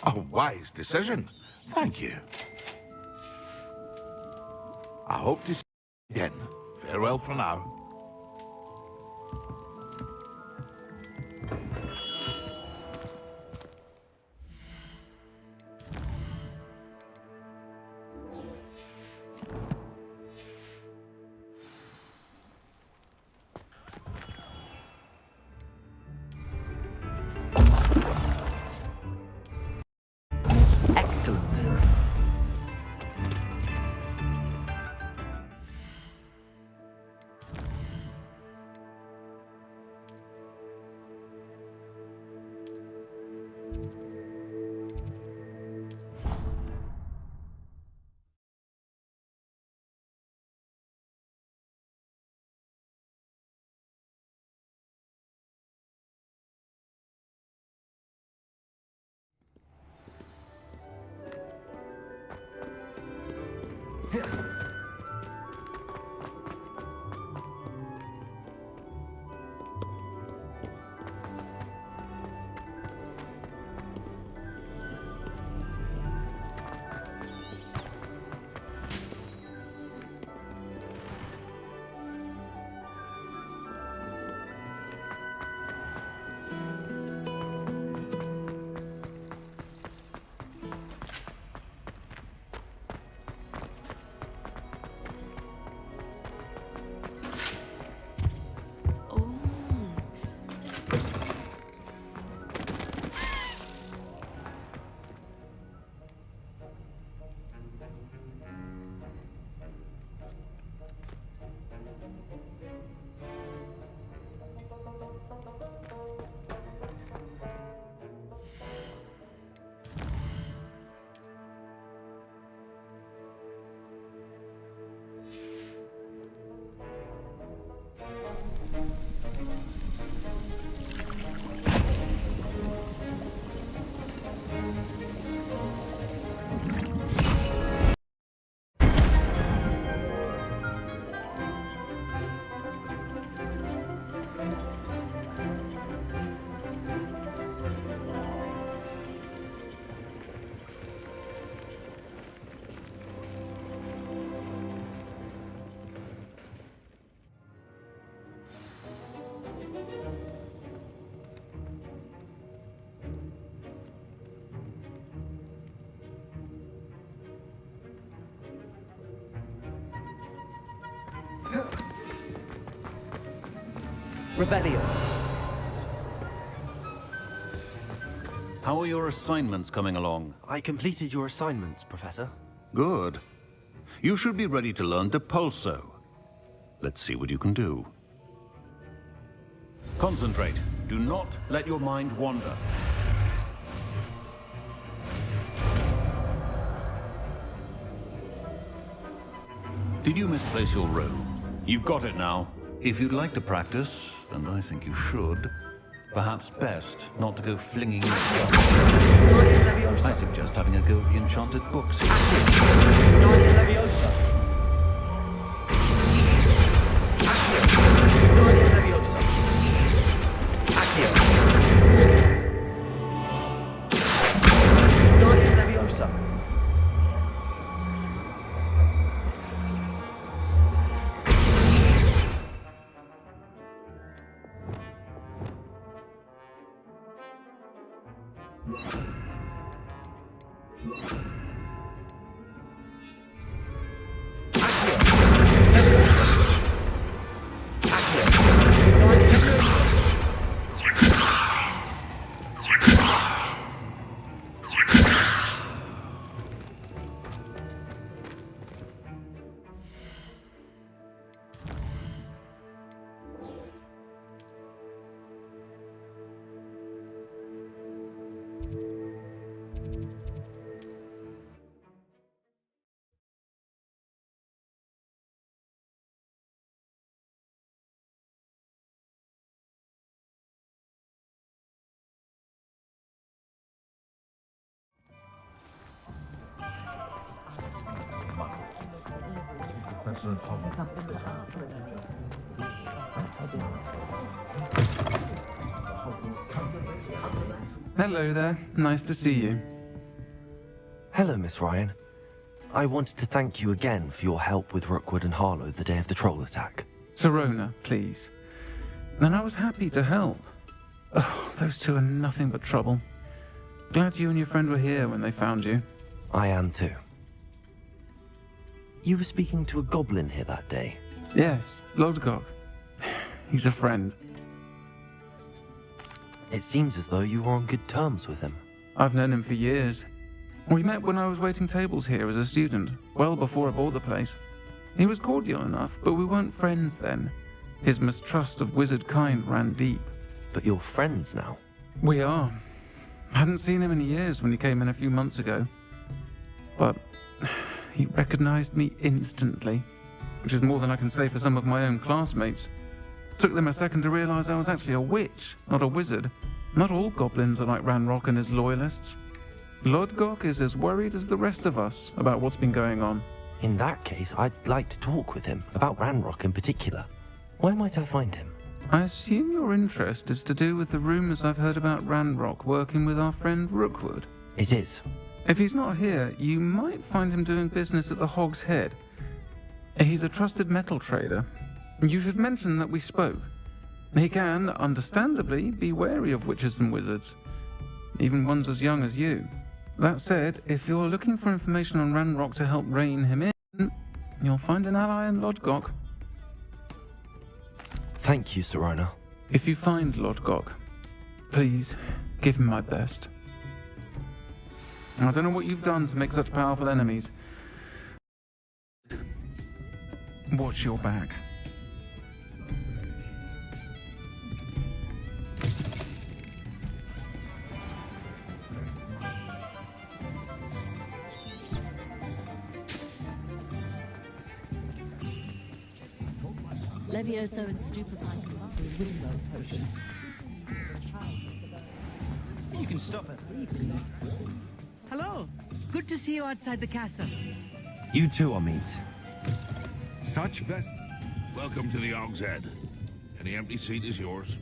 A wise decision. Thank you. I hope to see you again. Farewell for now. Excellent. Rebellion. How are your assignments coming along? I completed your assignments, Professor. Good. You should be ready to learn Depulso. Let's see what you can do. Concentrate. Do not let your mind wander. Did you misplace your robe? You've got it now. If you'd like to practice, and I think you should, perhaps best not to go flinging your stuff. I suggest having a go at the enchanted books. Hello there. Nice to see you. Hello, Miss Ryan. I wanted to thank you again for your help with Rookwood and Harlow the day of the troll attack. Sirona, please. And I was happy to help. Oh, those two are nothing but trouble. Glad you and your friend were here when they found you. I am too. You were speaking to a goblin here that day? Yes, Lodgok. He's a friend. It seems as though you were on good terms with him. I've known him for years. We met when I was waiting tables here as a student, well before I bought the place. He was cordial enough, but we weren't friends then. His mistrust of wizard kind ran deep. But you're friends now? We are. Hadn't seen him in years when he came in a few months ago. But he recognized me instantly, which is more than I can say for some of my own classmates. Took them a second to realize I was actually a witch, not a wizard. Not all goblins are like Ranrock and his loyalists. Lodgok is as worried as the rest of us about what's been going on. In that case, I'd like to talk with him, about Ranrock in particular. Where might I find him? I assume your interest is to do with the rumors I've heard about Ranrock working with our friend Rookwood. It is. If he's not here, you might find him doing business at the Hog's Head. He's a trusted metal trader. You should mention that we spoke. He can, understandably, be wary of witches and wizards, even ones as young as you. That said, if you're looking for information on Ranrock to help rein him in, you'll find an ally in Lodgok. Thank you, Sirona. If you find Lodgok, please give him my best. I don't know what you've done to make such powerful enemies. Watch your back. Levioso and Stupefy combined with Window Potion. You can stop at 3, please. Hello. Good to see you outside the castle. You too, Amit. Such vest. Welcome to the Hog's Head. Any empty seat is yours.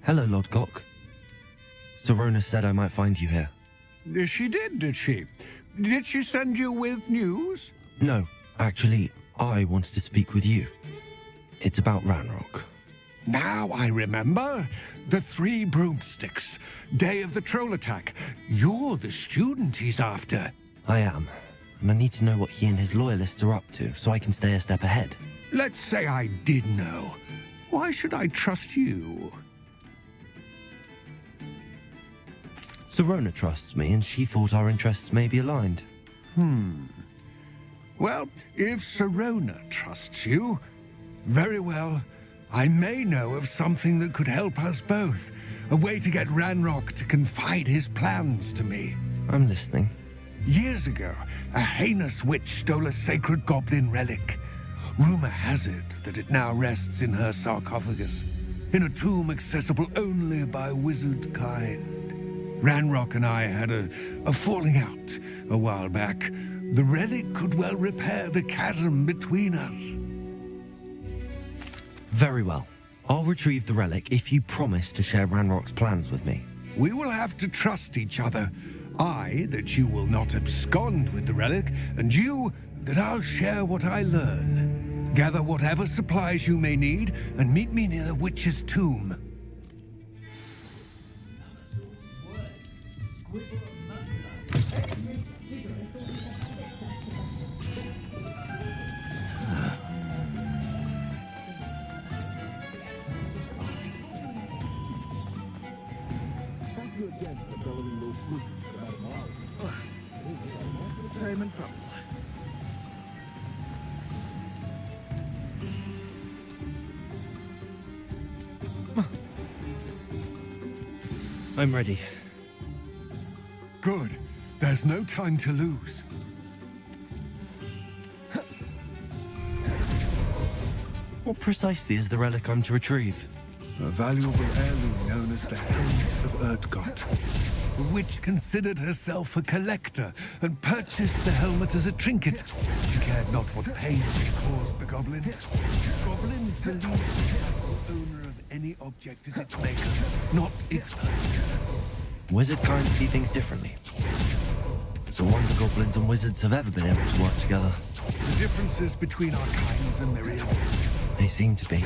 Hello, Lodgok. Sirona said I might find you here. She did she? Did she send you with news? No, actually, I wanted to speak with you. It's about Ranrock. Now I remember. The 3 broomsticks. Day of the troll attack. You're the student he's after. I am. And I need to know what he and his loyalists are up to, so I can stay a step ahead. Let's say I did know. Why should I trust you? Sirona trusts me, and she thought our interests may be aligned. Well, if Sirona trusts you, very well. I may know of something that could help us both. A way to get Ranrock to confide his plans to me. I'm listening. Years ago, a heinous witch stole a sacred goblin relic. Rumor has it that it now rests in her sarcophagus, in a tomb accessible only by wizard kind. Ranrock and I had a falling out a while back. The relic could well repair the chasm between us. Very well. I'll retrieve the relic if you promise to share Ranrock's plans with me. We will have to trust each other. I, that you will not abscond with the relic, and you, that I'll share what I learn. Gather whatever supplies you may need, and meet me near the witch's tomb. I'm in trouble. I'm ready. Good. There's no time to lose. What precisely is the relic I'm to retrieve? A valuable heirloom known as the Helmet of Erdgott. The witch considered herself a collector and purchased the helmet as a trinket. She cared not what pain she caused the goblins. Goblins believe the rightful owner of any object is its maker, not its purchase. Wizard kind see things differently. It's a wonder goblins and wizards have ever been able to work together. The differences between our kinds are myriad. They seem to be.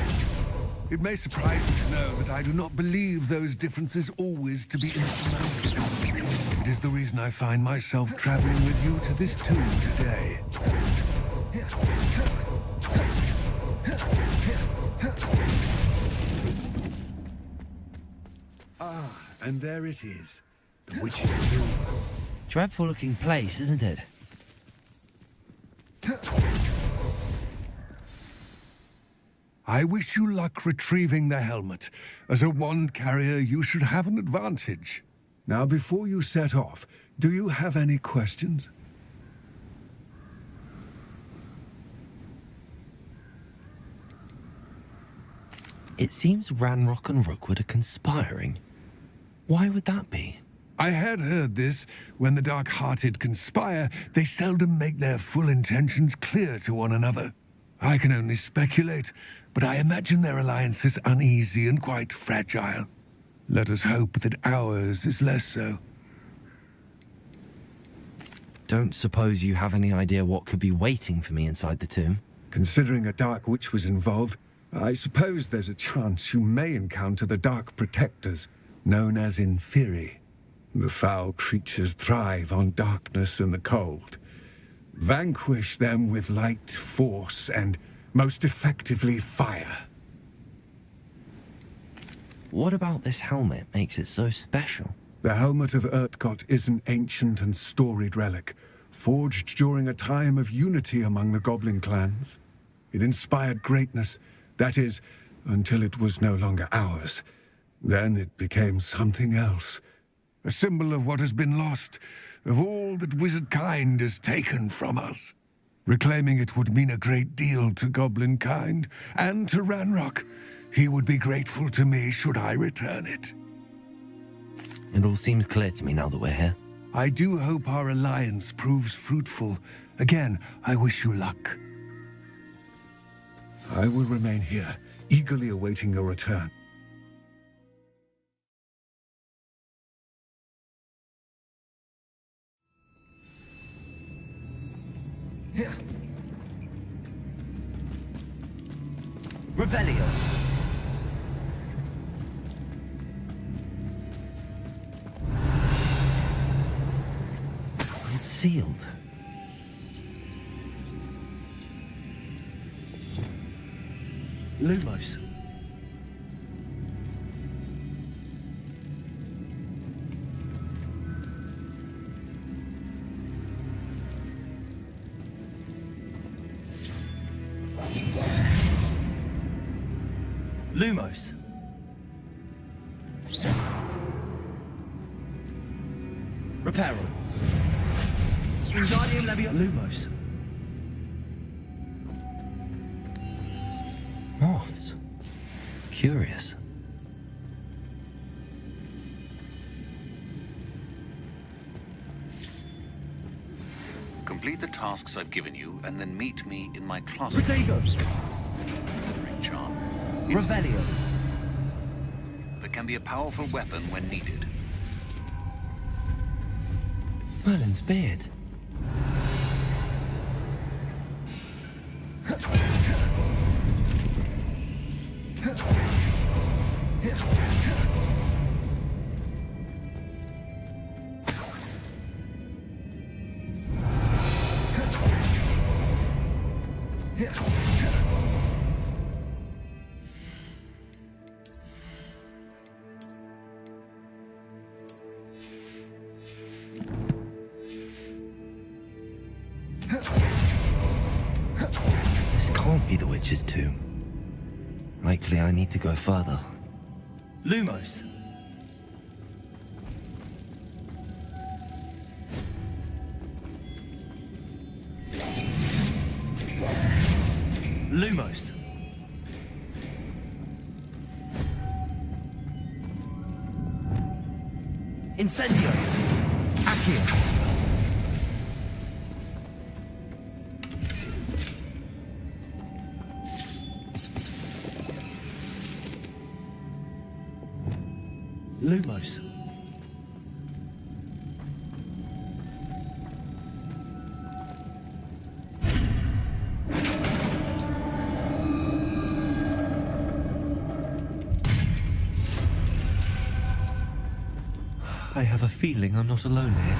It may surprise you to know that I do not believe those differences always to be insurmountable. It is the reason I find myself traveling with you to this tomb today. Ah, and there it is. The witch's tomb. Dreadful looking place, isn't it? I wish you luck retrieving the helmet. As a wand carrier, you should have an advantage. Now, before you set off, do you have any questions? It seems Ranrock and Rookwood are conspiring. Why would that be? I had heard this. When the dark-hearted conspire, they seldom make their full intentions clear to one another. I can only speculate, but I imagine their alliance is uneasy and quite fragile. Let us hope that ours is less so. Don't suppose you have any idea what could be waiting for me inside the tomb? Considering a dark witch was involved, I suppose there's a chance you may encounter the Dark Protectors, known as Inferi. The foul creatures thrive on darkness and the cold. Vanquish them with light, force, and, most effectively, fire. What about this helmet makes it so special? The Helmet of Erdgott is an ancient and storied relic, forged during a time of unity among the goblin clans. It inspired greatness, that is, until it was no longer ours. Then it became something else. A symbol of what has been lost, of all that wizard kind is taken from us. Reclaiming it would mean a great deal to goblin kind, and to Ranrock. He would be grateful to me should I return it. It all seems clear to me now that we're here. I do hope our alliance proves fruitful. Again, I wish you luck. I will remain here, eagerly awaiting your return. Revelio. It's sealed. Lumos. Lumos. Reparo. Wingardium Leviosa. Lumos. Moths. Curious. Complete the tasks I've given you, and then meet me in my class. Protego. Charm. Revelio. But can be a powerful weapon when needed. Merlin's beard. This can't be the witch's tomb. Likely I need to go further. Lumos. Lumos. Incendio. Accio. Lumos. I have a feeling I'm not alone here.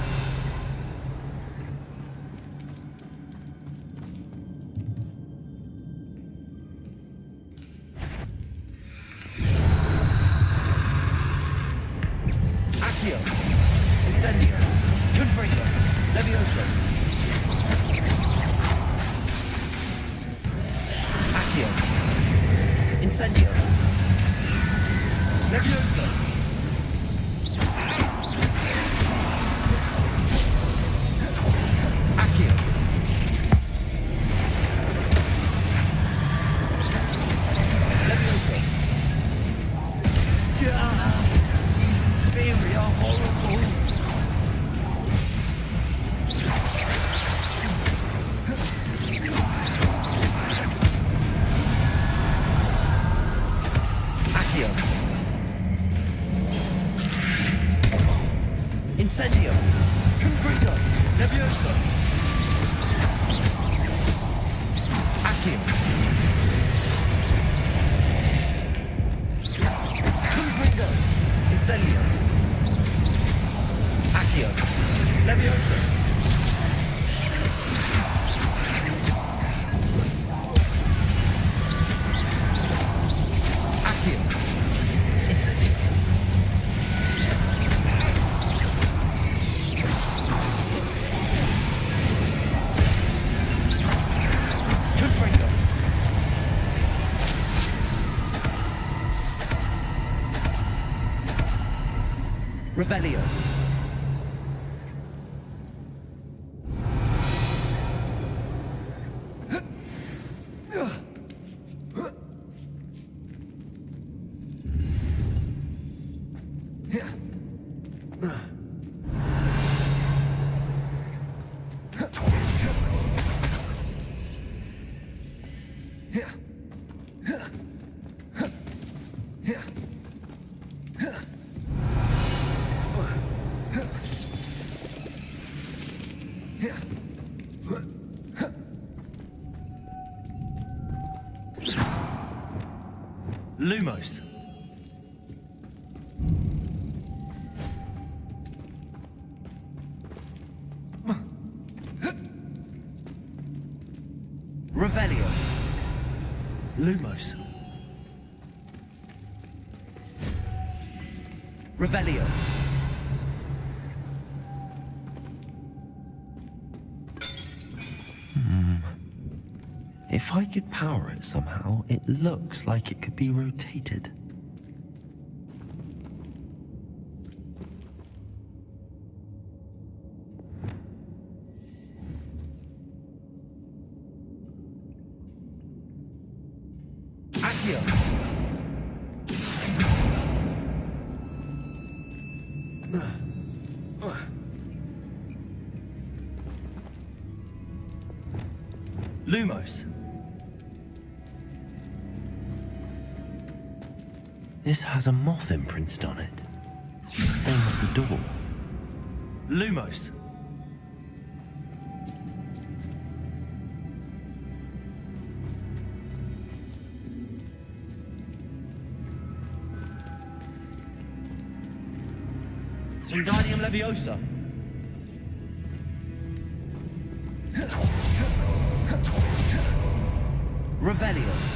Accio. Incendio. Confringo. Levioso. Accio. Incendio. Levioso. Incendio! Confringo! Levioso! Accio! Confringo! Incendio! Accio! Levioso! Accio! Incendio! Revelio. Lumos. Revelio. Lumos. Revelio. If I could power it somehow, it looks like it could be rotated. Accio! Lumos. This has a moth imprinted on it. Same as the door. Lumos. Wingardium Leviosa. Revelio.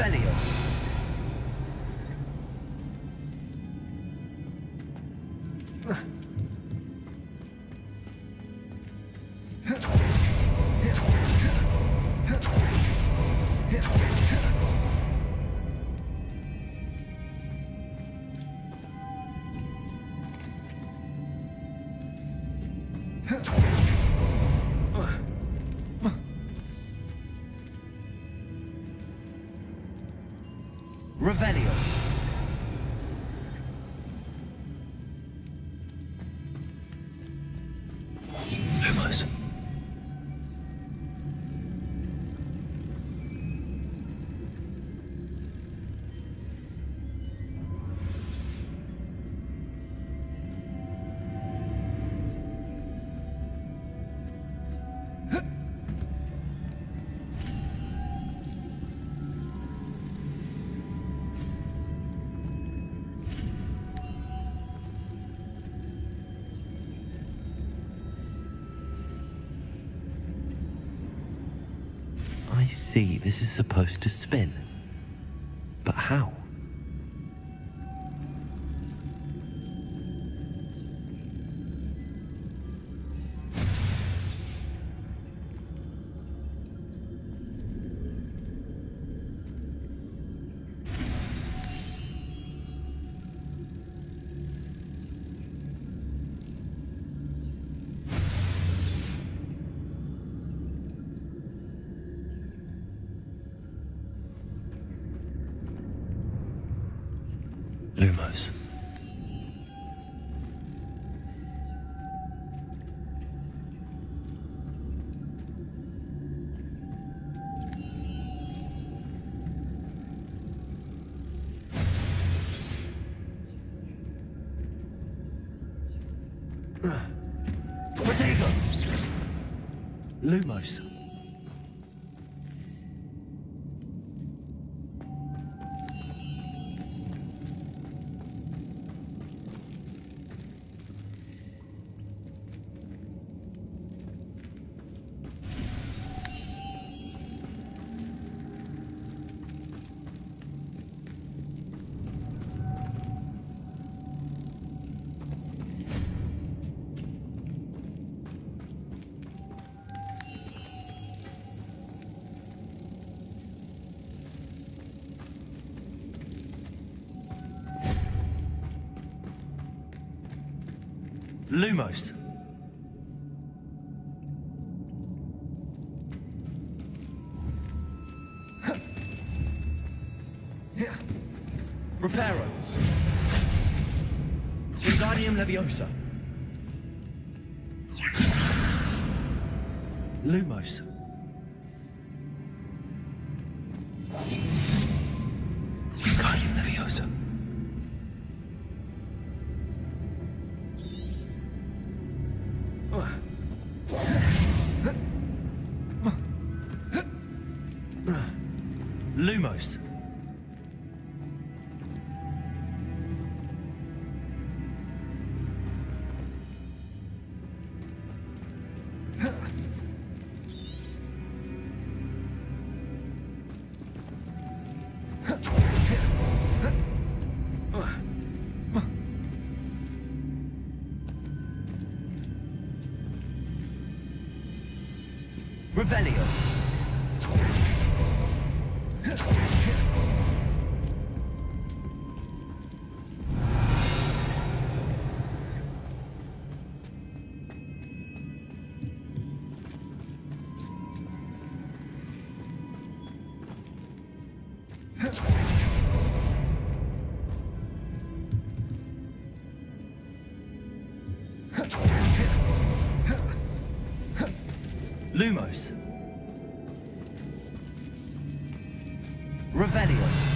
Revelio. Revelio. Lumos. I see, this is supposed to spin. But how? Lumos. Potato! Lumos. Lumos. Reparo. Wingardium Leviosa. Lumos. Wingardium Leviosa. Lumos. Revelio. Lumos. Revelio.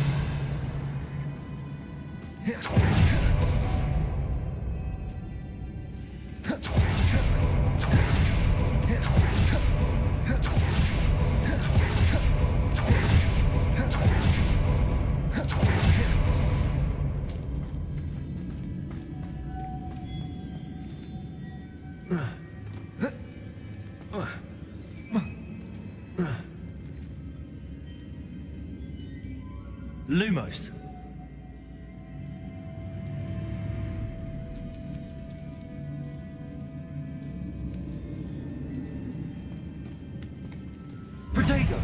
Lumos. Protego.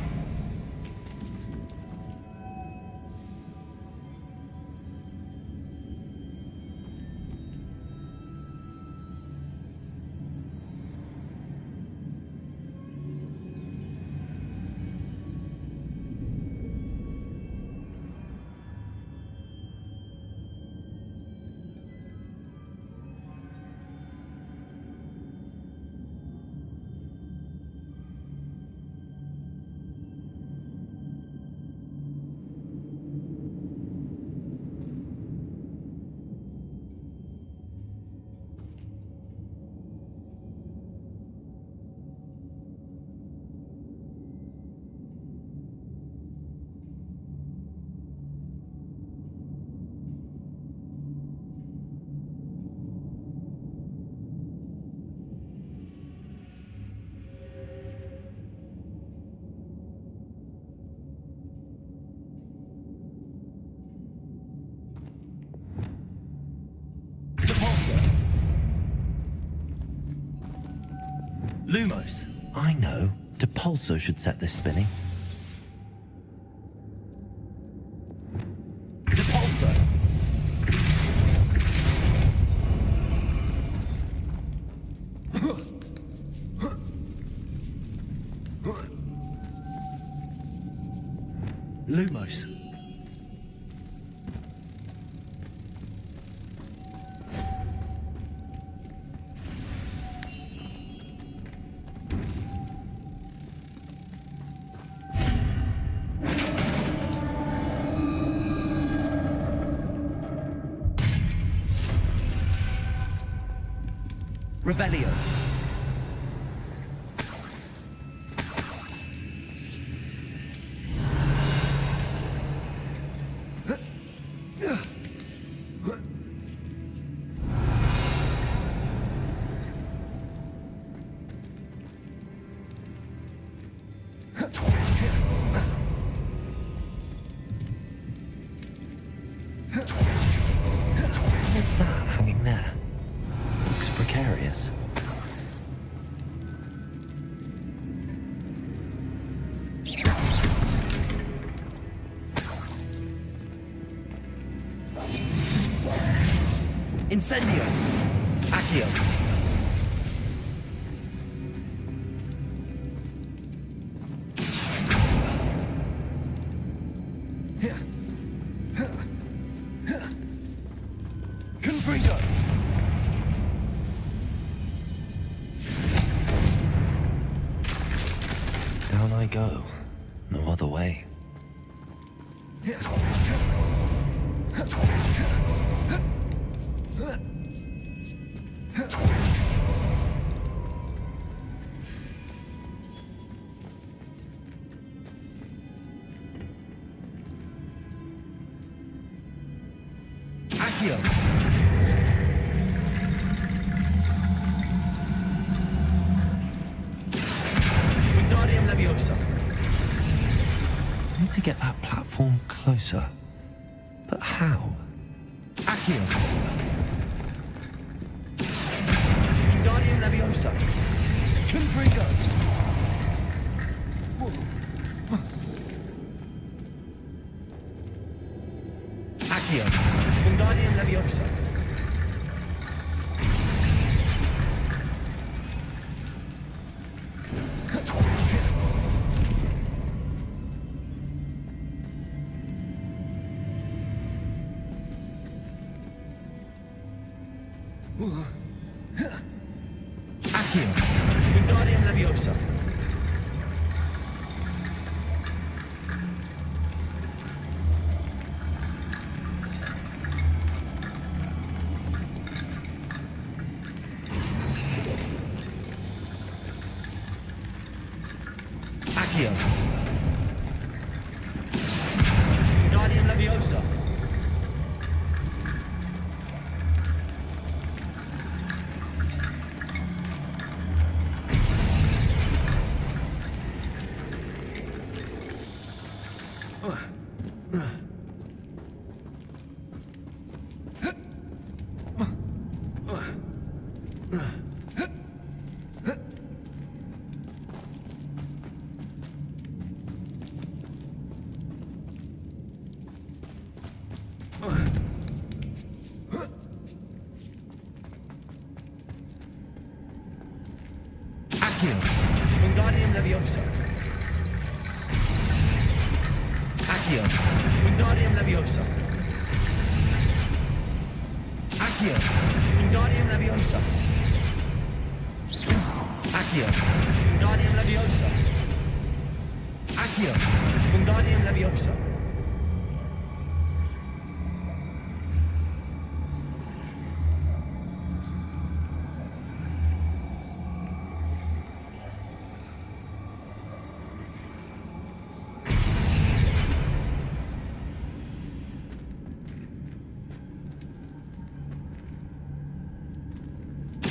Lumos. I know. Depulso should set this spinning. Depulso. Lumos. Revelio. What's that hanging there? Looks precarious. Incendio! Accio! Confringo! Down I go. No other way. Accio! Wingardium Leviosa! I need to get that platform closer. But how? Accio! Wingardium Leviosa! Confringo! Accio! Wingardium Leviosa! Accio! Wingardium Leviosa! Accio! Wingardium Leviosa! Accio. Wingardium Leviosa. Accio. Wingardium Leviosa. Accio. Wingardium Leviosa. Accio. Wingardium Leviosa. Accio. Wingardium Leviosa.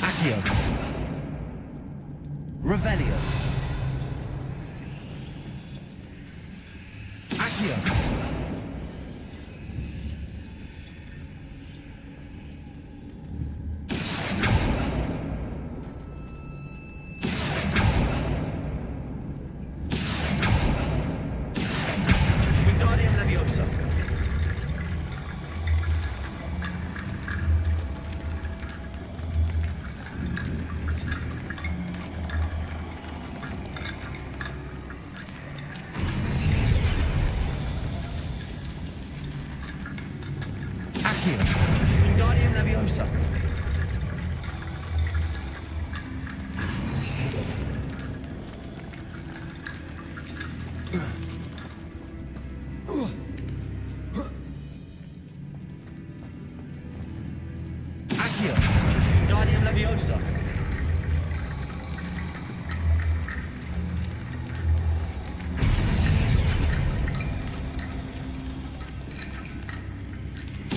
Accio. Revelio. Accio. Wingardium Leviosa. Accio. Wingardium Leviosa. Accio. Wingardium Leviosa.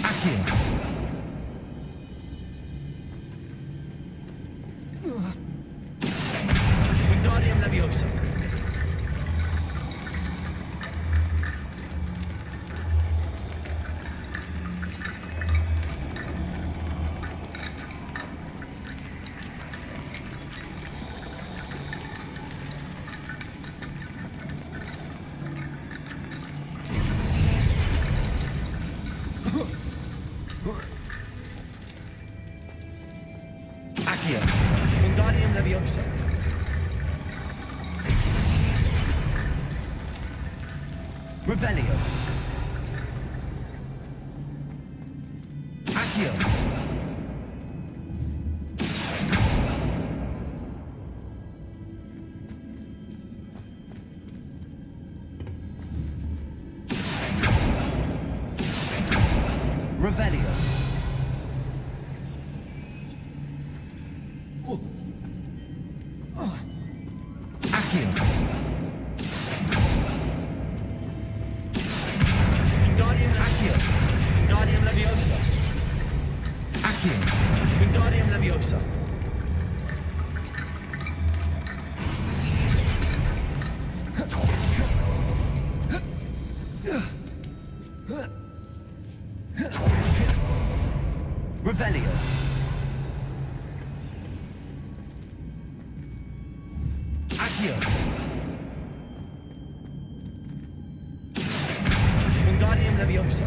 Accio. Wingardium Leviosa. Accio. Wingardium Leviosa. Revelio. Accio. Revelio. Accio. Wingardium Accio. Wingardium Leviosa. Accio. Wingardium Leviosa. Revelio. Accio. Wingardium Leviosa.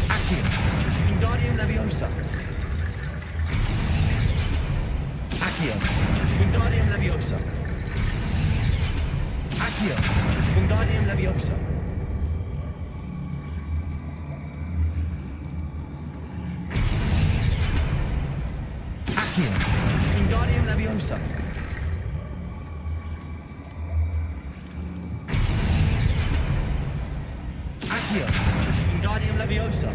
Accio. Wingardium Leviosa. Accio. Wingardium Leviosa. Accio. Wingardium Leviosa. Accio. Wingardium Leviosa. Accio. Wingardium Leviosa.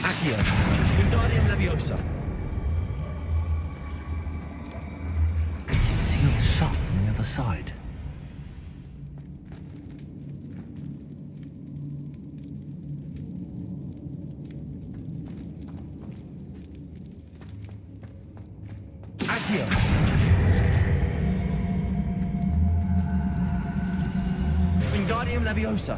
Accio. Wingardium Leviosa. It's sealed shut from the other side. Accio. Wingardium Leviosa.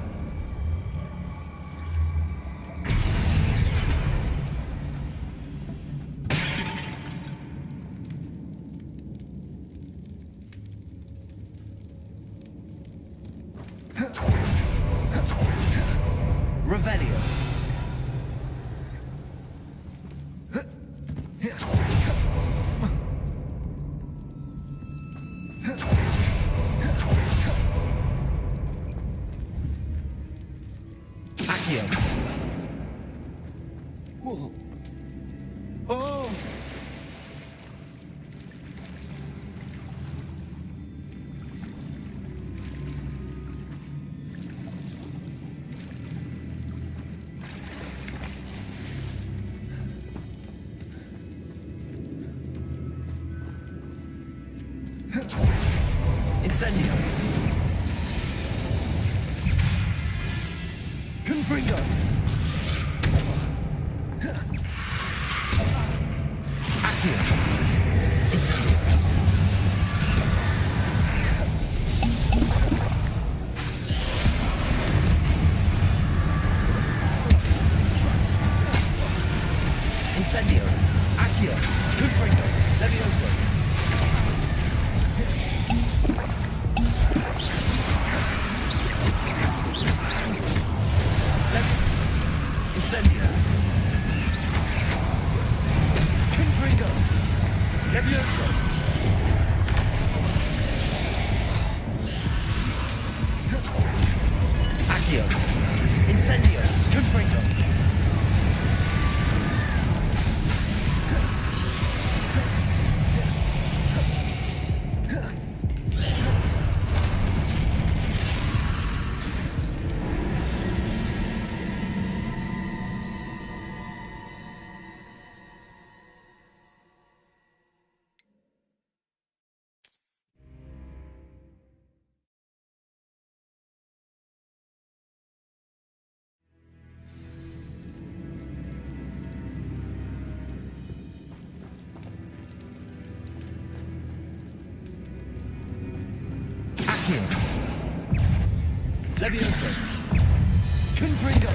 Incendio. Confringo. Accio. Incendio. Incendio. Accio. Confringo. Levioso. Incendio. Confringo. Levioso. Accio. Incendio. Confringo. Accio. Levioso. Confringo.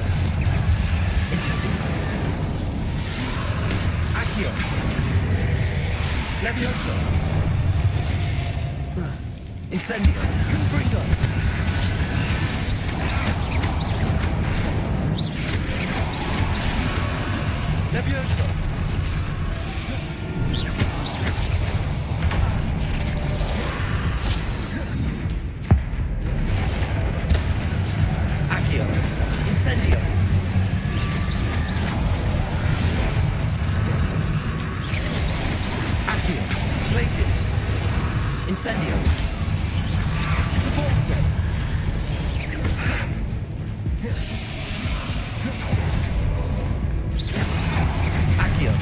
Incendio. Accio. Levioso. Incendio. Confringo. Levioso. Accio. Incendio. Accio. Glacius. Incendio. Repulso. Accio.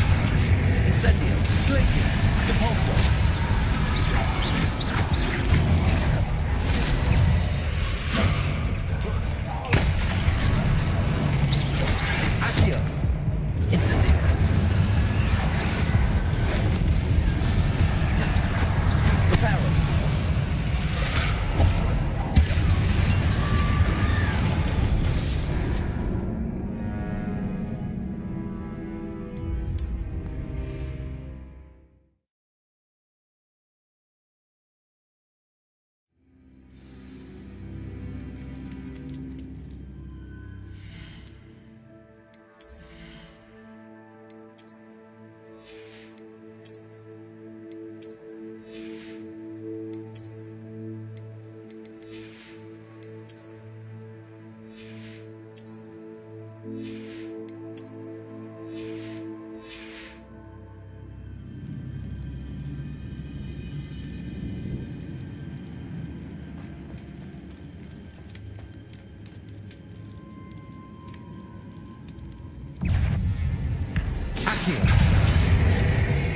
Incendio. Glacius. Repulso. Accio. Incendio. Reparo. Accio.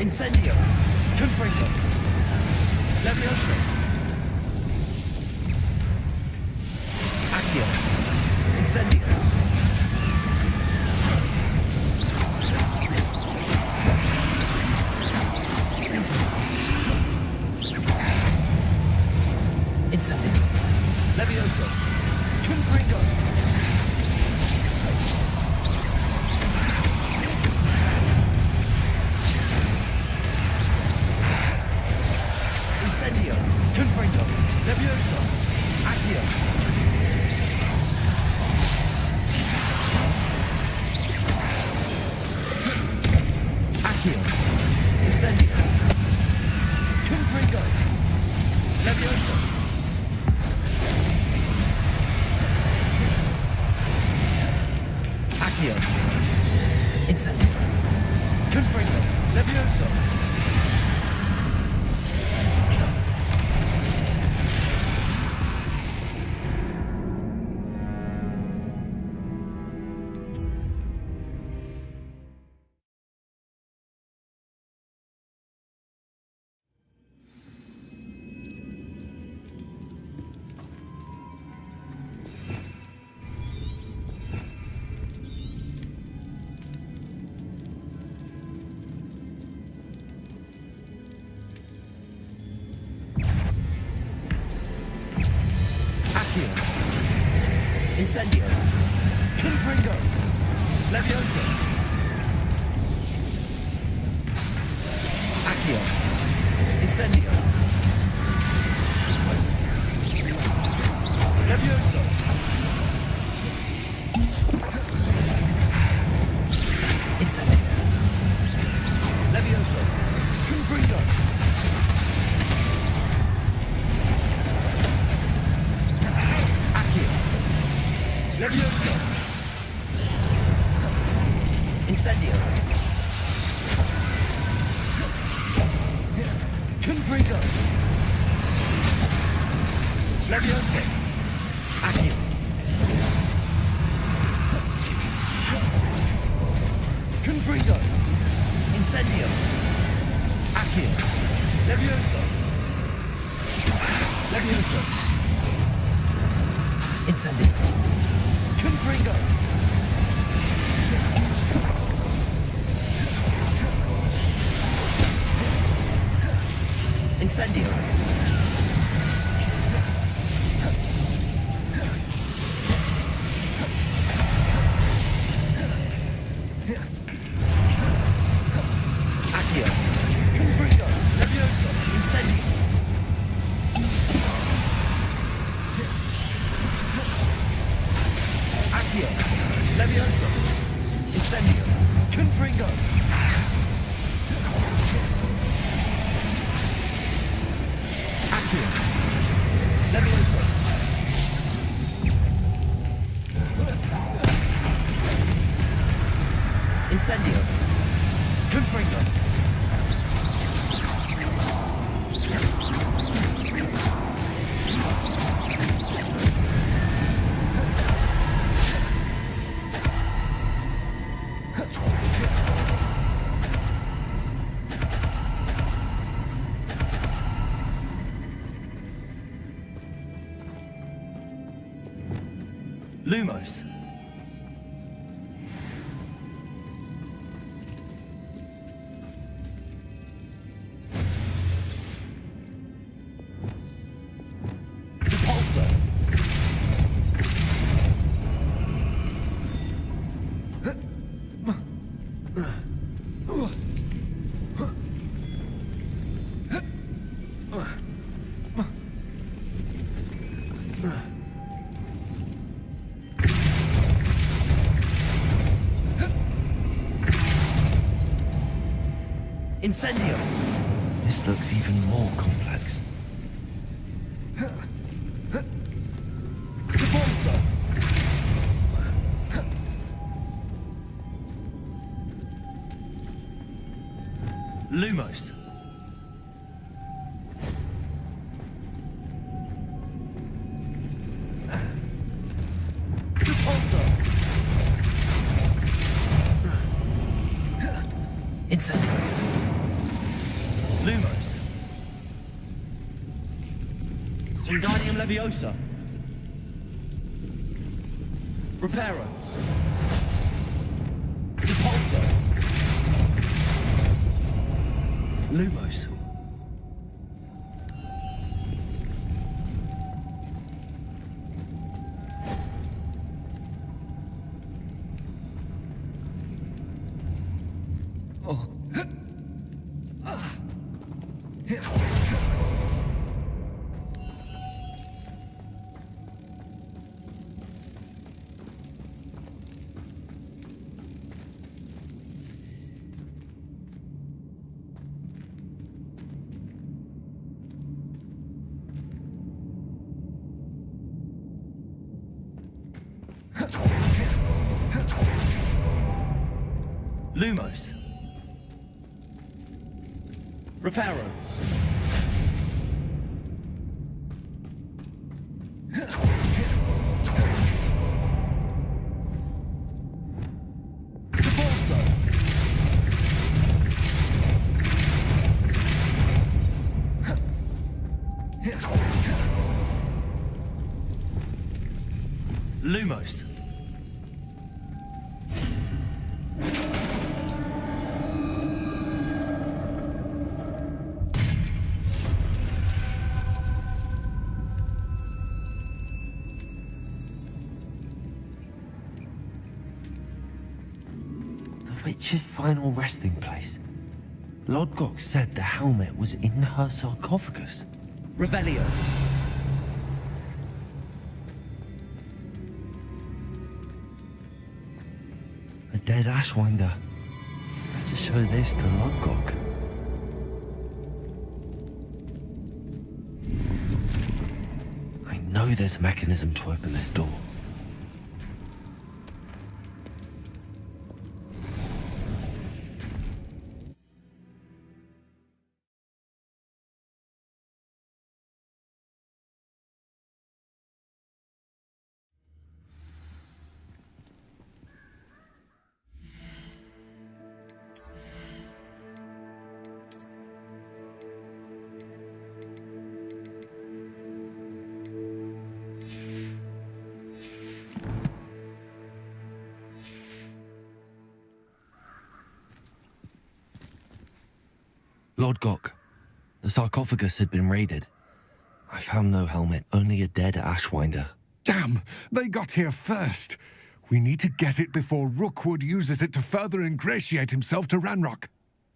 Incendio. Confringo. Levioso. Accio. Incendio. Incendio. Levioso. Confringo. Incendio. Confringo. Levioso. Accio. Accio. Incendio. Confringo. Levioso. Accio. Incendio. Confringo. Levioso. Incendio. Confringo. Leviosa. Accio. Incendio. Leviosa. Incendio. Leviosa. Confringo. Accio. Leviosa. Incendio. Confringo. Leviosa. Accio. Confringo. Incendio. Accio. Leviosa. Leviosa. Incendio. Confringo. Incendio. Accio. Confringo. Leviosa. Incendio. Accio. Leviosa. Incendio. Confringo. Accio. Leviosa. Incendio. Confringo. Lumos. Repulsor. Incendio. This looks even more complex. Repulsor. Lumos. Repulsor. Incendio. Lumos. Wingardium Leviosa. Reparo. Repulsor. Lumos. Oh. Lumos. Reparo. Repulsor. Lumos. witch's final resting place. Lodgok said the helmet was in her sarcophagus. Revelio. A dead Ashwinder. Better show this to Lodgok. I know there's a mechanism to open this door. Lodgok, the sarcophagus had been raided. I found no helmet, only a dead Ashwinder. Damn! They got here first. We need to get it before Rookwood uses it to further ingratiate himself to Ranrock.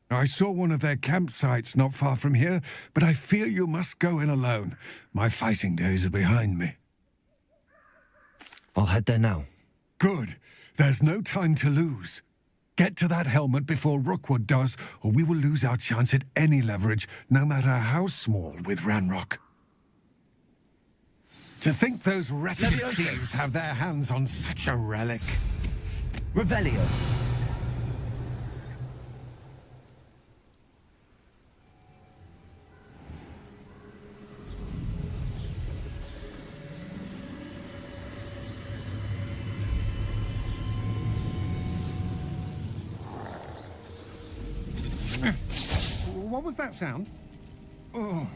I saw one of their campsites not far from here, but I fear you must go in alone. My fighting days are behind me. I'll head there now. Good. There's no time to lose. Get to that helmet before Rookwood does, or we will lose our chance at any leverage, no matter how small, with Ranrock. To think those wretched thieves have their hands on such a relic. Revelio. What was that sound? Oh.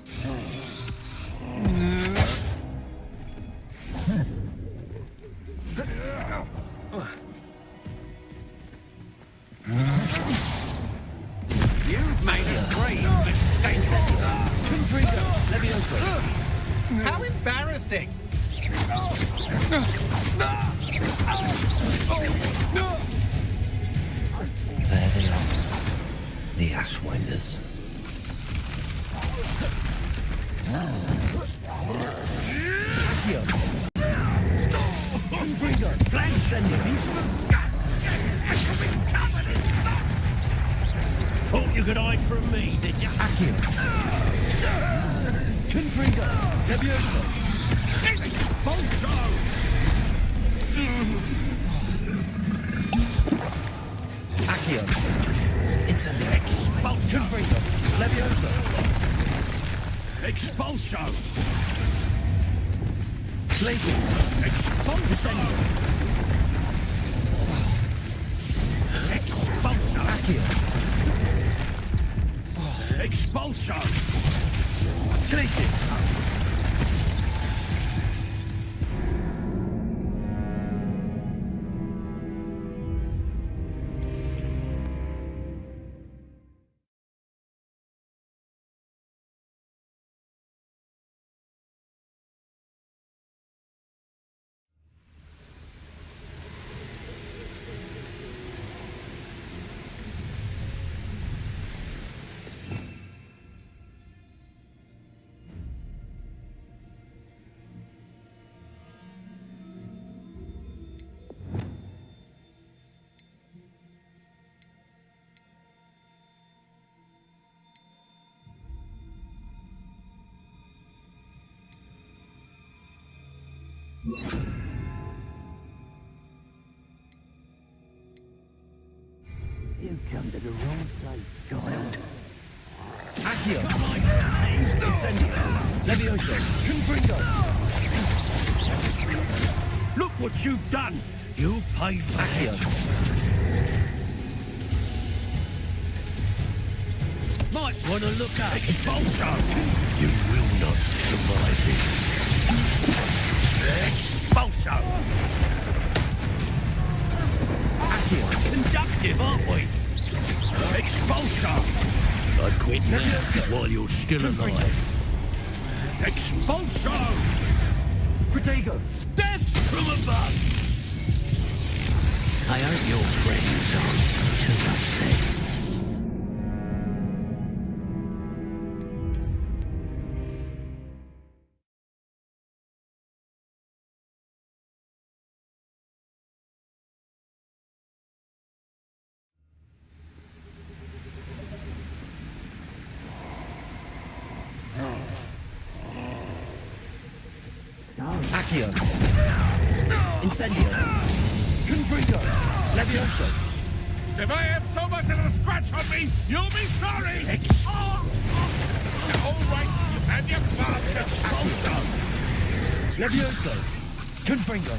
You've made a grave mistake. Confringo. Levioso. How embarrassing. There they are. The Ashwinders. Thought you could hide from me, did you? Accio. Confringo. Levioso. Expulso. Accio. Incendio. Expulso. Confringo. Levioso. Expulso. Glaciers. Expulso. Expulso. Accio. Expulso. Glaciers. You come to the wrong place, child. Accio. Incendio. Levioso. Confringo. Look what you've done. You pay for it. Might want to look up. Expulso. You will not survive it. Expulso. Accio. Conductive, aren't we? Expulso. I'd quit now while you're still alive. Expulso. Protego. Death from above. I hope your friends aren't too upset. Accio. Incendio. Confringo. Levioso. If I have so much as a scratch on me, you'll be sorry! All right, you've had your fun. Expulso. Levioso. Confringo.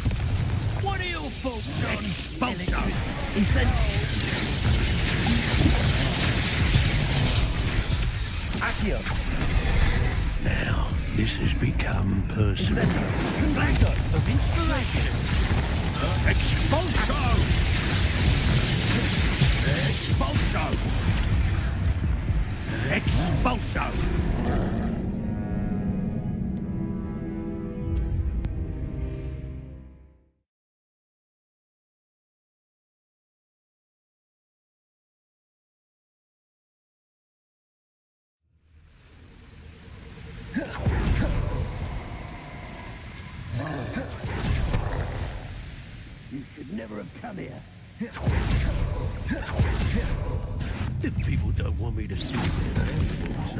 What are your thoughts on Expulso? Incendio. Accio. Now, this has become personal. Confringo. Installations. Expulso! Expulso! Expulso! You should never have come here. If people don't want me to see their animals,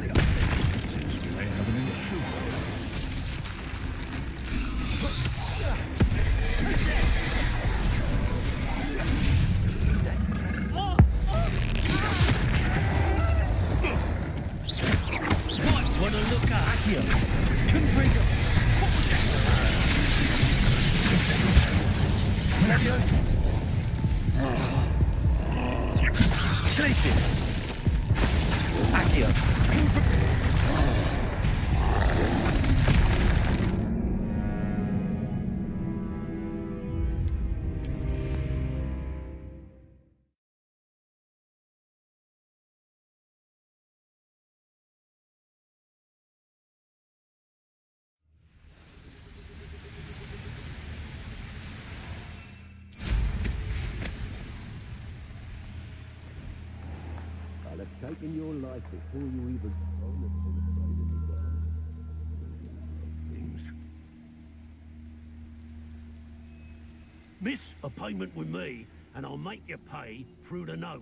they have an issue. What? Wanna look at? Accio. Confringo. Levioso. Glacius. Accio. I'll have taken your life before you even thrown it in the grave in the ground. Things. Miss a payment with me, and I'll make you pay through the nose.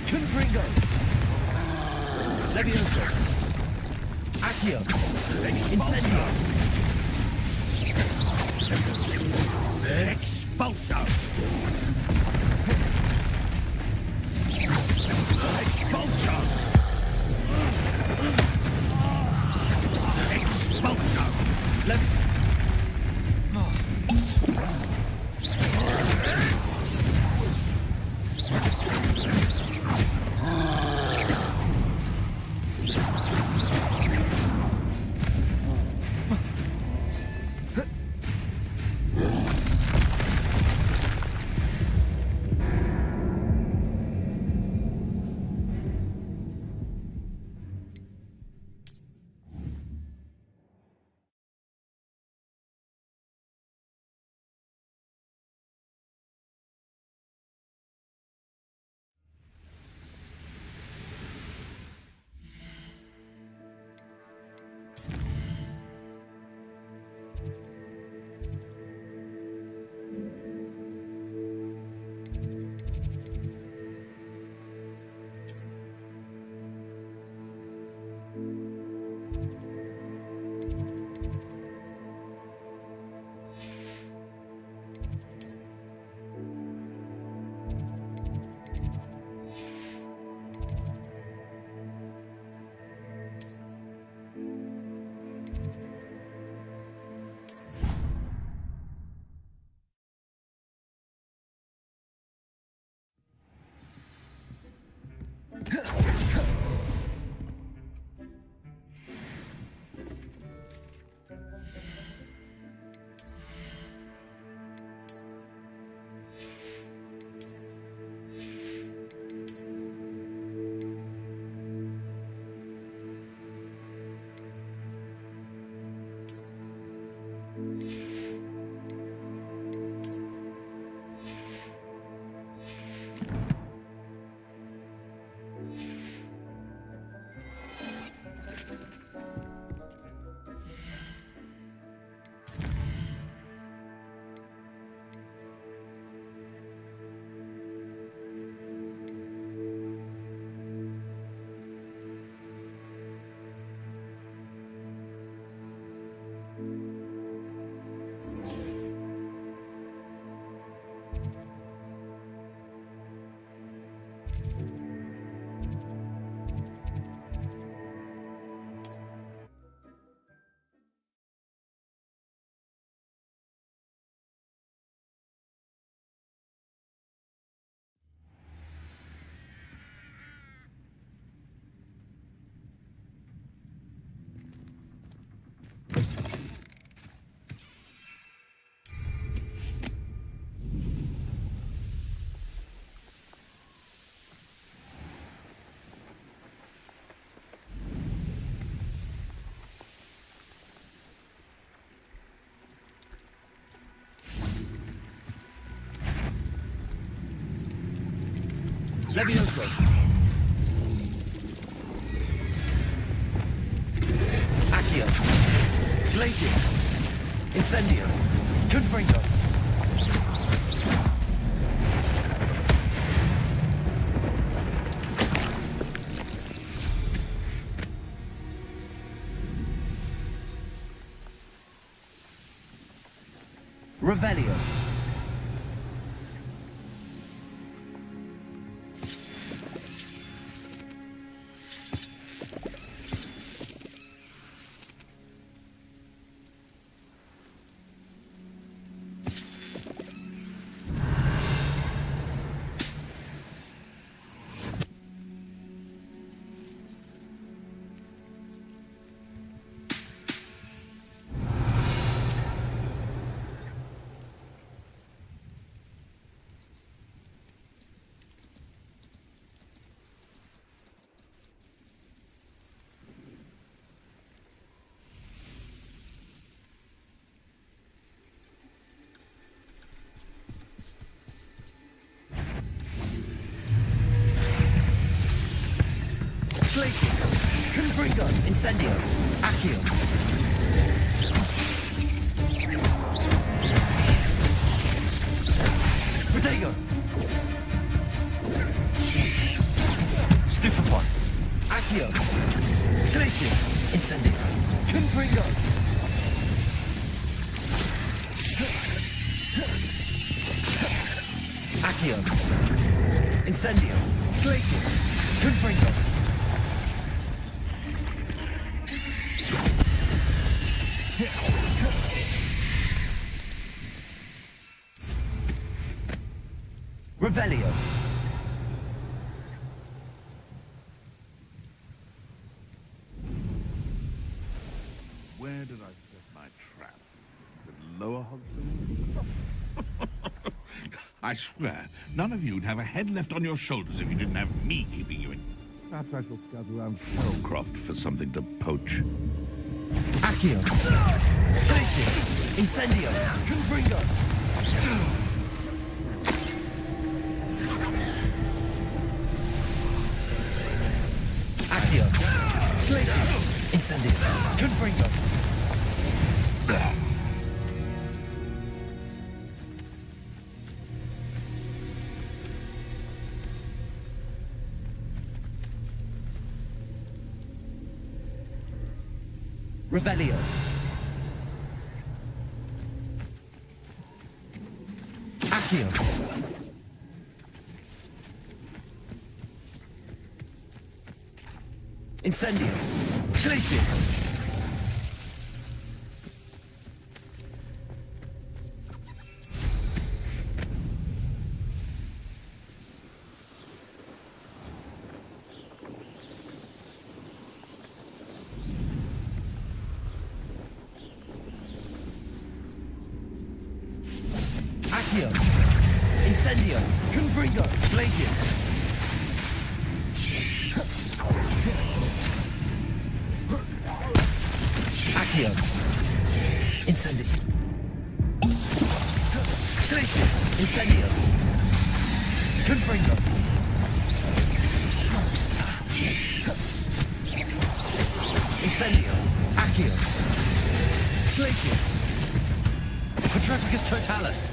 Confringo. Levioso. Accio. Incendio. Expulso! Expulso! Lev Levioso. Accio. Glacius. Incendio. Confringo. Revelio. Glacius. Confringo. Incendio. Accio. Protego. Stupefy. Accio. Glacius. Incendio. Confringo. Accio. Incendio. Glacius. Confringo. Revelio. Where did I set my trap? The lower Hogston? I swear, none of you'd have a head left on your shoulders if you didn't have me keeping you in. Perhaps I shall scout around Carolcroft for something to poach. Accio. Glacius. Incendio. Confringo. Accio. Glacius. Incendio. Confringo. Revelio. Accio. Incendio. Glacius. Accio. Incendio. Confringo. Glacius. Accio. Incendio. Glacius. Incendio. Confringo. Incendio. Accio. Glacius. Quadriplicus totalis.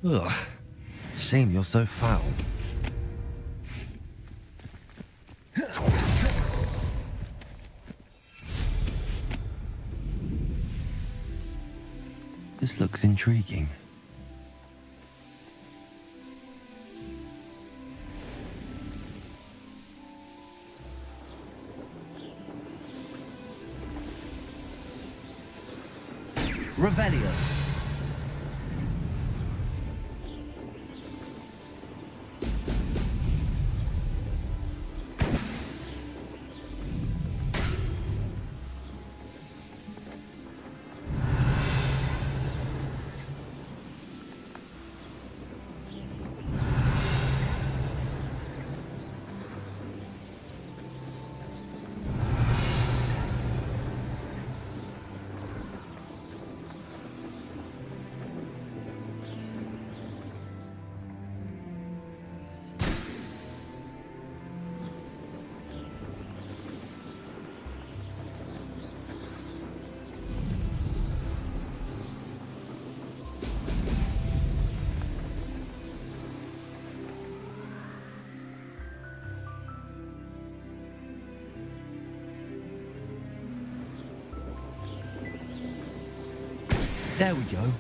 Ugh. Shame you're so foul. This looks intriguing. Revelio. There we go.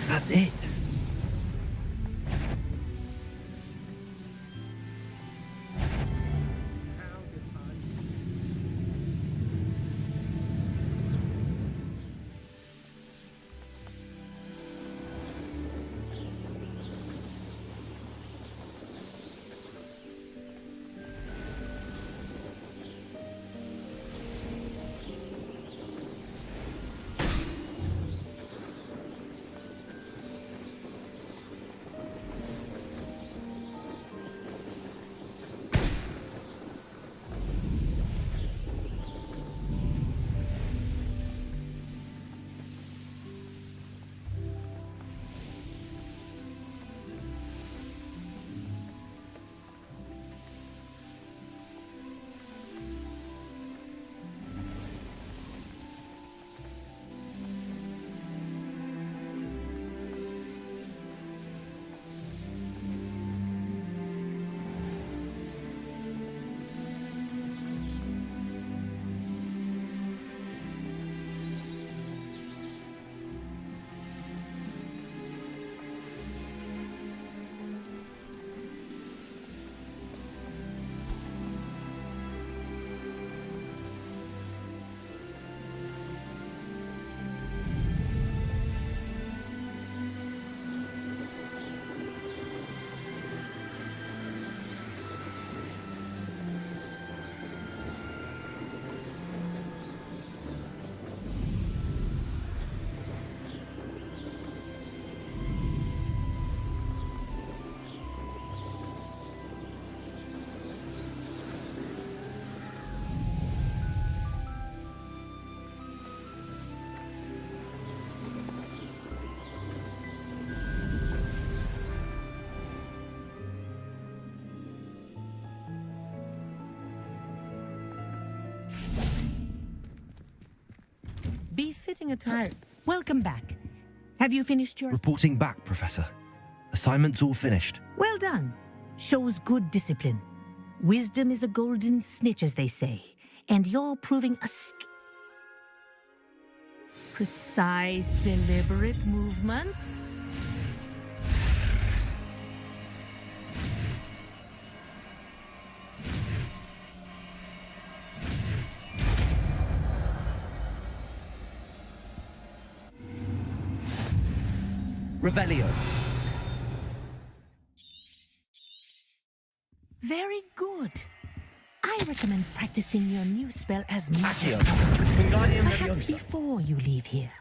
That's it. Befitting attire. Welcome back. Have you finished your... Reporting back, Professor. Assignment's all finished. Well done. Shows good discipline. Wisdom is a golden snitch, as they say. And you're proving a... Precise, deliberate movements. Revelio. Very good. I recommend practicing your new spell as much Accio. as possible. Wingardium Perhaps Leviosa. before you leave here.